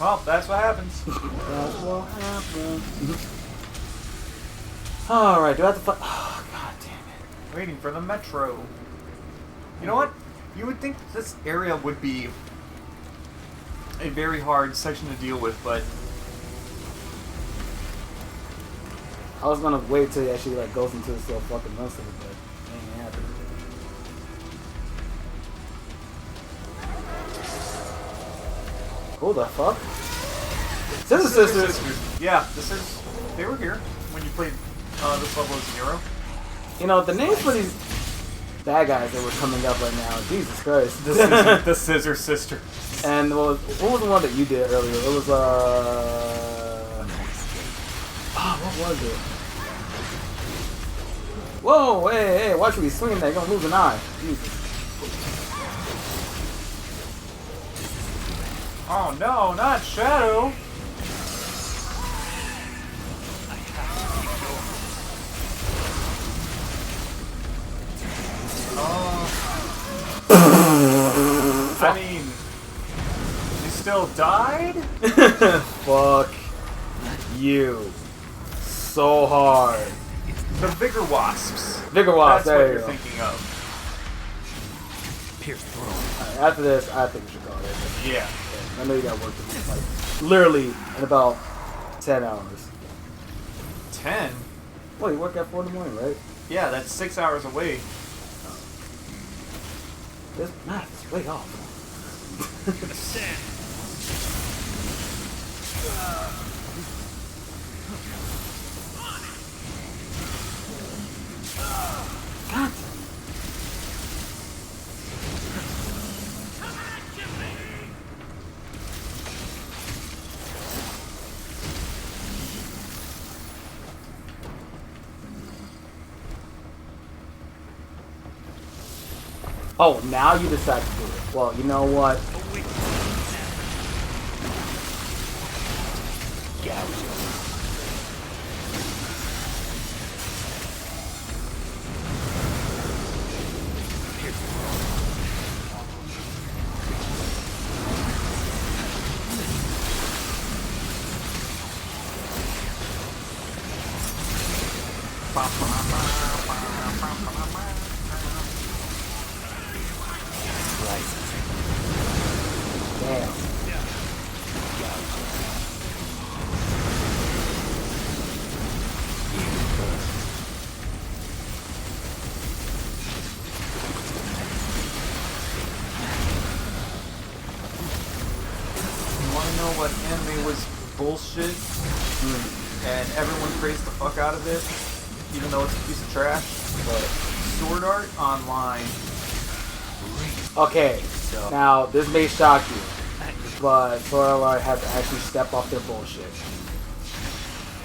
Speaker 5: Well, that's what happens.
Speaker 1: That's what happened. Alright, do I have to fight? Oh, god damn it.
Speaker 5: Waiting for the metro. You know what? You would think this area would be a very hard section to deal with, but
Speaker 1: I was gonna wait till he actually like goes into this little fucking monster, but it ain't happening. Who the fuck? Scissor Sisters!
Speaker 5: Yeah, they were here when you played this level as Zero.
Speaker 1: You know, the names for these bad guys that were coming up right now, Jesus Christ.
Speaker 5: The Scissor Sister.
Speaker 1: And what was the one that you did earlier? It was, what was it? Whoa, hey, watch me swinging that, you're gonna lose an eye. Jesus.
Speaker 5: Oh no, not Shadow! I mean, you still died?
Speaker 1: Fuck you. So hard.
Speaker 5: The Vigor Wasps.
Speaker 1: Vigor Wasp,
Speaker 5: That's what
Speaker 1: there
Speaker 5: you're
Speaker 1: you go.
Speaker 5: thinking of.
Speaker 3: Pierce through.
Speaker 1: Alright, after this, I think we should call it.
Speaker 5: Yeah.
Speaker 1: I know you got work to do, like, literally in about 10 hours.
Speaker 5: 10?
Speaker 1: Well, you work at 4 in the morning, right?
Speaker 5: Yeah, that's 6 hours away.
Speaker 1: This math is way off. God. Oh, now you decide to do it. Well, you know what? Damn.
Speaker 5: You wanna know what anime was bullshit? And everyone praised the fuck out of it, even though it's a piece of trash? But Sword Art Online.
Speaker 1: Okay, now this may shock you, but Sword Art had to actually step off their bullshit.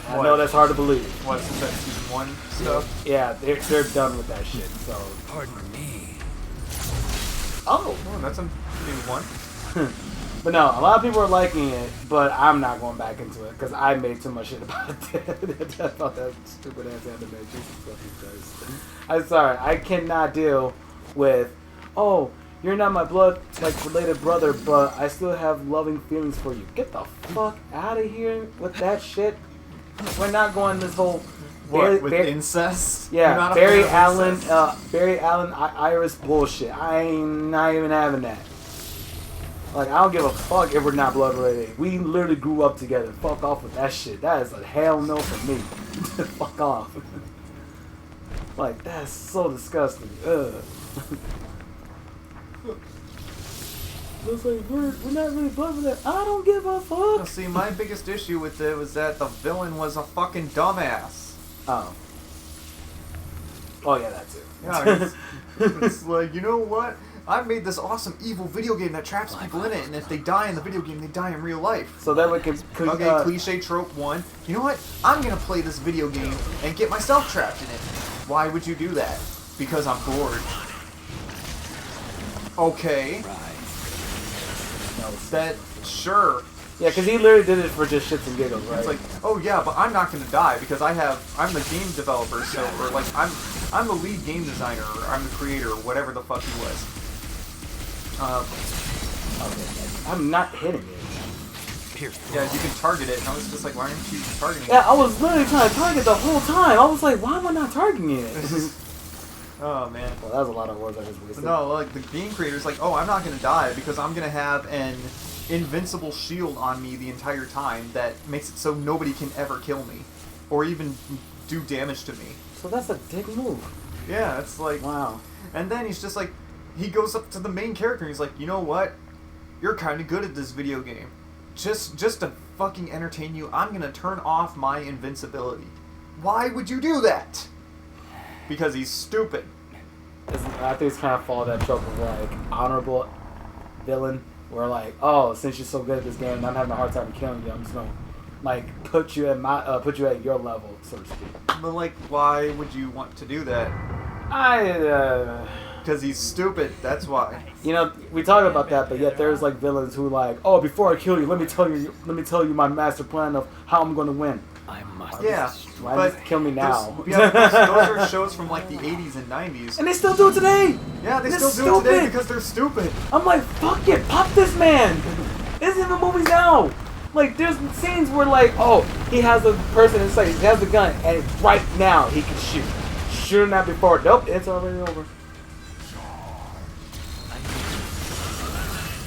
Speaker 1: I know
Speaker 5: What?
Speaker 1: that's hard to believe.
Speaker 5: What, since that season 1 stuff?
Speaker 1: Yeah, they're done with that shit. So.
Speaker 3: Pardon me.
Speaker 1: Oh.
Speaker 5: Oh, that's a new one.
Speaker 1: But no, a lot of people are liking it, but I'm not going back into it because I made too much shit about it. I thought that stupid ass anime. Jesus fucking Christ. I'm sorry, I cannot deal with. Oh, you're not my blood related brother, but I still have loving feelings for you. Get the fuck out of here with that shit. We're not going this whole.
Speaker 5: What, with incest? You're
Speaker 1: Yeah,
Speaker 5: not a
Speaker 1: Barry
Speaker 5: fan of
Speaker 1: Allen,
Speaker 5: incest?
Speaker 1: Iris bullshit. I ain't not even having that. Like, I don't give a fuck if we're not blood related. We literally grew up together. Fuck off with that shit. That is a hell no for me. Fuck off. Like, that's so disgusting. Ugh. It's like, we're not really blood related. I don't give a
Speaker 5: Well,
Speaker 1: fuck.
Speaker 5: see, my biggest issue with it was that the villain was a fucking dumbass.
Speaker 1: Oh. Oh, yeah, that too.
Speaker 5: Yeah, it's like, you know what? I made this awesome evil video game that traps people in it, and if they die in the video game, they die in real life.
Speaker 1: So that we can.
Speaker 5: Okay, cliche trope 1. You know what? I'm gonna play this video game and get myself trapped in it. Why would you do that? Because I'm bored. Okay.
Speaker 1: No,
Speaker 5: That, sure.
Speaker 1: Yeah, because he literally did it for just shits and giggles, right?
Speaker 2: It's like, oh yeah, but I'm not gonna die because I'm the game developer, so or like I'm the lead game designer, or I'm the creator, or whatever the fuck he was.
Speaker 1: Okay, I'm not hitting it.
Speaker 2: Yeah, you can target it, and I was just like, why aren't you targeting
Speaker 1: Yeah,
Speaker 2: it?
Speaker 1: I was literally trying to target the whole time. I was like, why am I not targeting it?
Speaker 2: Oh man.
Speaker 1: Well, that was a lot of words I just wasted.
Speaker 2: No, like the game creator's like, oh, I'm not gonna die because I'm gonna have an invincible shield on me the entire time that makes it so nobody can ever kill me, or even do damage to me.
Speaker 1: So that's a dick move.
Speaker 2: Yeah, it's like,
Speaker 1: Wow.
Speaker 2: and then he's just like, he goes up to the main character and he's like, you know what? You're kind of good at this video game. Just to fucking entertain you, I'm gonna turn off my invincibility. Why would you do that? Because he's stupid.
Speaker 1: I think it's kind of follow that trope of like honorable villain, where like, oh, since you're so good at this game, and I'm having a hard time killing you, I'm just gonna like put you at your level, so to speak.
Speaker 2: But like, why would you want to do that? Because he's stupid. That's why.
Speaker 1: You know, we talk about that, but yet there's like villains who like, oh, before I kill you, let me tell you my master plan of how I'm gonna win.
Speaker 3: I must.
Speaker 2: Yeah,
Speaker 1: Why
Speaker 2: but
Speaker 1: just kill me now?
Speaker 2: those are shows from like the 80s and 90s.
Speaker 1: And they still do it today.
Speaker 2: Yeah, they
Speaker 1: They're
Speaker 2: still do it today
Speaker 1: stupid.
Speaker 2: because they're stupid.
Speaker 1: I'm like, fuck it, pop this man. It's in the movies now. Like, there's scenes where like, oh, he has a person in sight, he has the gun, and right now he can shoot. Shooting that before, nope, it's already over.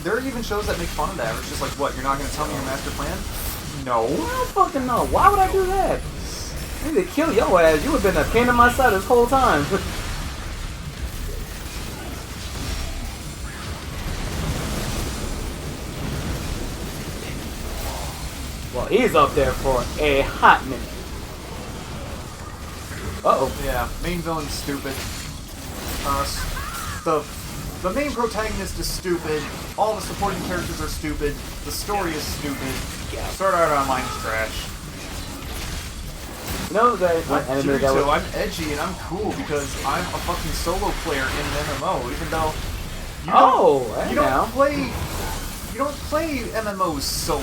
Speaker 2: There are even shows that make fun of that. Where it's just like, what? You're not going to tell me your master plan? No.
Speaker 1: I don't fucking know. Why would I do that? I need to kill your ass. You would have been a pain in my side this whole time. Well, he's up there for a hot minute. Uh-oh.
Speaker 2: Yeah, main villain's stupid. The main protagonist is stupid. All the supporting characters are stupid. The story is stupid. Sword Art Online is trash.
Speaker 1: You know that
Speaker 2: But
Speaker 1: one anime that
Speaker 2: Kirito,
Speaker 1: was...
Speaker 2: I'm edgy and I'm cool because I'm a fucking solo player in an MMO, even though you
Speaker 1: Oh, hey
Speaker 2: you
Speaker 1: now.
Speaker 2: don't play MMOs solo.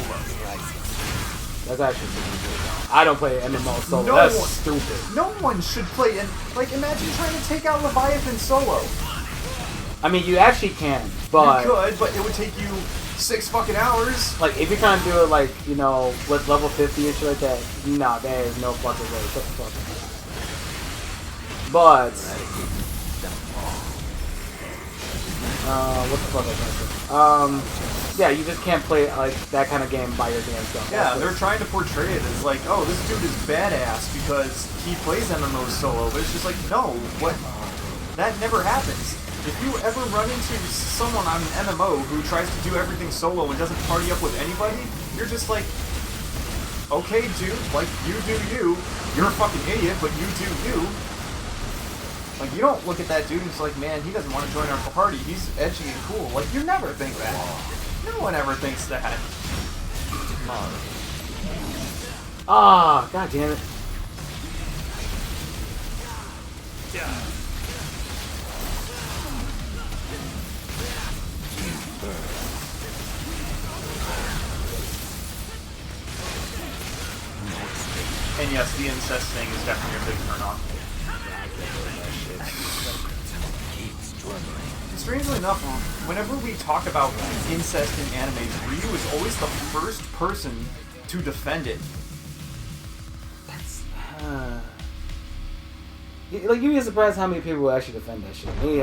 Speaker 1: That's actually pretty good. I don't play MMO solo.
Speaker 2: No
Speaker 1: That's
Speaker 2: one-
Speaker 1: stupid.
Speaker 2: No one should play, and like imagine trying to take out Leviathan solo.
Speaker 1: I mean, you actually can, but...
Speaker 2: You could, but it would take you 6 fucking hours.
Speaker 1: Like, if you're trying to do it, like, you know, with level 50 and shit like that, nah, there is no fucking way. Shut the fuck up. But... what the fuck was I gonna say? Yeah, you just can't play, like, that kind of game by your damn self.
Speaker 2: Yeah,
Speaker 1: That's
Speaker 2: they're
Speaker 1: it.
Speaker 2: trying to portray it as like, oh, this dude is badass because he plays MMOs solo, but it's just like, no, what? That never happens. If you ever run into someone on an MMO who tries to do everything solo and doesn't party up with anybody, you're just like, okay, dude, like, you do you. You're a fucking idiot, but you do you. Like, you don't look at that dude and it's like, man, he doesn't want to join our party. He's edgy and cool. Like, you never think that. No one ever thinks that.
Speaker 1: Ah, god damn it.
Speaker 5: And yes, the incest thing is definitely a big turn on.
Speaker 2: Strangely enough, whenever we talk about incest in anime, Ryu is always the first person to defend it.
Speaker 1: Like, you'd be surprised how many people will actually defend that shit. Me,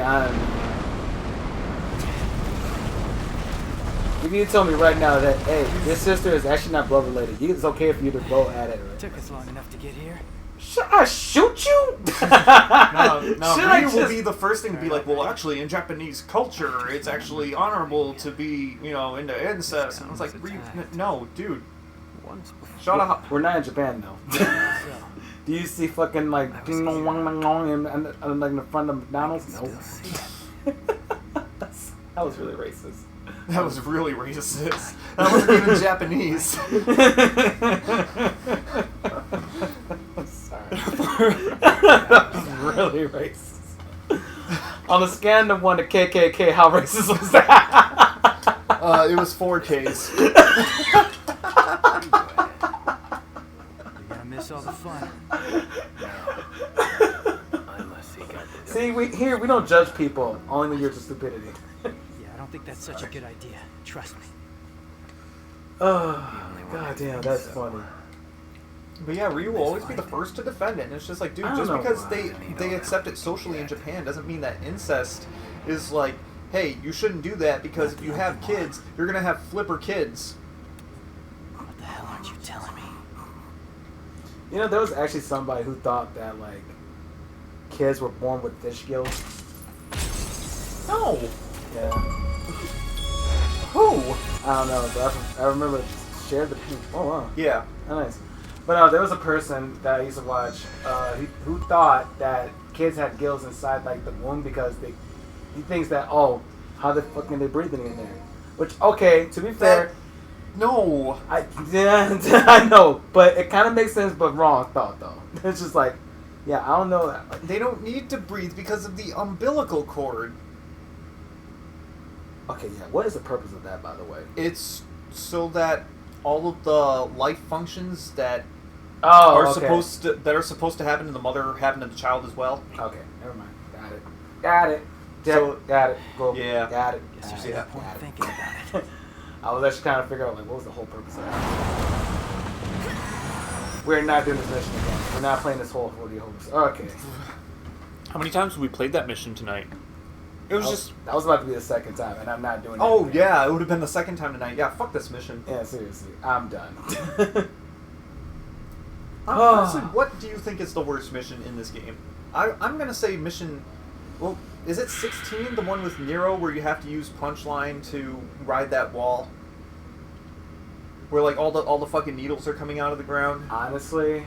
Speaker 1: if you told me right now that, hey, your sister is actually not blood related, it's okay for you to go at it, right?
Speaker 8: Took us long enough to get here.
Speaker 1: Should I shoot you?
Speaker 2: No,
Speaker 1: Should I
Speaker 2: Ryu will
Speaker 1: just-
Speaker 2: be the first thing to be like, well, actually, in Japanese culture, it's actually honorable to be, you know, into incest. And it's like, Ryu, no, dude,
Speaker 8: Once before.
Speaker 2: shut up.
Speaker 1: We're not in Japan, though. Do you see fucking, like, ding dong wong dong dong in like, in the front of McDonald's? No. That was really racist.
Speaker 2: That was really racist. That wasn't even Japanese.
Speaker 1: Sorry. That was really racist. On a scan of 1 to KKK, how racist was that?
Speaker 2: It was 4Ks.
Speaker 1: See, we don't judge people, only when you're to stupidity.
Speaker 8: Yeah, I don't think that's such a good idea. Trust me.
Speaker 1: Oh, god damn, that's funny.
Speaker 2: But yeah, Ryu will always be the first to defend it, and it's just like, dude,
Speaker 1: I don't
Speaker 2: just
Speaker 1: know
Speaker 2: because
Speaker 1: why.
Speaker 2: they accept it socially in Japan doesn't mean that incest is like, hey, you shouldn't do that because if you have kids, you're gonna have flipper kids.
Speaker 8: What the hell aren't you telling me?
Speaker 1: You know, there was actually somebody who thought that, like, kids were born with fish gills.
Speaker 2: No.
Speaker 1: Yeah.
Speaker 2: Who?
Speaker 1: I don't know, but I remember shared the pink. Oh, wow.
Speaker 2: Yeah.
Speaker 1: Nice. But there was a person that I used to watch who thought that kids had gills inside, like, the womb because he thinks that, oh, how the fuck are they breathing in there? Which, okay, to be fair,
Speaker 2: No.
Speaker 1: I know, but it kind of makes sense, but wrong thought, though. It's just like, yeah, I don't know. Like,
Speaker 2: They don't need to breathe because of the umbilical cord.
Speaker 1: okay, yeah, what is the purpose of that, by the way?
Speaker 2: It's so that all of the life functions that
Speaker 1: Oh,
Speaker 2: are
Speaker 1: okay.
Speaker 2: supposed to happen to the mother happen to the child as well.
Speaker 1: Okay, never mind. Got it.
Speaker 2: So-
Speaker 1: Got it. Go.
Speaker 2: Yeah.
Speaker 1: Got it.
Speaker 8: Guess
Speaker 1: Got
Speaker 8: there's
Speaker 1: it.
Speaker 8: no point
Speaker 1: Got it.
Speaker 8: thinking about it.
Speaker 1: I was actually trying to figure out, like, what was the whole purpose of that? We're not doing this mission again. We're not playing this whole 40 hopes. Okay.
Speaker 5: How many times have we played that mission tonight? It was just...
Speaker 1: That was about to be the second time, and I'm not doing it.
Speaker 2: Oh
Speaker 1: again.
Speaker 2: yeah, it would have been the second time tonight. Yeah, fuck this mission.
Speaker 1: Yeah, seriously. I'm done.
Speaker 2: Honestly, what do you think is the worst mission in this game? I'm gonna say mission. Well, is it 16, the one with Nero, where you have to use punchline to ride that wall? Where like all the fucking needles are coming out of the ground.
Speaker 1: Honestly,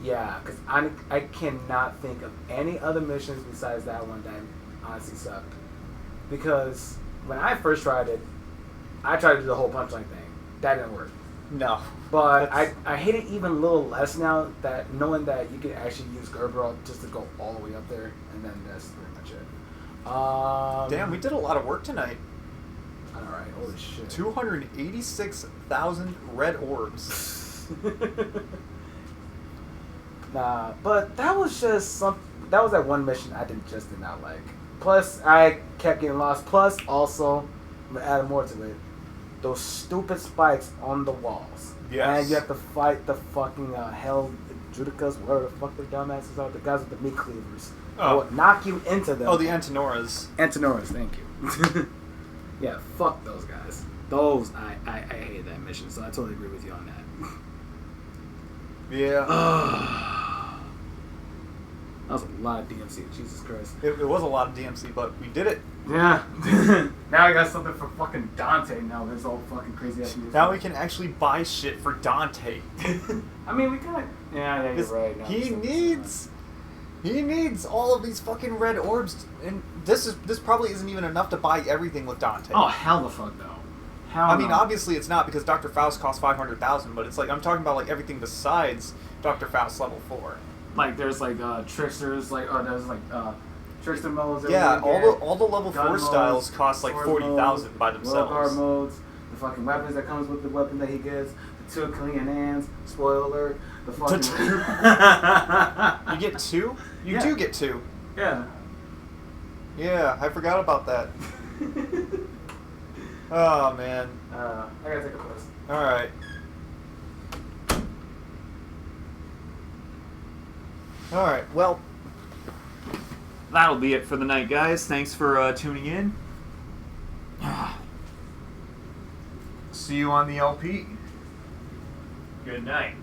Speaker 1: yeah, because I cannot think of any other missions besides that one that honestly sucked. Because when I first tried it, I tried to do the whole punchline thing. That didn't work.
Speaker 2: No.
Speaker 1: But
Speaker 2: That's-
Speaker 1: I hate it even a little less now that knowing that you can actually use Gerber just to go all the way up there, and then that's pretty much it.
Speaker 2: Damn, we did a lot of work tonight.
Speaker 1: All right, holy shit.
Speaker 2: 286,000 red orbs.
Speaker 1: Nah, but that was just that was that one mission I did not like. Plus, I kept getting lost. Plus, also, I'm gonna add more to it. Those stupid spikes on the walls.
Speaker 2: Yes.
Speaker 1: And you have to fight the fucking hell Judicas, whatever the fuck the dumbasses are, the guys with the meat cleavers.
Speaker 2: Oh.
Speaker 1: Will knock you into them.
Speaker 2: Oh, the Antinoras.
Speaker 1: Antinoras, thank you. Yeah, fuck those guys. Those, I hate that mission, so I totally agree with you on that.
Speaker 2: Yeah.
Speaker 1: That was a lot of DMC, Jesus Christ.
Speaker 2: It was a lot of DMC, but we did it.
Speaker 1: Yeah. Now I got something for fucking Dante now. This all fucking crazy ass music.
Speaker 2: Now we can actually buy shit for Dante.
Speaker 1: I mean, we kind of. Yeah, you're right. No,
Speaker 2: He needs all of these fucking red orbs, and this probably isn't even enough to buy everything with Dante.
Speaker 1: Oh, hell the fuck no. Hell
Speaker 2: I mean,
Speaker 1: no.
Speaker 2: obviously it's not because Dr. Faust costs 500,000, but it's like I'm talking about like everything besides Dr. Faust level 4.
Speaker 1: Like, there's like tricksters, like, oh, there's like trickster modes.
Speaker 2: Yeah,
Speaker 1: everything again.
Speaker 2: all the level
Speaker 1: Gun
Speaker 2: 4
Speaker 1: modes,
Speaker 2: styles cost like
Speaker 1: sword
Speaker 2: 40,000 by
Speaker 1: modes, low card
Speaker 2: themselves.
Speaker 1: modes, the fucking weapons that comes with the weapon that he gets, the 2 clean hands, spoiler alert, the fucking...
Speaker 2: You get 2? You
Speaker 1: Yeah.
Speaker 2: do get 2.
Speaker 1: Yeah.
Speaker 2: Yeah, I forgot about that. Oh man.
Speaker 1: I gotta take a piss.
Speaker 2: Alright. Alright, well, that'll be it for the night, guys. Thanks for tuning in. See you on the LP. Good night.